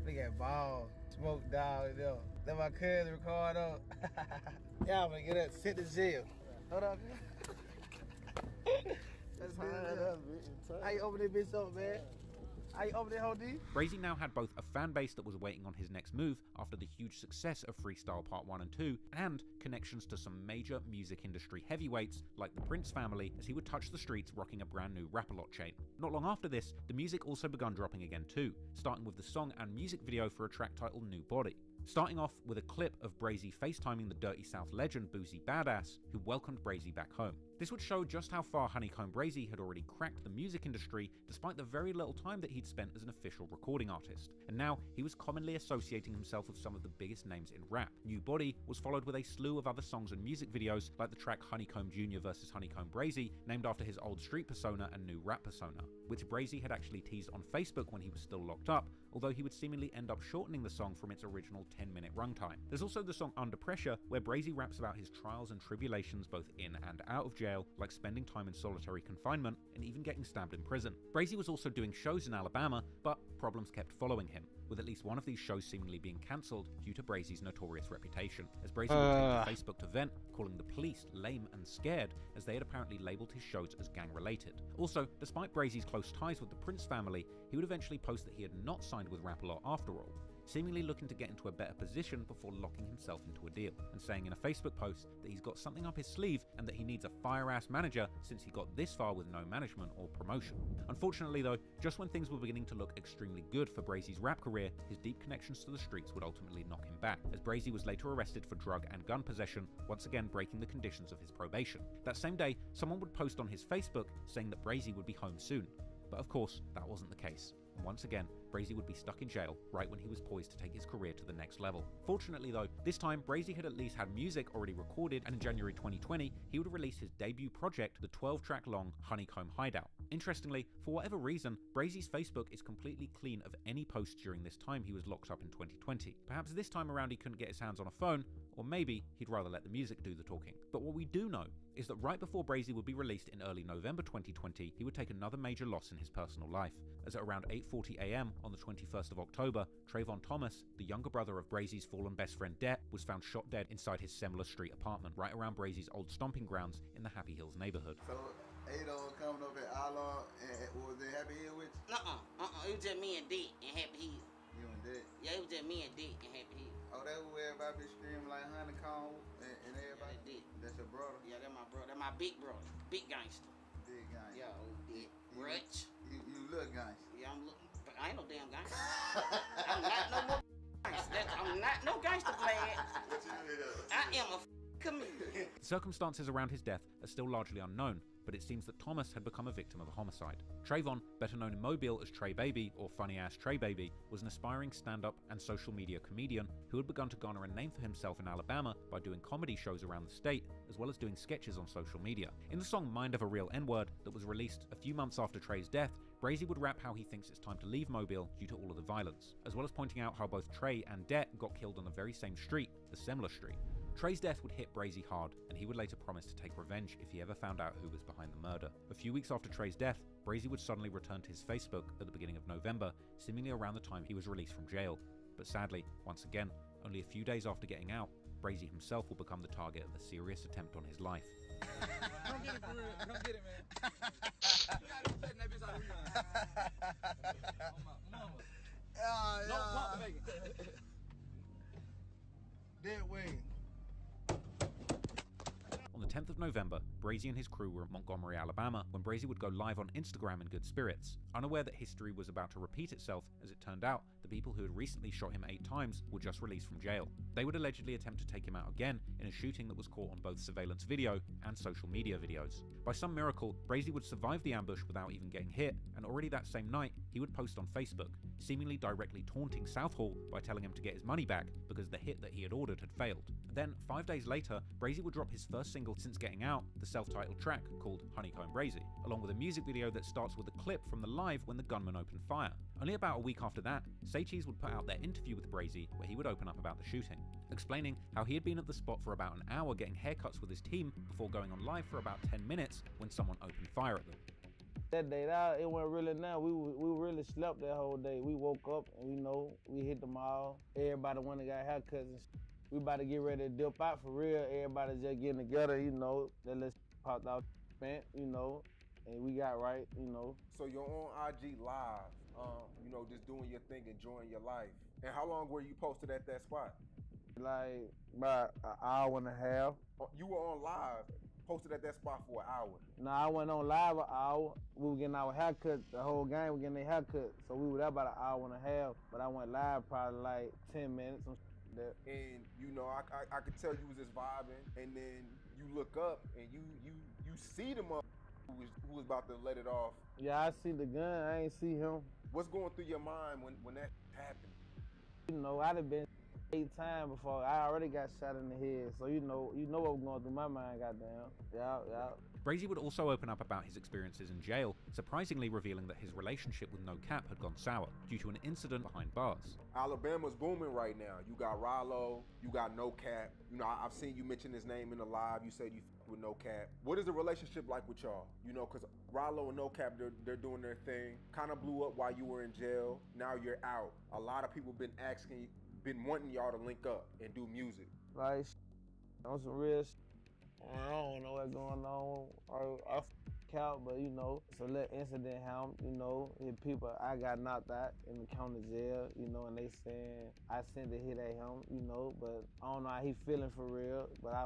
They got balls. Smoke dog, yo. That my cousin record up. Y'all gonna get that sent to jail. Hold up. That's how you open that bitch up, man? How you open that whole D? Brazy now had both a fan base that was waiting on his next move after the huge success of Freestyle Part 1 and 2, and connections to some major music industry heavyweights like the Prince family, as he would touch the streets rocking a brand new Rap-A-Lot chain. Not long after this, the music also begun dropping again too, starting with the song and music video for a track titled New Body. Starting off with a clip of Brazy FaceTiming the Dirty South legend Boozy Badass, who welcomed Brazy back home. This would show just how far Honeycomb Brazy had already cracked the music industry despite the very little time that he'd spent as an official recording artist. And now, he was commonly associating himself with some of the biggest names in rap. New Body was followed with a slew of other songs and music videos like the track Honeycomb Jr. vs Honeycomb Brazy, named after his old street persona and new rap persona, which Brazy had actually teased on Facebook when he was still locked up, although he would seemingly end up shortening the song from its original 10-minute runtime. There's also the song Under Pressure, where Brazy raps about his trials and tribulations both in and out of jail, like spending time in solitary confinement and even getting stabbed in prison. Brazy was also doing shows in Alabama, but problems kept following him, with at least one of these shows seemingly being cancelled due to Brazy's notorious reputation, as Brazy would take to Facebook to vent, calling the police lame and scared, as they had apparently labelled his shows as gang-related. Also, despite Brazy's close ties with the Prince family, he would eventually post that he had not signed with Rap-A-Lot after all. seemingly looking to get into a better position before locking himself into a deal, and saying in a Facebook post that he's got something up his sleeve and that he needs a fire-ass manager since he got this far with no management or promotion. Unfortunately though, just when things were beginning to look extremely good for Brazy's rap career, his deep connections to the streets would ultimately knock him back, as Brazy was later arrested for drug and gun possession, once again breaking the conditions of his probation. That same day, someone would post on his Facebook saying that Brazy would be home soon. But of course, that wasn't the case. And once again, Brazy would be stuck in jail right when he was poised to take his career to the next level. Fortunately though, this time Brazy had at least had music already recorded, and in January 2020, he would release his debut project, the 12-track long Honeycomb Hideout. Interestingly, for whatever reason, Brazy's Facebook is completely clean of any posts during this time he was locked up in 2020. Perhaps this time around he couldn't get his hands on a phone, or maybe he'd rather let the music do the talking. But what we do know is that right before Brazy would be released in early November 2020, he would take another major loss in his personal life, as at around 8:40 AM on the 21st of October, Trayvon Thomas, the younger brother of Brazy's fallen best friend Det, was found shot dead inside his Semler Street apartment, right around Brazy's old stomping grounds in the Happy Hills neighborhood. So, Ado coming up at Outlaw, and was it Happy Hill with you? It was just me and Dick in Happy Hill. You and Dick? Yeah, it was just me and Dick in Happy Hill. Oh, that's where everybody be screaming like Honeycomb and everybody? Yeah, Dick. That's your brother? Yeah, that's my brother. That's my big brother. Big gangster. Big gangster. Yeah, old Dick. Rich. You look gangster. Yeah, I'm looking. But I ain't no damn gangster. I'm not no more gangster. I'm not no gangster player. What you is? I am a comedian. The circumstances around his death are still largely unknown, but it seems that Thomas had become a victim of a homicide. Trayvon, better known in Mobile as Trey Baby or Funny Ass Trey Baby, was an aspiring stand-up and social media comedian who had begun to garner a name for himself in Alabama by doing comedy shows around the state, as well as doing sketches on social media. In the song Mind of a Real N-Word that was released a few months after Trey's death, Brazy would rap how he thinks it's time to leave Mobile due to all of the violence, as well as pointing out how both Trey and Det got killed on the very same street, the Semler Street. Trey's death would hit Brazy hard, and he would later promise to take revenge if he ever found out who was behind the murder. A few weeks after Trey's death, Brazy would suddenly return to his Facebook at the beginning of November, seemingly around the time he was released from jail. But sadly, once again, only a few days after getting out, Brazy himself will become the target of a serious attempt on his life. Don't get it for real. Don't get it, man. You gotta be setting that bitch out of real. Oh, my mama. No pump bacon. That way. On the 10th of November, Brazy and his crew were in Montgomery, Alabama, when Brazy would go live on Instagram in good spirits. Unaware that history was about to repeat itself, as it turned out, the people who had recently shot him 8 times were just released from jail. They would allegedly attempt to take him out again in a shooting that was caught on both surveillance video and social media videos. By some miracle, Brazy would survive the ambush without even getting hit, and already that same night, he would post on Facebook, seemingly directly taunting Southall by telling him to get his money back because the hit that he had ordered had failed. Then, 5 days later, Brazy would drop his first single since getting out, the self-titled track called Honeycomb Brazy, along with a music video that starts with a clip from the live when the gunman opened fire. Only about a week after that, Say Cheese would put out their interview with Brazy, where he would open up about the shooting, explaining how he had been at the spot for about an hour getting haircuts with his team before going on live for about 10 minutes when someone opened fire at them. That day, it went really now. We really slept that whole day. We woke up and we hit the mall. Everybody went and got haircuts and shit. We about to get ready to dip out for real. Everybody just getting together, that let's popped out, man, and we got right, So you're on IG live, just doing your thing, enjoying your life. And how long were you posted at that spot? Like about an hour and a half. You were on live, posted at that spot for an hour. No, I went on live an hour. We were getting our haircut. The whole gang was getting their haircut. So we were there about an hour and a half. But I went live probably like 10 minutes. And I could tell you was just vibing, and then you look up and you see the mother who was about to let it off. Yeah, I see the gun. I ain't see him. What's going through your mind when that happened? I'd have been 8 times before. I already got shot in the head, so you know what was going through my mind, goddamn. Yeah. Brazy would also open up about his experiences in jail, surprisingly revealing that his relationship with No Cap had gone sour due to an incident behind bars. Alabama's booming right now. You got Rollo, you got No Cap. I've seen you mention his name in the live. You said you with No Cap. What is the relationship like with y'all? Because Rollo and No Cap, they're doing their thing. Kind of blew up while you were in jail. Now you're out. A lot of people been wanting y'all to link up and do music. Like, on some real shit. I don't know what's going on. count, but you know, it's a little incident happened, you know, and people, I got knocked out in the county jail, you know, and they saying I sent a hit at him, you know, but I don't know how he feeling for real, but I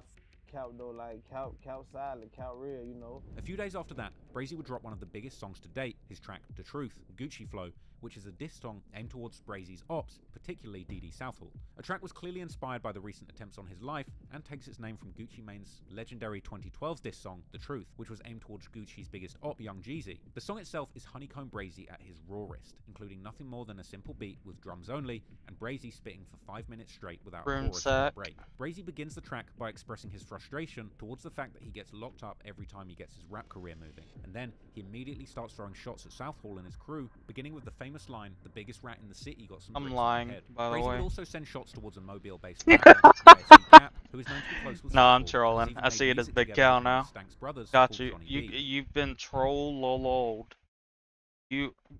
count though, like count silent, count real, you know. A few days after that, Brazy would drop one of the biggest songs to date, his track The Truth, Gucci Flow, which is a diss song aimed towards Brazy's ops, particularly Dee Dee Southall. A track was clearly inspired by the recent attempts on his life and takes its name from Gucci Mane's legendary 2012 diss song, The Truth, which was aimed towards Gucci's biggest op, Young Jeezy. The song itself is honeycomb Brazy at his rawest, including nothing more than a simple beat with drums only, and Brazy spitting for 5 minutes straight without a chorus or a break. Brazy begins the track by expressing his frustration towards the fact that he gets locked up every time he gets his rap career moving, and then he immediately starts throwing shots at Southall and his crew, beginning with the famous line, "The biggest rat in the city got some bricks on the head." Brazy would also send shots towards a Mobile-based rapper, Cap, who is known to be close with No, I'm Southall, trolling. I see it as Big Cow now. Got you. You've been trolled.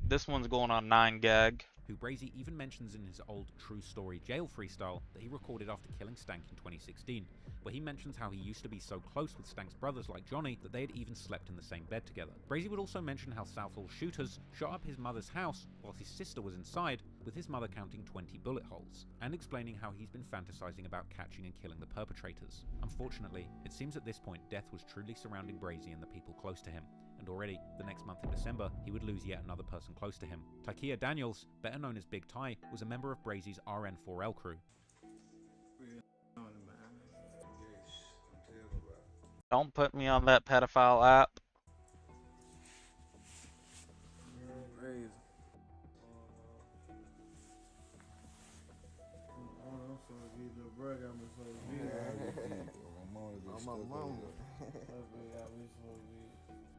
This one's going on 9 gag. Who Brazy even mentions in his old True Story Jail freestyle that he recorded after killing Stank in 2016, where he mentions how he used to be so close with Stank's brothers like Johnny that they had even slept in the same bed together. Brazy would also mention how Southall's shooters shot up his mother's house whilst his sister was inside, with his mother counting 20 bullet holes, and explaining how he's been fantasizing about catching and killing the perpetrators. Unfortunately, it seems at this point death was truly surrounding Brazy and the people close to him, and already, the next month in December, he would lose yet another person close to him. Tykia Daniels, better known as Big Ty, was a member of Brazy's RN4L crew. Don't put me on that pedophile app.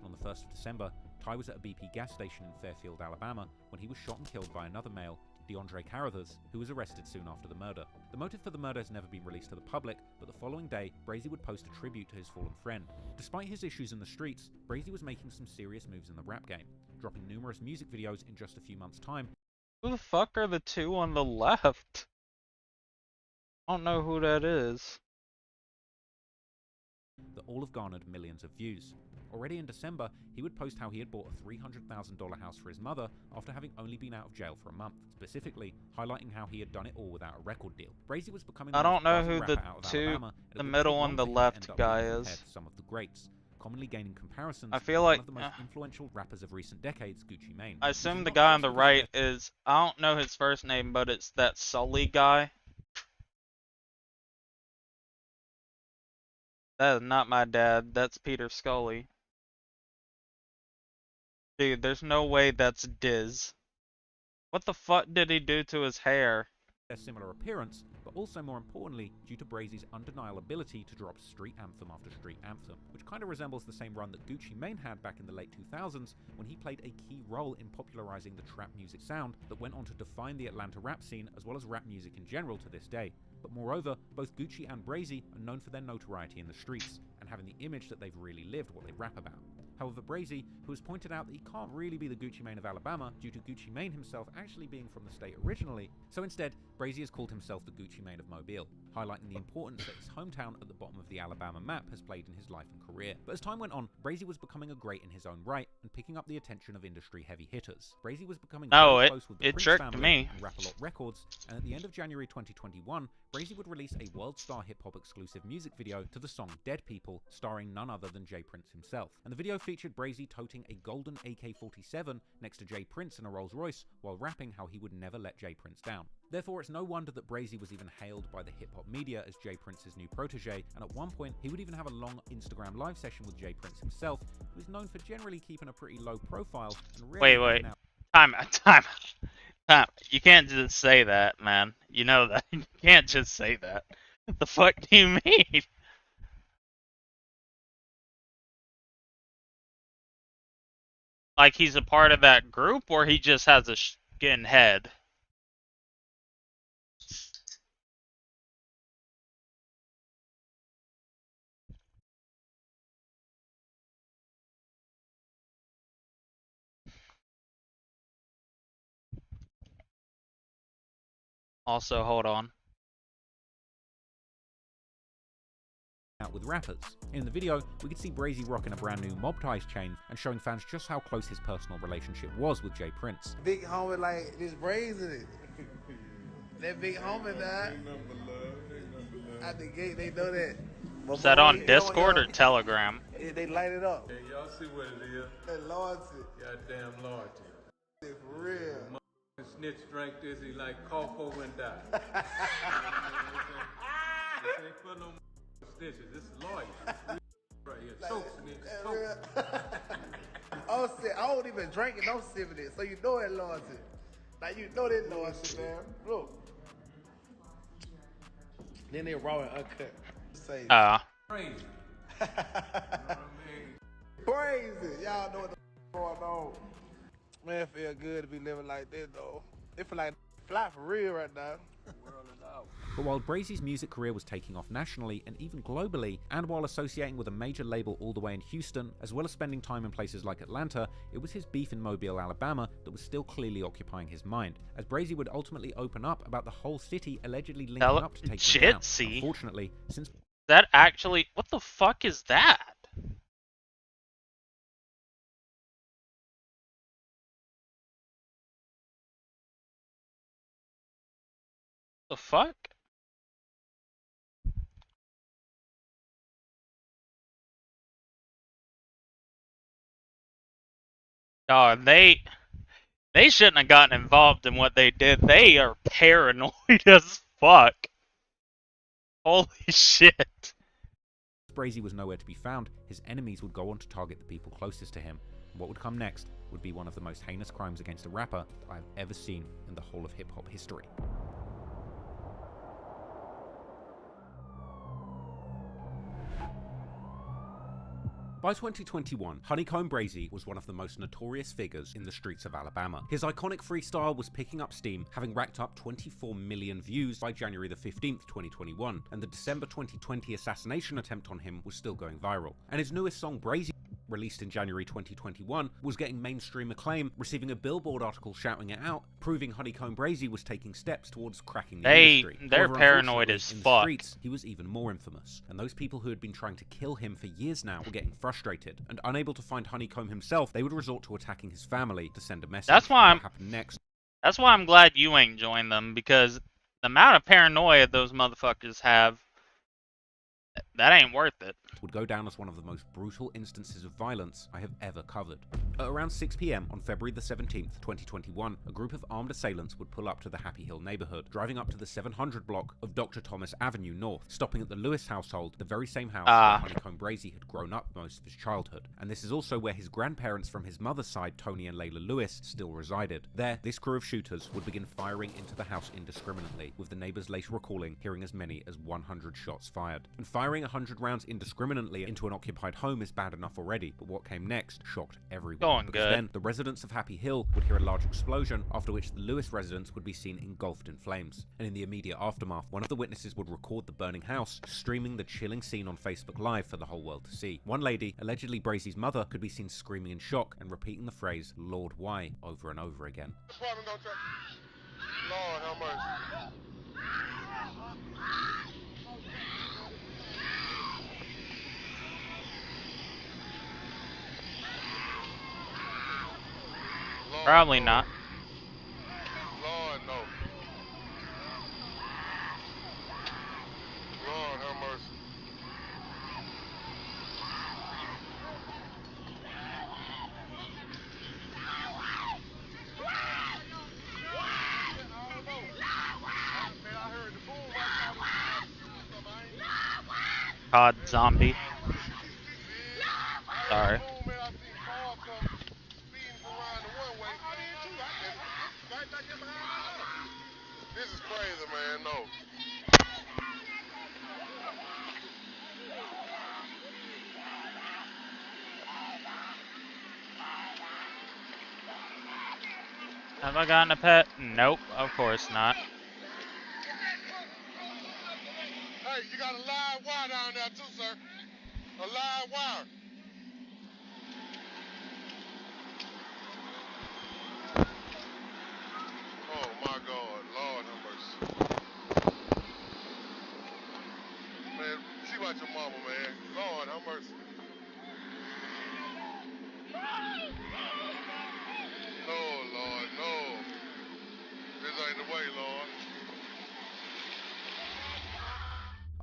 On the 1st of December, Ty was at a BP gas station in Fairfield, Alabama, when he was shot and killed by another male, DeAndre Carruthers, who was arrested soon after the murder. The motive for the murder has never been released to the public, but the following day, Brazy would post a tribute to his fallen friend. Despite his issues in the streets, Brazy was making some serious moves in the rap game, dropping numerous music videos in just a few months' time. Who the fuck are the two on the left? I don't know who that is. That all have garnered millions of views. Already in December, he would post how he had bought a $300,000 house for his mother after having only been out of jail for a month, specifically highlighting how he had done it all without a record deal. Brazy was becoming I don't know who the middle on the left guy is. Some of the greats, commonly gaining comparisons. I feel like one of the most influential rappers of recent decades, Gucci Mane. I assume the guy on the right is, I don't know his first name, but it's that Sully guy. That is not my dad. That's Peter Scully. Dude, there's no way that's Diz. What the fuck did he do to his hair? Their similar appearance, but also more importantly, due to Brazy's undeniable ability to drop street anthem after street anthem, which kind of resembles the same run that Gucci Mane had back in the late 2000s when he played a key role in popularizing the trap music sound that went on to define the Atlanta rap scene as well as rap music in general to this day. But moreover, both Gucci and Brazy are known for their notoriety in the streets, and having the image that they've really lived what they rap about. However, Brazy, who has pointed out that he can't really be the Gucci Mane of Alabama due to Gucci Mane himself actually being from the state originally, so instead, Brazy has called himself the Gucci Mane of Mobile, highlighting the importance that his hometown at the bottom of the Alabama map has played in his life and career. But as time went on, Brazy was becoming a great in his own right and picking up the attention of industry heavy hitters. Brazy was becoming very close with the Prince tricked family me. and Rap-A-Lot Records, and at the end of January 2021, Brazy would release a World Star Hip Hop exclusive music video to the song Dead People, starring none other than Jay Prince himself. And the video featured Brazy toting a golden AK-47 next to Jay Prince in a Rolls Royce while rapping how he would never let Jay Prince down. Therefore, it's no wonder that Brazy was even hailed by the hip-hop media as Jay Prince's new protege, and at one point, he would even have a long Instagram live session with Jay Prince himself, who is known for generally keeping a pretty low profile and Wait. Time. You can't just say that, man. You know that. You can't just say that. What the fuck do you mean? Like he's a part of that group, or he just has a skin head? Also, hold on. out with rappers. In the video, we could see Brazy rocking a brand new Mob Ties chain and showing fans just how close his personal relationship was with Jay Prince. Big homie like this brazen. That big homie, man. At the gate, they know that. Is that on Discord or Telegram? They light it up. Hey, y'all see what it is? That loyalty. Goddamn loyalty. For real. Snitch drank this, he like cough over and die. This ain't for no snitches, this is loyalty. Right here, choke snitch, Oh, shit, I don't even drink it, I'm sipping it, so you know that loyalty. Like, you know that loyalty, man. Look. Then they raw and uncut. Say, crazy. You know what I mean? Crazy. Y'all know what the going on. Man, it feel good to be living like this, though. It feel like fly for real right now. But while Brazy's music career was taking off nationally and even globally, and while associating with a major label all the way in Houston, as well as spending time in places like Atlanta, it was his beef in Mobile, Alabama that was still clearly occupying his mind, as Brazy would ultimately open up about the whole city allegedly linking up to take him down. Unfortunately, since that actually, what the fuck is that? The fuck? Oh, they shouldn't have gotten involved in what they did. They are paranoid as fuck. Holy shit. Brazy was nowhere to be found, his enemies would go on to target the people closest to him. And what would come next would be one of the most heinous crimes against a rapper that I've ever seen in the whole of hip-hop history. By 2021, Honeycomb Brazy was one of the most notorious figures in the streets of Alabama. His iconic freestyle was picking up steam, having racked up 24 million views by January the 15th, 2021, and the December 2020 assassination attempt on him was still going viral. And his newest song, Brazy, released in January 2021, was getting mainstream acclaim, receiving a Billboard article shouting it out, proving Honeycomb Brazy was taking steps towards cracking the industry. They're However, paranoid as in the fuck. streets, he was even more infamous, and those people who had been trying to kill him for years now were getting frustrated, and unable to find Honeycomb himself, they would resort to attacking his family to send a message. That's why what happened next. That's why I'm glad you ain't joined them, because the amount of paranoia those motherfuckers have, that ain't worth it. Would go down as one of the most brutal instances of violence I have ever covered. At around 6 PM on February the 17th, 2021, a group of armed assailants would pull up to the Happy Hill neighborhood, driving up to the 700 block of Dr. Thomas Avenue North, stopping at the Lewis household, the very same house where Honeycomb Brazy had grown up most of his childhood. And this is also where his grandparents from his mother's side, Tony and Layla Lewis, still resided. There, this crew of shooters would begin firing into the house indiscriminately, with the neighbors later recalling hearing as many as 100 shots fired. And firing 100 rounds indiscriminately into an occupied home is bad enough already, but what came next shocked everyone. Going because good. Then, the residents of Happy Hill would hear a large explosion, after which the Lewis residents would be seen engulfed in flames. And in the immediate aftermath, one of the witnesses would record the burning house, streaming the chilling scene on Facebook Live for the whole world to see. One lady, allegedly Brazy's mother, could be seen screaming in shock and repeating the phrase, "Lord, why?" over and over again. Lord, how much? Probably not. Lord, no. Lord, have mercy. COD zombie. Sorry. This is crazy, man. No. Have I gotten a pet? Nope, of course not. Hey, you got a live wire down there too, sir. A live wire. Oh my God, Lord have mercy. Man, see about your mama, man.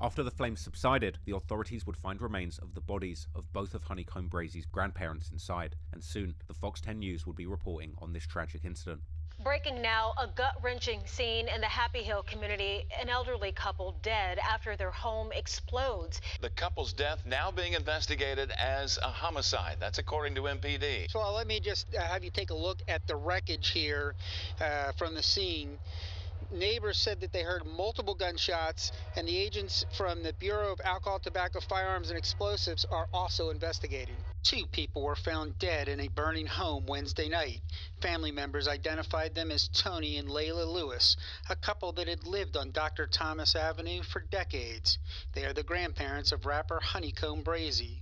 After the flames subsided, the authorities would find remains of the bodies of both of Honeycomb Brazy's grandparents inside, and soon the Fox 10 News would be reporting on this tragic incident. Breaking now, a gut-wrenching scene in the Happy Hill community. An elderly couple dead after their home explodes. The couple's death now being investigated as a homicide. That's according to MPD. So let me just have you take a look at the wreckage here from the scene. Neighbors said that they heard multiple gunshots, and the agents from the Bureau of Alcohol, Tobacco, Firearms, and Explosives are also investigating. 2 people were found dead in a burning home Wednesday night. Family members identified them as Tony and Layla Lewis, a couple that had lived on Dr. Thomas Avenue for decades. They are the grandparents of rapper Honeycomb Brazy.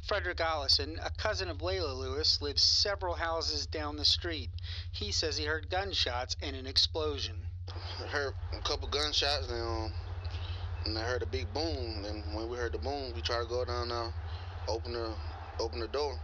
Frederick Allison, a cousin of Layla Lewis, lives several houses down the street. He says he heard gunshots and an explosion. I heard a couple gunshots and I heard a big boom. And when we heard the boom, we tried to go down there, open the door.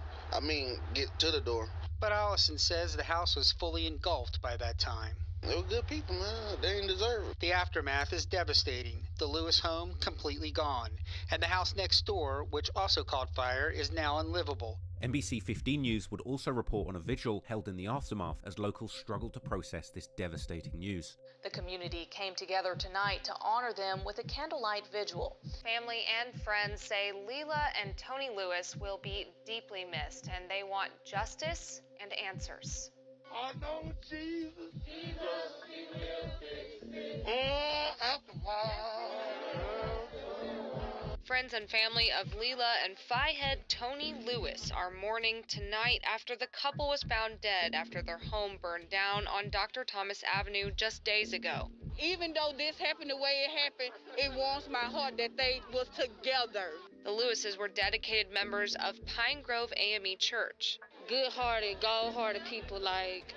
Get to the door. But Allison says the house was fully engulfed by that time. They were good people, man. They didn't deserve it. The aftermath is devastating. The Lewis home completely gone, and the house next door, which also caught fire, is now unlivable. NBC 15 News would also report on a vigil held in the aftermath as locals struggled to process this devastating news. The community came together tonight to honor them with a candlelight vigil. Family and friends say Leela and Tony Lewis will be deeply missed, and they want justice and answers. I know Jesus. Jesus, he will fix it. After a while. Friends and family of Leela and Phi-head Tony Lewis are mourning tonight after the couple was found dead after their home burned down on Dr. Thomas Avenue just days ago. Even though this happened the way it happened, it warms my heart that they was together. The Lewises were dedicated members of Pine Grove AME Church. Good-hearted, gold-hearted people, like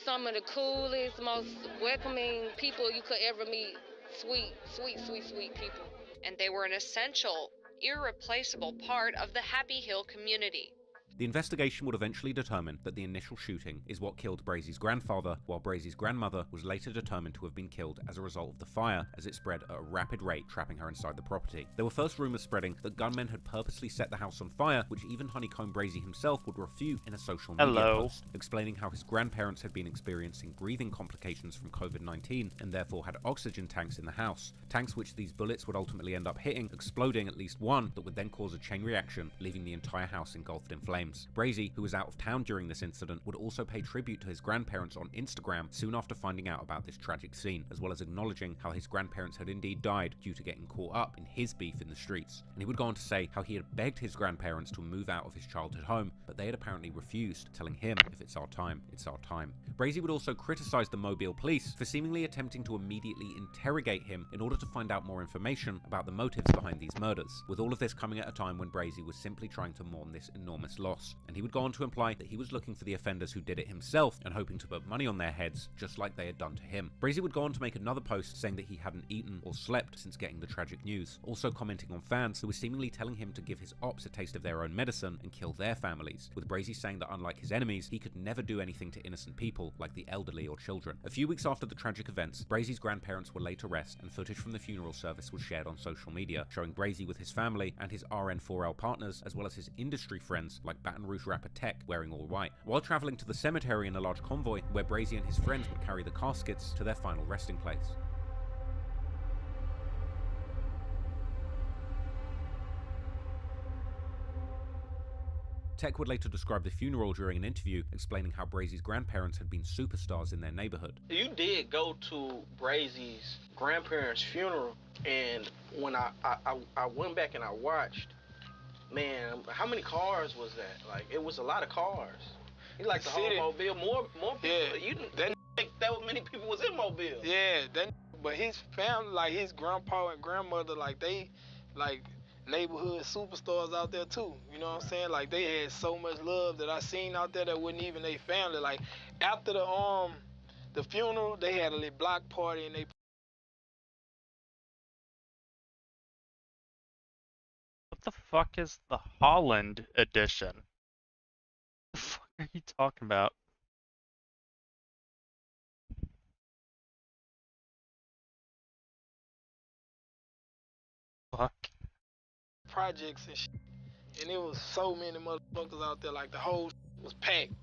some of the coolest, most welcoming people you could ever meet. Sweet, sweet, sweet, sweet people. And they were an essential, irreplaceable part of the Happy Hill community. The investigation would eventually determine that the initial shooting is what killed Brazy's grandfather, while Brazy's grandmother was later determined to have been killed as a result of the fire as it spread at a rapid rate, trapping her inside the property. There were first rumors spreading that gunmen had purposely set the house on fire, which even Honeycomb Brazy himself would refute in a social media post, explaining how his grandparents had been experiencing breathing complications from COVID-19 and therefore had oxygen tanks in the house, tanks which these bullets would ultimately end up hitting, exploding at least one that would then cause a chain reaction, leaving the entire house engulfed in flames. Brazy, who was out of town during this incident, would also pay tribute to his grandparents on Instagram soon after finding out about this tragic scene, as well as acknowledging how his grandparents had indeed died due to getting caught up in his beef in the streets. And he would go on to say how he had begged his grandparents to move out of his childhood home, but they had apparently refused, telling him, if it's our time, it's our time. Brazy would also criticize the Mobile police for seemingly attempting to immediately interrogate him in order to find out more information about the motives behind these murders, with all of this coming at a time when Brazy was simply trying to mourn this enormous loss. And he would go on to imply that he was looking for the offenders who did it himself and hoping to put money on their heads, just like they had done to him. Brazy would go on to make another post saying that he hadn't eaten or slept since getting the tragic news, also commenting on fans who were seemingly telling him to give his ops a taste of their own medicine and kill their families, with Brazy saying that unlike his enemies, he could never do anything to innocent people like the elderly or children. A few weeks after the tragic events, Brazy's grandparents were laid to rest, and footage from the funeral service was shared on social media, showing Brazy with his family and his RN4L partners, as well as his industry friends like Baton Rouge rapper Tech wearing all white, while traveling to the cemetery in a large convoy where Brazy and his friends would carry the caskets to their final resting place. Tech would later describe the funeral during an interview, explaining how Brazy's grandparents had been superstars in their neighborhood. You did go to Brazy's grandparents' funeral, and when I went back and I watched, man, how many cars was that? Like, it was a lot of cars. He liked the whole Mobile. More people. Yeah, you didn't think that many people was in Mobile. Yeah, but his family, like his grandpa and grandmother, like they, like neighborhood superstars out there too. You know what I'm saying? Like they had so much love that I seen out there that wasn't even their family. Like after the funeral, they had a little block party and they. What the fuck is the Holland edition? What the fuck are you talking about? projects and shit. And it was so many motherfuckers out there. Like the whole was packed.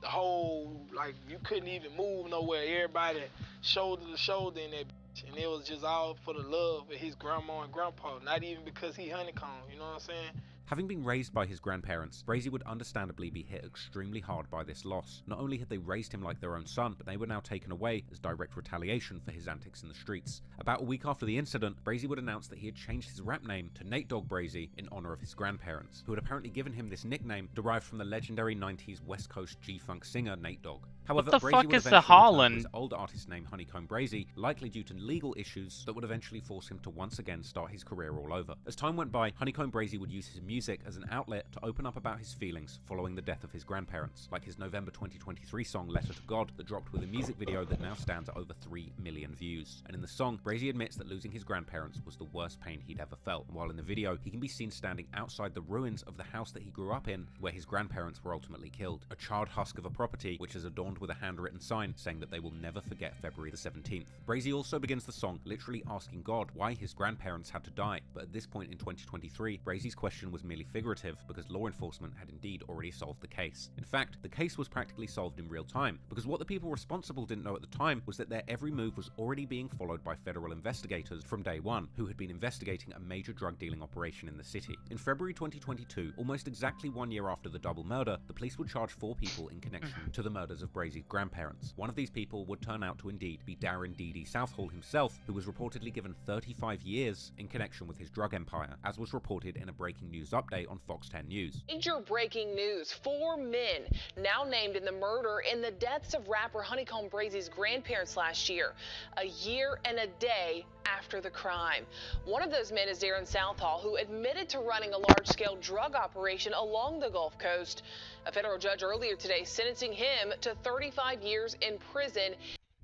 The whole, like, you couldn't even move nowhere. Everybody shoulder to shoulder in that bitch. And it was just all for the love of his grandma and grandpa. Not even because he honeycomb, you know what I'm saying? Having been raised by his grandparents, Brazy would understandably be hit extremely hard by this loss. Not only had they raised him like their own son, but they were now taken away as direct retaliation for his antics in the streets. About a week after the incident, Brazy would announce that he had changed his rap name to Nate Dogg Brazy in honor of his grandparents, who had apparently given him this nickname derived from the legendary 90s West Coast G-Funk singer Nate Dogg. However, what the Brazy fuck would is the eventually return to Holland? his old artist name Honeycomb Brazy, likely due to legal issues that would eventually force him to once again start his career all over. As time went by, Honeycomb Brazy would use his music as an outlet to open up about his feelings following the death of his grandparents, like his November 2023 song Letter to God that dropped with a music video that now stands at over 3 million views. And in the song, Brazy admits that losing his grandparents was the worst pain he'd ever felt, while in the video, he can be seen standing outside the ruins of the house that he grew up in, where his grandparents were ultimately killed. A charred husk of a property, which is adorned with a handwritten sign saying that they will never forget February the 17th. Brazy also begins the song literally asking God why his grandparents had to die, but at this point in 2023, Brazy's question was merely figurative because law enforcement had indeed already solved the case. In fact, the case was practically solved in real time, because what the people responsible didn't know at the time was that their every move was already being followed by federal investigators from day one, who had been investigating a major drug dealing operation in the city. In February 2022, almost exactly 1 year after the double murder, the police would charge 4 people in connection to the murders of Brazy's grandparents. One of these people would turn out to indeed be Darren D.D. Southall himself, who was reportedly given 35 years in connection with his drug empire, as was reported in a breaking news update on Fox 10 News. Major breaking news. 4 men now named in the murder and the deaths of rapper Honeycomb Brazy's grandparents last year, a year and a day after the crime. One of those men is Darren Southall, who admitted to running a large-scale drug operation along the Gulf Coast. A federal judge earlier today sentencing him to 35 years in prison.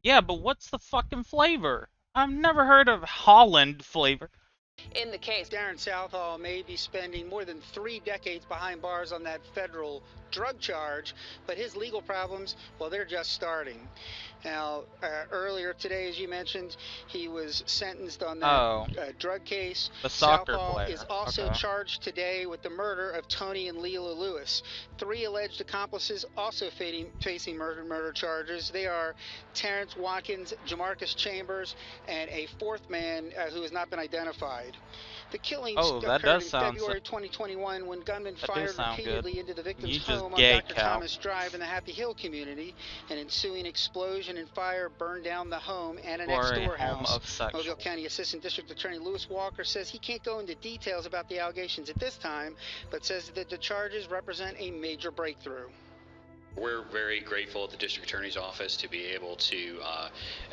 Yeah, but what's the fucking flavor? I've never heard of Holland flavor. In the case, Darren Southall may be spending more than 3 decades behind bars on that federal drug charge, but his legal problems, well, they're just starting. Now, earlier today, as you mentioned, he was sentenced on that drug case. The soccer Southall player. is also charged today with the murder of Tony and Leila Lewis. 3 alleged accomplices also facing murder charges. They are Terrence Watkins, Jamarcus Chambers, and a 4th man who has not been identified. The killings occurred in February 2021 when gunmen fired repeatedly into the victim's home on Dr. Thomas Drive in the Happy Hill community. An ensuing explosion and fire burned down the home and a next-door house. Mobile County Assistant District Attorney Lewis Walker says he can't go into details about the allegations at this time, but says that the charges represent a major breakthrough. We're very grateful at the District Attorney's Office to be able to,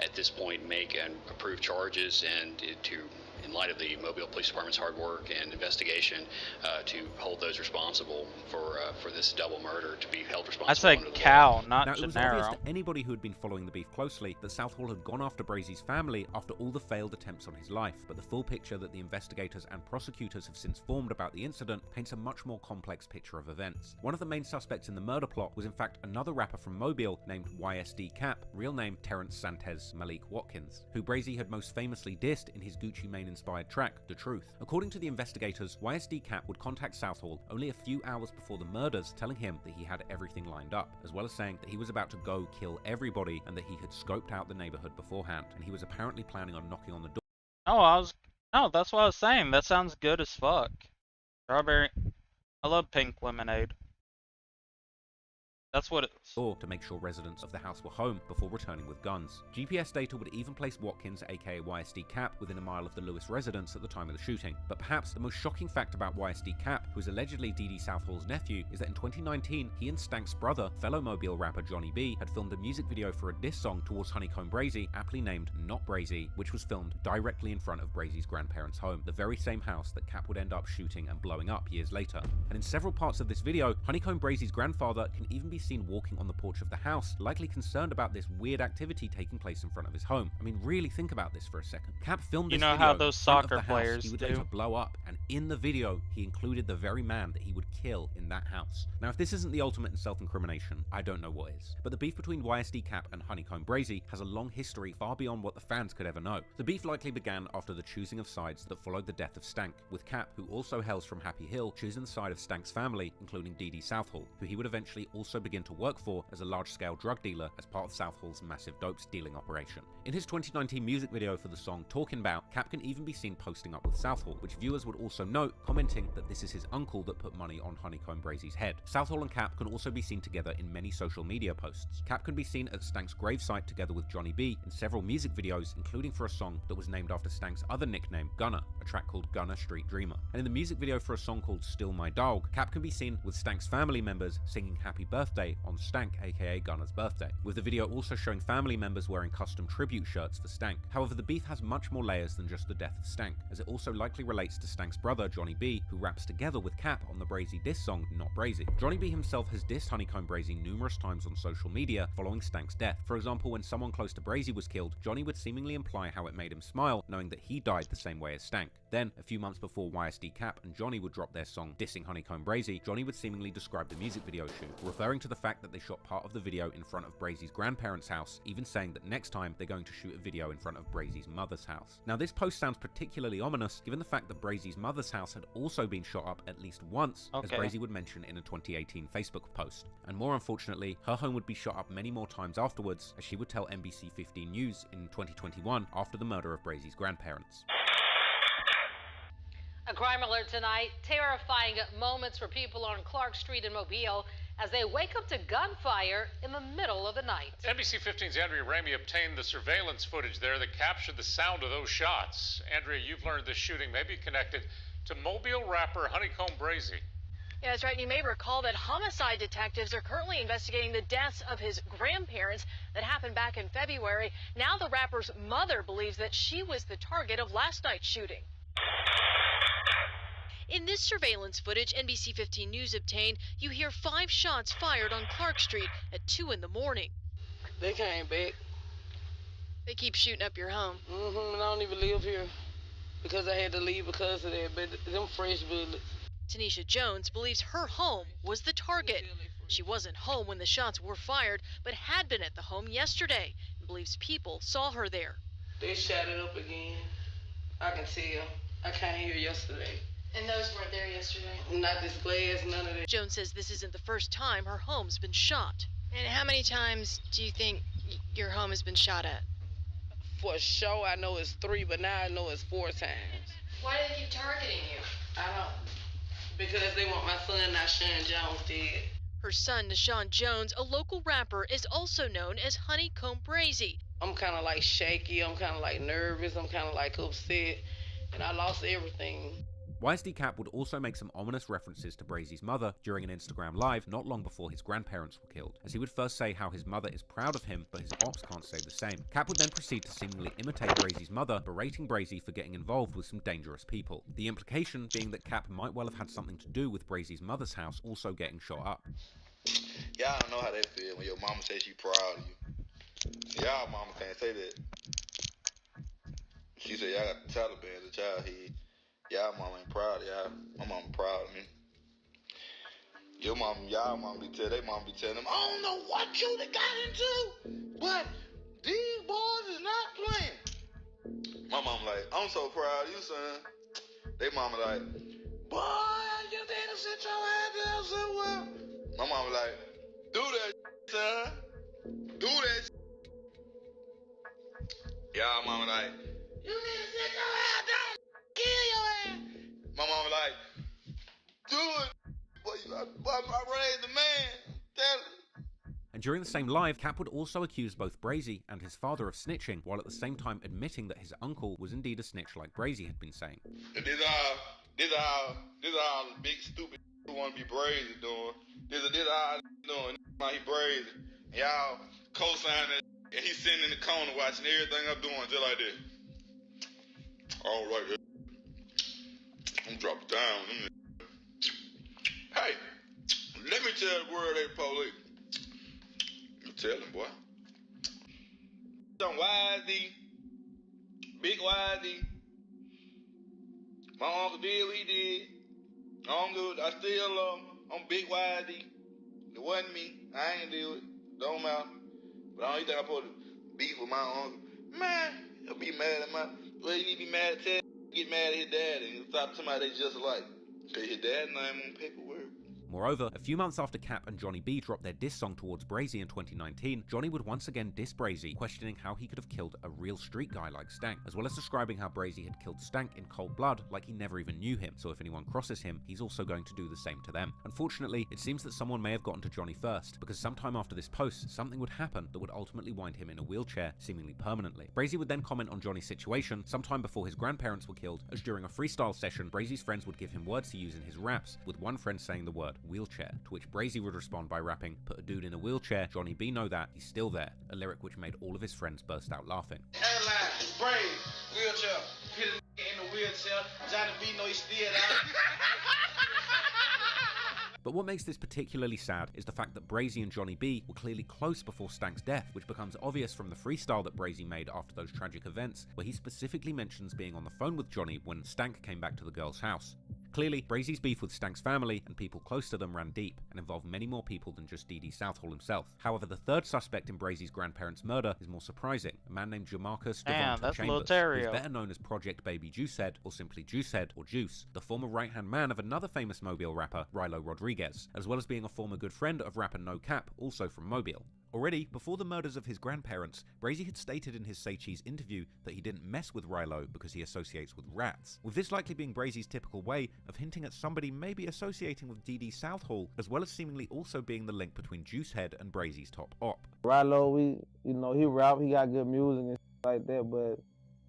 at this point, make and approve charges and to, in light of the Mobile Police Department's hard work and investigation, to hold those responsible for this double murder to be held responsible. I said cow, not now, it was Gennaro. obvious to anybody who had been following the beef closely that Southall had gone after Brazy's family after all the failed attempts on his life, but the full picture that the investigators and prosecutors have since formed about the incident paints a much more complex picture of events. One of the main suspects in the murder plot was in fact another rapper from Mobile named YSD Cap, real name Terrence Santez Malik Watkins, who Brazy had most famously dissed in his Gucci Mane-inspired track, The Truth. According to the investigators, YSD Cap would contact Southall only a few hours before the murders, telling him that he had everything lined up, as well as saying that he was about to go kill everybody and that he had scoped out the neighborhood beforehand, and he was apparently planning on knocking on the door. Oh, that's what I was saying. That sounds good as fuck. Strawberry. I love pink lemonade. That's what it is. Or to make sure residents of the house were home before returning with guns. GPS data would even place Watkins, aka YSD Cap, within a mile of the Lewis residence at the time of the shooting. But perhaps the most shocking fact about YSD Cap, who is allegedly D.D. Southall's nephew, is that in 2019, he and Stank's brother, fellow Mobile rapper Johnny B, had filmed a music video for a diss song towards Honeycomb Brazy, aptly named Not Brazy, which was filmed directly in front of Brazy's grandparents' home, the very same house that Cap would end up shooting and blowing up years later. And in several parts of this video, Honeycomb Brazy's grandfather can even be be seen walking on the porch of the house, likely concerned about this weird activity taking place in front of his home. I mean, really think about this for a second. Cap filmed this You know video how those in front of soccer the house players he would do. later blow up, and in the video, he included the very man that he would kill in that house. Now, if this isn't the ultimate in self-incrimination, I don't know what is. But the beef between YSD Cap and Honeycomb Brazy has a long history far beyond what the fans could ever know. The beef likely began after the choosing of sides that followed the death of Stank, with Cap, who also hails from Happy Hill, choosing the side of Stank's family, including Dee Dee Southall, who he would eventually also begin to work for as a large-scale drug dealer as part of Southall's massive dope stealing operation. In his 2019 music video for the song Talkin' 'Bout, Cap can even be seen posting up with Southall, which viewers would also note, commenting that this is his uncle that put money on Honeycomb Brazy's head. Southall and Cap can also be seen together in many social media posts. Cap can be seen at Stank's gravesite together with Johnny B in several music videos, including for a song that was named after Stank's other nickname, Gunner, a track called Gunner Street Dreamer. And in the music video for a song called Still My Dog, Cap can be seen with Stank's family members singing Happy Birthday on Stank, aka Gunner's birthday, with the video also showing family members wearing custom tribute shirts for Stank. However, the beef has much more layers than just the death of Stank, as it also likely relates to Stank's brother, Johnny B, who raps together with Cap on the Brazy diss song Not Brazy. Johnny B himself has dissed Honeycomb Brazy numerous times on social media following Stank's death. For example, when someone close to Brazy was killed, Johnny would seemingly imply how it made him smile, knowing that he died the same way as Stank. Then, a few months before YSD Cap and Johnny would drop their song dissing Honeycomb Brazy, Johnny would seemingly describe the music video shoot, referring to the fact that they shot part of the video in front of Brazy's grandparents' house, even saying that next time they're going to shoot a video in front of Brazy's mother's house. Now, this post sounds particularly ominous given the fact that Brazy's mother's house had also been shot up at least once, as Brazy would mention in a 2018 Facebook post. And more unfortunately, her home would be shot up many more times afterwards, as she would tell NBC 15 News in 2021 after the murder of Brazy's grandparents. A crime alert tonight. Terrifying moments for people on Clark Street in Mobile as they wake up to gunfire in the middle of the night. NBC 15's Andrea Ramey obtained the surveillance footage there that captured the sound of those shots. Andrea, you've learned this shooting may be connected to Mobile rapper Honeycomb Brazy. Yeah, that's right. And you may recall that homicide detectives are currently investigating the deaths of his grandparents that happened back in February. Now the rapper's mother believes that she was the target of last night's shooting. In this surveillance footage NBC 15 News obtained, you hear 5 shots fired on Clark Street at 2 in the morning. They came back. They keep shooting up your home. And I don't even live here because I had to leave because of that, but them fresh bullets. Tanisha Jones believes her home was the target. She wasn't home when the shots were fired, but had been at the home yesterday and believes people saw her there. They shot it up again. I can tell. I came here yesterday. And those weren't there yesterday? Not this glass, none of that. Jones says this isn't the first time her home's been shot. And how many times do you think your home has been shot at? For sure, I know it's 3, but now I know it's 4 times. Why do they keep targeting you? I don't. Because they want my son, Nashawn Jones, dead. Her son, Nashawn Jones, a local rapper, is also known as Honeycomb Brazy. I'm kind of like shaky, I'm kind of like nervous, I'm kind of like upset, and I lost everything. YSD Cap would also make some ominous references to Brazy's mother during an Instagram live not long before his grandparents were killed, as he would first say how his mother is proud of him, but his ops can't say the same. Cap would then proceed to seemingly imitate Brazy's mother, berating Brazy for getting involved with some dangerous people. The implication being that Cap might well have had something to do with Brazy's mother's house also getting shot up. Y'all don't know how that feel when your mama says she proud of you. Y'all mama can't say that. She said y'all got the Taliban as a child here. Y'all mama ain't proud of y'all. My mama proud of me. Your mama, y'all mama they mama be telling them, I don't know what you done got into, but these boys is not playing. My mama like, I'm so proud of you, son. They mama like, boy, you didn't sit your ass down somewhere. My mama like, do that, son. Do that. Y'all mama like, you need to sit your ass down. Kill your ass. My mama like, do it. Boy, I raised a man. Tell it. And during the same live, Cap would also accuse both Brazy and his father of snitching, while at the same time admitting that his uncle was indeed a snitch like Brazy had been saying. This is all the big stupid who want to be Brazy doing. This is all doing. He Brazy. Y'all co-sign that, and he's sitting in the corner watching everything I'm doing just like this. All right. I'm dropping down. Hey, let me tell the world they police. Tell him, boy. Some YZ, big YZ. My uncle did what he did. I still love him. I'm big YZ. It wasn't me. I ain't do it. Don't matter. But I don't think I'm supposed to beef with my uncle. Man, he'll be mad at well, you need to be mad at Ted. Get mad at his dad and stop somebody they just like. Cause his dad's name on paperwork. Moreover, a few months after Cap and Johnny B dropped their diss song towards Brazy in 2019, Johnny would once again diss Brazy, questioning how he could have killed a real street guy like Stank, as well as describing how Brazy had killed Stank in cold blood like he never even knew him, so if anyone crosses him, he's also going to do the same to them. Unfortunately, it seems that someone may have gotten to Johnny first, because sometime after this post, something would happen that would ultimately wind him in a wheelchair, seemingly permanently. Brazy would then comment on Johnny's situation sometime before his grandparents were killed, as during a freestyle session, Brazy's friends would give him words to use in his raps, with one friend saying the word wheelchair, to which Brazy would respond by rapping, "Put a dude in a wheelchair, Johnny B know that, he's still there," a lyric which made all of his friends burst out laughing. Airline, brave, wheelchair, hit a in the wheelchair, Johnny B know he's still there. But what makes this particularly sad is the fact that Brazy and Johnny B were clearly close before Stank's death, which becomes obvious from the freestyle that Brazy made after those tragic events, where he specifically mentions being on the phone with Johnny when Stank came back to the girl's house. Clearly, Brazy's beef with Stank's family and people close to them ran deep and involved many more people than just D.D. Southall himself. However, the third suspect in Brazy's grandparents' murder is more surprising, a man named Jamarcus Devonta Chambers, who's better known as Project Baby Juicehead, or simply Juicehead, or Juice, the former right-hand man of another famous Mobile rapper, Rilo Rodriguez, as well as being a former good friend of rapper No Cap, also from Mobile. Already, before the murders of his grandparents, Brazy had stated in his Say Cheese interview that he didn't mess with Rilo because he associates with rats, with this likely being Brazy's typical way of hinting at somebody maybe associating with D.D. Southall, as well as seemingly also being the link between Juicehead and Brazy's top op. Rilo, he rap, he got good music and like that, but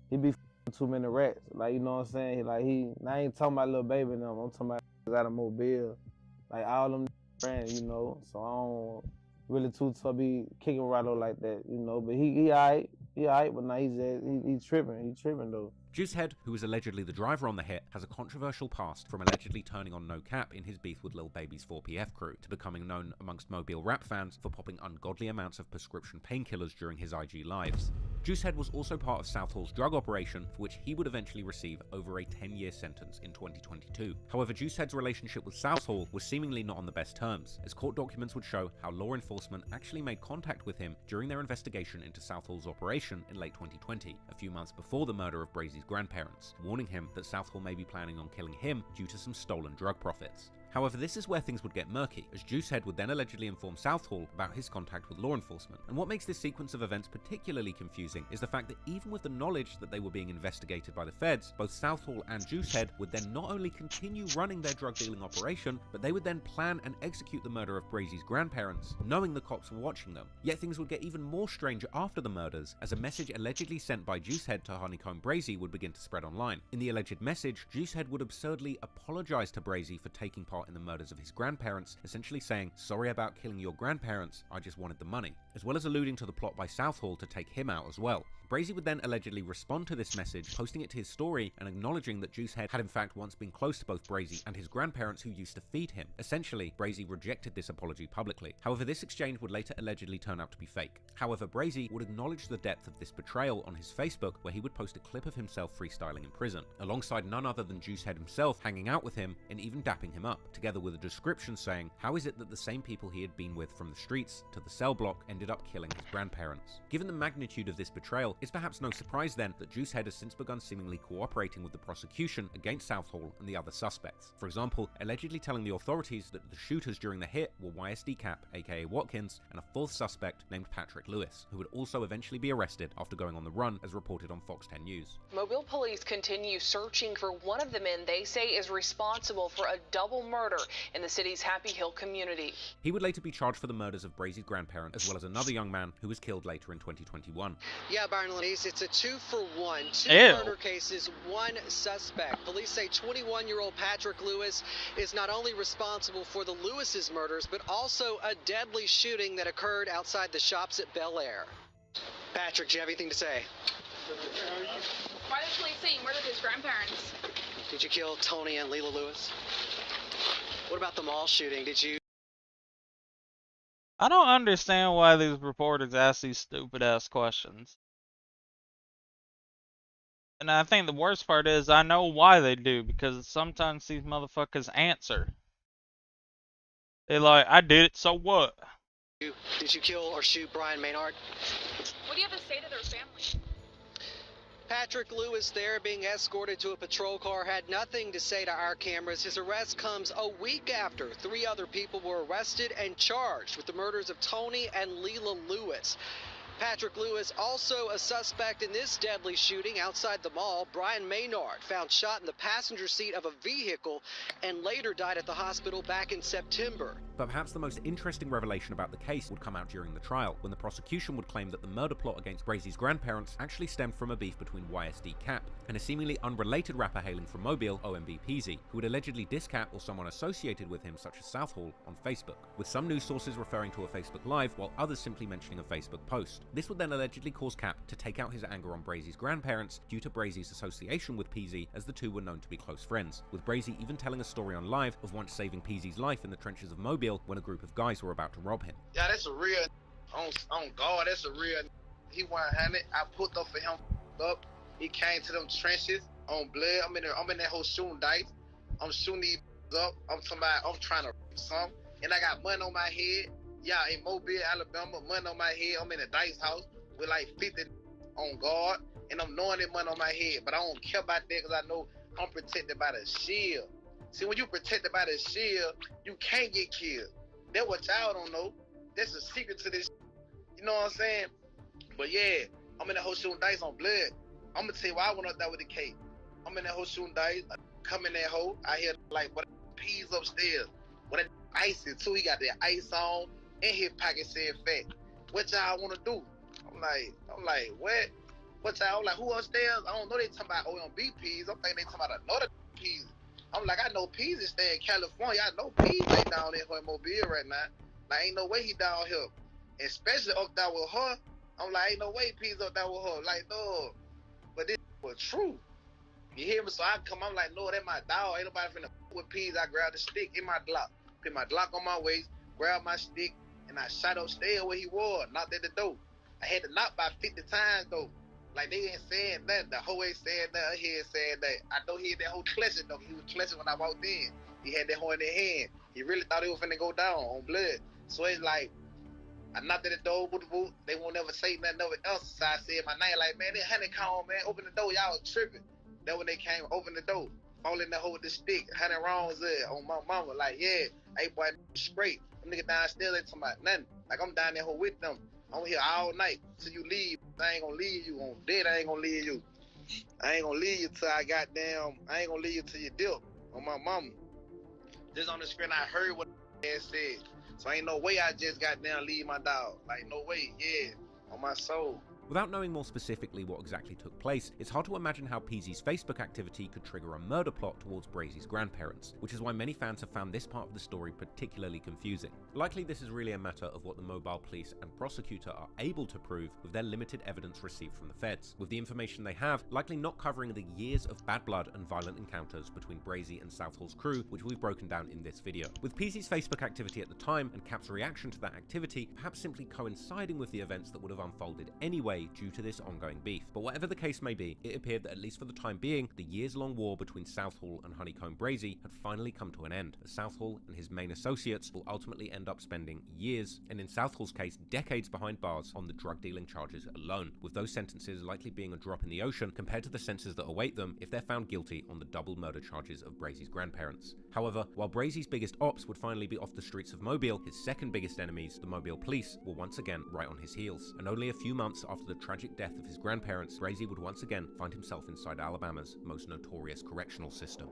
he be too many rats. Like, you know what I'm saying? I ain't talking about Lil Baby and them, I'm talking about out of Mobile. Like, all them friends, so I don't really too tough be kicking Rilo like that, but he alright, but now he's tripping though. Juicehead, who was allegedly the driver on the hit, has a controversial past from allegedly turning on No Cap in his beef with Lil Baby's 4PF crew, to becoming known amongst Mobile rap fans for popping ungodly amounts of prescription painkillers during his IG lives. Juicehead was also part of Southall's drug operation, for which he would eventually receive over a 10-year sentence in 2022. However, Juicehead's relationship with Southall was seemingly not on the best terms, as court documents would show how law enforcement actually made contact with him during their investigation into Southall's operation in late 2020, a few months before the murder of Brazy's grandparents, warning him that Southall may be planning on killing him due to some stolen drug profits. However, this is where things would get murky, as Juicehead would then allegedly inform Southall about his contact with law enforcement. And what makes this sequence of events particularly confusing is the fact that even with the knowledge that they were being investigated by the feds, both Southall and Juicehead would then not only continue running their drug dealing operation, but they would then plan and execute the murder of Brazy's grandparents, knowing the cops were watching them. Yet things would get even more strange after the murders, as a message allegedly sent by Juicehead to Honeycomb Brazy would begin to spread online. In the alleged message, Juicehead would absurdly apologize to Brazy for taking part in the murders of his grandparents, essentially saying, "Sorry about killing your grandparents, I just wanted the money," as well as alluding to the plot by Southall to take him out as well. Brazy would then allegedly respond to this message, posting it to his story and acknowledging that Juicehead had in fact once been close to both Brazy and his grandparents who used to feed him. Essentially, Brazy rejected this apology publicly. However, this exchange would later allegedly turn out to be fake. However, Brazy would acknowledge the depth of this betrayal on his Facebook, where he would post a clip of himself freestyling in prison, alongside none other than Juicehead himself hanging out with him and even dapping him up, together with a description saying, how is it that the same people he had been with from the streets to the cell block ended up killing his grandparents? Given the magnitude of this betrayal, it's perhaps no surprise then that Juicehead has since begun seemingly cooperating with the prosecution against Southall and the other suspects. For example, allegedly telling the authorities that the shooters during the hit were YSD Cap, aka Watkins, and a fourth suspect named Patrick Lewis, who would also eventually be arrested after going on the run, as reported on Fox 10 News. Mobile police continue searching for one of the men they say is responsible for a double murder in the city's Happy Hill community. He would later be charged for the murders of Brazy's grandparents, as well as another young man who was killed later in 2021. Yeah, Byron Lenise, it's a 2-for-1. Two Ew. murder cases, one suspect. Police say 21-year-old Patrick Lewis is not only responsible for the Lewis's murders, but also a deadly shooting that occurred outside the shops at Bel Air. Patrick, do you have anything to say? Why did police say you murdered his grandparents? Did you kill Tony and Leila Lewis? What about the mall shooting? Did you I don't understand why these reporters ask these stupid ass questions. And I think the worst part is I know why they do, because sometimes these motherfuckers answer. They're like, I did it, so what? Did you kill or shoot Brian Maynard? What do you have to say to their family? Patrick Lewis there being escorted to a patrol car had nothing to say to our cameras. His arrest comes a week after 3 other people were arrested and charged with the murders of Tony and Leila Lewis. Patrick Lewis also a suspect in this deadly shooting outside the mall. Brian Maynard found shot in the passenger seat of a vehicle and later died at the hospital back in September. But perhaps the most interesting revelation about the case would come out during the trial, when the prosecution would claim that the murder plot against Brazy's grandparents actually stemmed from a beef between YSD Cap and a seemingly unrelated rapper hailing from Mobile, OMB Peasy, who would allegedly diss Cap or someone associated with him such as Southall on Facebook, with some news sources referring to a Facebook Live while others simply mentioning a Facebook post. This would then allegedly cause Cap to take out his anger on Brazy's grandparents due to Brazy's association with Peasy, as the two were known to be close friends, with Brazy even telling a story on Live of once saving Peasy's life in the trenches of Mobile when a group of guys were about to rob him. Yeah, that's a real, on God, that's a real, he 100, I put up for him up, he came to them trenches on blood, I'm in that whole shooting dice, I'm shooting these up, I'm trying to some, and I got money on my head, yeah, in Mobile, Alabama, money on my head, I'm in a dice house with like 50 on guard, and I'm knowing that money on my head, but I don't care about that because I know I'm protected by the shield. See, when you protected by the shield, you can't get killed. That's what y'all don't know. That's a secret to this. You know what I'm saying? But yeah, I'm in that whole shooting dice on blood. I'm gonna tell you why I went up there with the cake. I'm in that whole shooting dice. I come in that hole. I hear like what peas upstairs. What icy too. He got the ice on and his pocket said fat. What y'all wanna do? I'm like, what? What y'all like? Who upstairs? I don't know. They talking about OMB peas. I'm thinking they talking about another peas. I'm like, I know Peas is staying in California. I know Peas ain't down there in Mobile right now. Like, ain't no way he down here. Especially up there with her. I'm like, ain't no way Peas up there with her. Like, no. But this was true. You hear me? So I come, I'm like, no, that my dog. Ain't nobody finna with Peas. I grabbed the stick in my Glock. Put my Glock on my waist, grabbed my stick, and I shot upstairs where he was. Knocked at the door. I had to knock about 50 times, though. Like, they ain't saying nothing. The whole way saying that, he ain't saying that. I know he had that whole clutching, though. He was clutching when I walked in. He had that hoe in his hand. He really thought he was finna go down on blood. So it's like, I knocked at the door, boot. They won't never say nothing else. So I said my name, like, man, they honeycomb, man. Open the door. Y'all was tripping. Then when they came, open the door. Fall in the hole with the stick. 100 rounds there on my mama. Like, yeah. Hey, boy, straight. Them niggas downstairs ain't talking about nothing. Like, I'm down there with them. I'm here all night till you leave. I ain't gonna leave you on dead. I ain't gonna leave you. I ain't gonna leave you till I ain't gonna leave you till you dip on my mama. Just on the screen, I heard what the said. So ain't no way I just got down leave my dog. Like, no way. Yeah, on my soul. Without knowing more specifically what exactly took place, it's hard to imagine how Peasy's Facebook activity could trigger a murder plot towards Brazy's grandparents, which is why many fans have found this part of the story particularly confusing. Likely this is really a matter of what the Mobile police and prosecutor are able to prove with their limited evidence received from the feds, with the information they have likely not covering the years of bad blood and violent encounters between Brazy and Southall's crew, which we've broken down in this video. With Peasy's Facebook activity at the time and Cap's reaction to that activity perhaps simply coinciding with the events that would have unfolded anyway due to this ongoing beef. But whatever the case may be, it appeared that at least for the time being, the years-long war between Southall and Honeycomb Brazy had finally come to an end, as Southall and his main associates will ultimately end up spending years, and in Southall's case, decades behind bars on the drug-dealing charges alone, with those sentences likely being a drop in the ocean compared to the sentences that await them if they're found guilty on the double murder charges of Brazy's grandparents. However, while Brazy's biggest ops would finally be off the streets of Mobile, his second biggest enemies, the Mobile police, were once again right on his heels, and only a few months after the tragic death of his grandparents, Brazy would once again find himself inside Alabama's most notorious correctional system.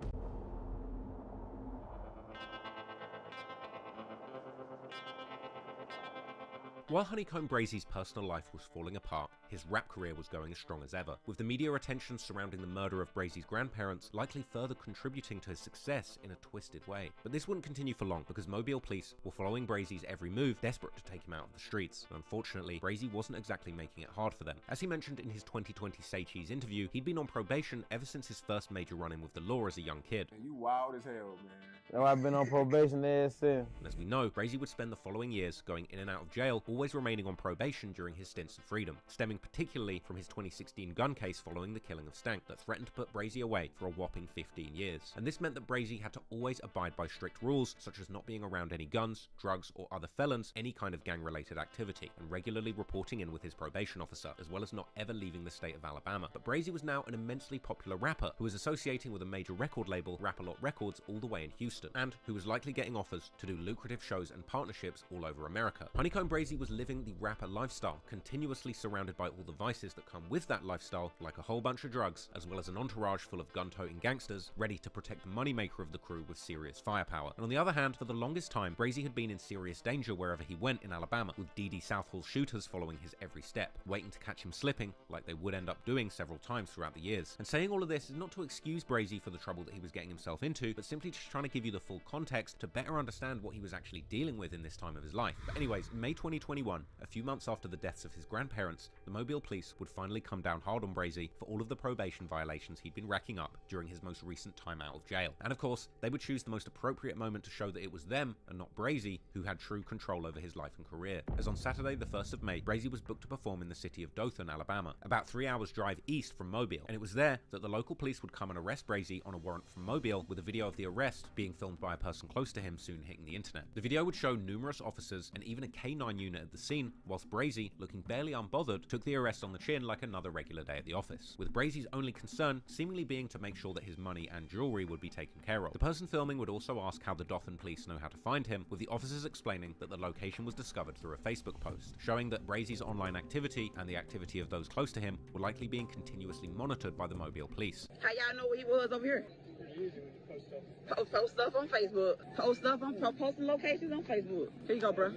While Honeycomb Brazy's personal life was falling apart, his rap career was going as strong as ever, with the media attention surrounding the murder of Brazy's grandparents likely further contributing to his success in a twisted way. But this wouldn't continue for long, because Mobile police were following Brazy's every move, desperate to take him out of the streets. And unfortunately, Brazy wasn't exactly making it hard for them. As he mentioned in his 2020 Say Cheese interview, he'd been on probation ever since his first major run-in with the law as a young kid. Man, you wild as hell, man. That's why I've been on probation ever since. And as we know, Brazy would spend the following years going in and out of jail, always remaining on probation during his stints of freedom, stemming particularly from his 2016 gun case following the killing of Stank that threatened to put Brazy away for a whopping 15 years. And this meant that Brazy had to always abide by strict rules, such as not being around any guns, drugs, or other felons, any kind of gang-related activity, and regularly reporting in with his probation officer, as well as not ever leaving the state of Alabama. But Brazy was now an immensely popular rapper who was associating with a major record label, Rap-A-Lot Records, all the way in Houston, and who was likely getting offers to do lucrative shows and partnerships all over America. Honeycomb Brazy was living the rapper lifestyle, continuously surrounded by all the vices that come with that lifestyle, like a whole bunch of drugs, as well as an entourage full of gun-toting gangsters, ready to protect the moneymaker of the crew with serious firepower. And on the other hand, for the longest time, Brazy had been in serious danger wherever he went in Alabama, with D.D. Southall's shooters following his every step, waiting to catch him slipping, like they would end up doing several times throughout the years. And saying all of this is not to excuse Brazy for the trouble that he was getting himself into, but simply just trying to give you the full context to better understand what he was actually dealing with in this time of his life. But anyways, in May 2021, a few months after the deaths of his grandparents, the Mobile police would finally come down hard on Brazy for all of the probation violations he'd been racking up during his most recent time out of jail. And of course, they would choose the most appropriate moment to show that it was them, and not Brazy, who had true control over his life and career. As on Saturday, the 1st of May, Brazy was booked to perform in the city of Dothan, Alabama, about 3 hours drive east from Mobile, and it was there that the local police would come and arrest Brazy on a warrant from Mobile, with a video of the arrest being filmed by a person close to him soon hitting the internet. The video would show numerous officers and even a K9 unit at the scene, whilst Brazy, looking barely unbothered, took the arrest on the chin like another regular day at the office, with Brazy's only concern seemingly being to make sure that his money and jewelry would be taken care of. The person filming would also ask how the Dothan police know how to find him, with the officers explaining that the location was discovered through a Facebook post, showing that Brazy's online activity and the activity of those close to him were likely being continuously monitored by the Mobile police. How y'all know where he was over here? Post stuff on Facebook. Posting locations on Facebook. Here you go, bro.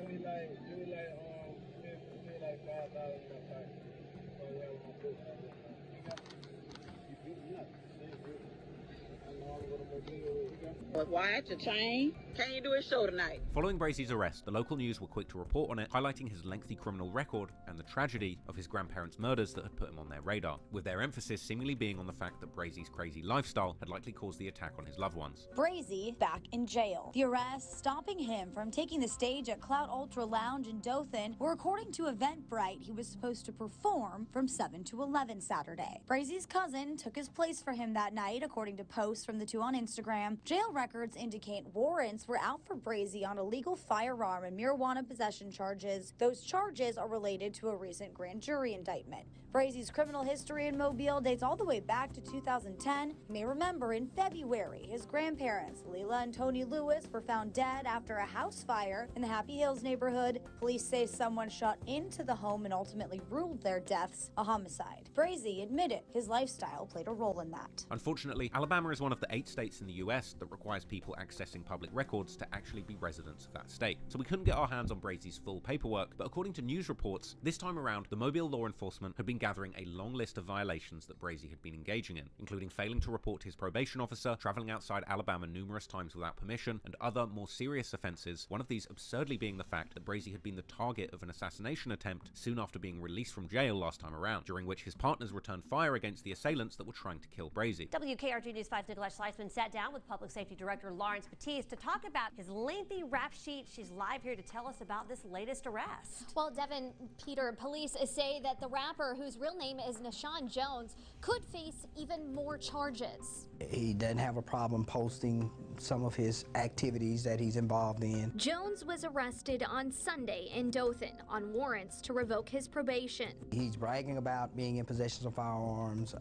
Watch your chain. Can you do a show tonight? Following Brazy's arrest, the local news were quick to report on it, highlighting his lengthy criminal record and the tragedy of his grandparents' murders that had put him on their radar, with their emphasis seemingly being on the fact that Brazy's crazy lifestyle had likely caused the attack on his loved ones. Brazy back in jail. The arrest stopping him from taking the stage at Cloud Ultra Lounge in Dothan, where according to Eventbrite, he was supposed to perform from 7 to 11 Saturday. Brazy's cousin took his place for him that night, according to posts from the two on Instagram. Jail records indicate warrants were out for Brazy on illegal firearm and marijuana possession charges. Those charges are related to a recent grand jury indictment. Brazy's criminal history in Mobile dates all the way back to 2010. You may remember in February, his grandparents, Leila and Tony Lewis, were found dead after a house fire in the Happy Hills neighborhood. Police say someone shot into the home and ultimately ruled their deaths a homicide. Brazy admitted his lifestyle played a role in that. Unfortunately, Alabama is one of the 8 states in the US that requires people accessing public records to actually be residents of that state. So we couldn't get our hands on Brazy's full paperwork, but according to news reports, this time around, the Mobile law enforcement had been gathering a long list of violations that Brazy had been engaging in, including failing to report to his probation officer, traveling outside Alabama numerous times without permission, and other more serious offenses, one of these absurdly being the fact that Brazy had been the target of an assassination attempt soon after being released from jail last time around, during which his partners returned fire against the assailants that were trying to kill Brazy. WKRG News 5's Nicolette Schleisman sat down with Public Safety Director Lawrence Batiste to talk about his lengthy rap sheet. She's live here to tell us about this latest arrest. Well, Devin, Peter, police say that the rapper, whose real name is Nashawn Jones, could face even more charges. He doesn't have a problem posting some of his activities that he's involved in. Jones was arrested on Sunday in Dothan on warrants to revoke his probation. He's bragging about being in possession of firearms.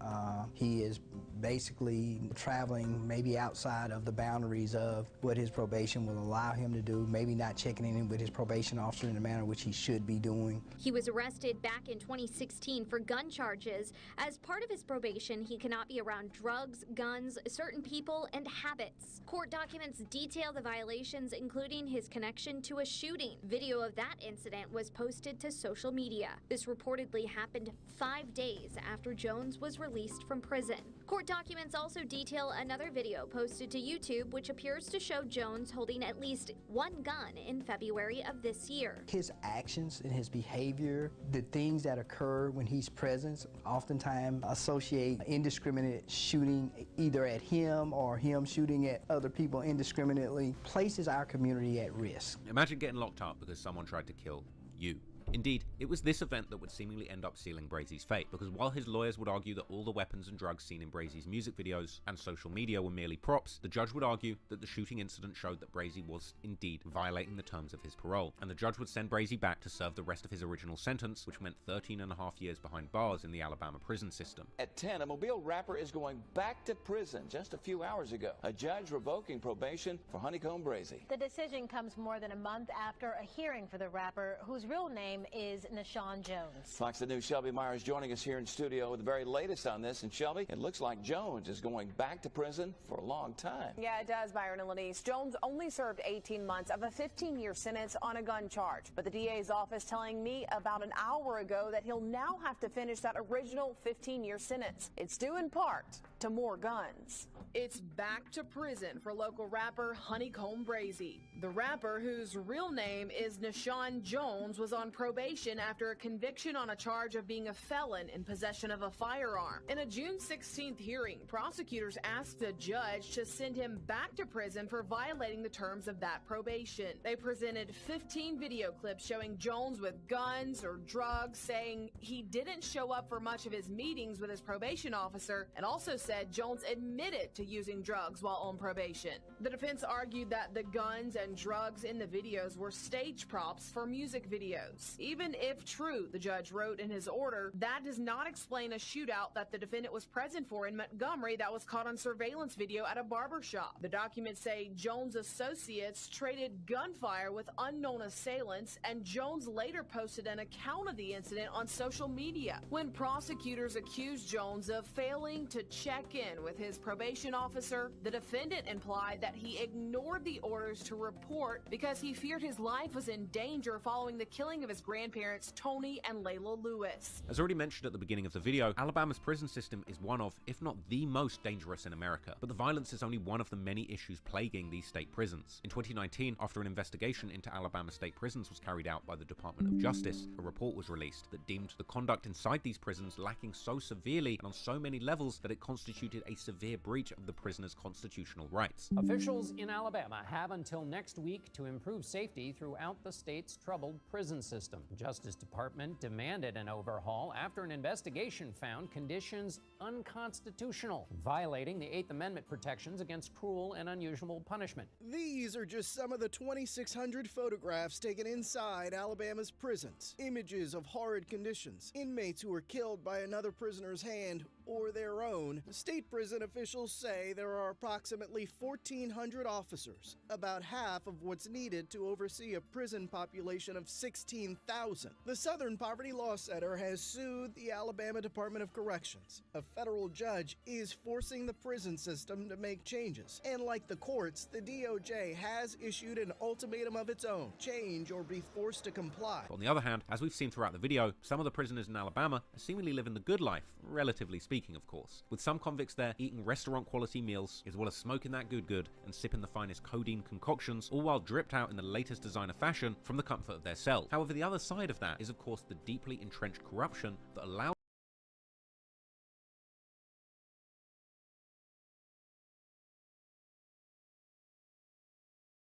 He is basically traveling maybe outside of the boundaries of what his probation probation will allow him to do, maybe not checking in with his probation officer in the manner which he should be doing. He was arrested back in 2016 for gun charges. As part of his probation, he cannot be around drugs, guns, certain people, and habits. Court documents detail the violations, including his connection to a shooting. Video of that incident was posted to social media. This reportedly happened 5 days after Jones was released from prison. Court documents also detail another video posted to YouTube, which appears to show Jones holding at least one gun in February of this year. His actions and his behavior, the things that occur when he's present, oftentimes associate indiscriminate shooting either at him or him shooting at other people indiscriminately, places our community at risk. Imagine getting locked up because someone tried to kill you. Indeed, it was this event that would seemingly end up sealing Brazy's fate, because while his lawyers would argue that all the weapons and drugs seen in Brazy's music videos and social media were merely props, the judge would argue that the shooting incident showed that Brazy was indeed violating the terms of his parole, and the judge would send Brazy back to serve the rest of his original sentence, which meant 13.5 years behind bars in the Alabama prison system. At 10, a Mobile rapper is going back to prison just a few hours ago. A judge revoking probation for Honeycomb Brazy. The decision comes more than a month after a hearing for the rapper, whose real name is Nashawn Jones. Fox News' Shelby Myers joining us here in studio with the very latest on this. And Shelby, it looks like Jones is going back to prison for a long time. Yeah, it does, Byron and Lenise. Jones only served 18 months of a 15-year sentence on a gun charge. But the DA's office telling me about an hour ago that he'll now have to finish that original 15-year sentence. It's due in part to more guns. It's back to prison for local rapper Honeycomb Brazy. The rapper, whose real name is Nashawn Jones, was on probation after a conviction on a charge of being a felon in possession of a firearm. In a June 16th hearing, prosecutors asked the judge to send him back to prison for violating the terms of that probation. They presented 15 video clips showing Jones with guns or drugs, saying he didn't show up for much of his meetings with his probation officer, and also said Jones admitted to using drugs while on probation. The defense argued that the guns and drugs in the videos were stage props for music videos. Even if true, the judge wrote in his order, that does not explain a shootout that the defendant was present for in Montgomery that was caught on surveillance video at a barber shop. The documents say Jones' associates traded gunfire with unknown assailants, and Jones later posted an account of the incident on social media. When prosecutors accused Jones of failing to check in with his probation officer, the defendant implied that he ignored the orders to report because he feared his life was in danger following the killing of his grandparents, Tony and Layla Lewis. As already mentioned at the beginning of the video, Alabama's prison system is one of, if not the most dangerous in America, but the violence is only one of the many issues plaguing these state prisons. In 2019, after an investigation into Alabama state prisons was carried out by the Department of Justice, a report was released that deemed the conduct inside these prisons lacking so severely and on so many levels that it constituted a severe breach of the prisoners' constitutional rights. Officials in Alabama have until next week to improve safety throughout the state's troubled prison system. The Justice Department demanded an overhaul after an investigation found conditions unconstitutional, violating the 8th Amendment protections against cruel and unusual punishment. These are just some of the 2,600 photographs taken inside Alabama's prisons. Images of horrid conditions, inmates who were killed by another prisoner's hand or their own. State prison officials say there are approximately 1,400 officers, about half of what's needed to oversee a prison population of 16,000. The Southern Poverty Law Center has sued the Alabama Department of Corrections. A federal judge is forcing the prison system to make changes. And like the courts, the DOJ has issued an ultimatum of its own: change or be forced to comply. But on the other hand, as we've seen throughout the video, some of the prisoners in Alabama are seemingly living the good life, relatively speaking of course, with some convicts there eating restaurant quality meals, as well as smoking that good and sipping the finest codeine concoctions, all while dripped out in the latest designer fashion from the comfort of their cells. However, the other side of that is of course the deeply entrenched corruption that allows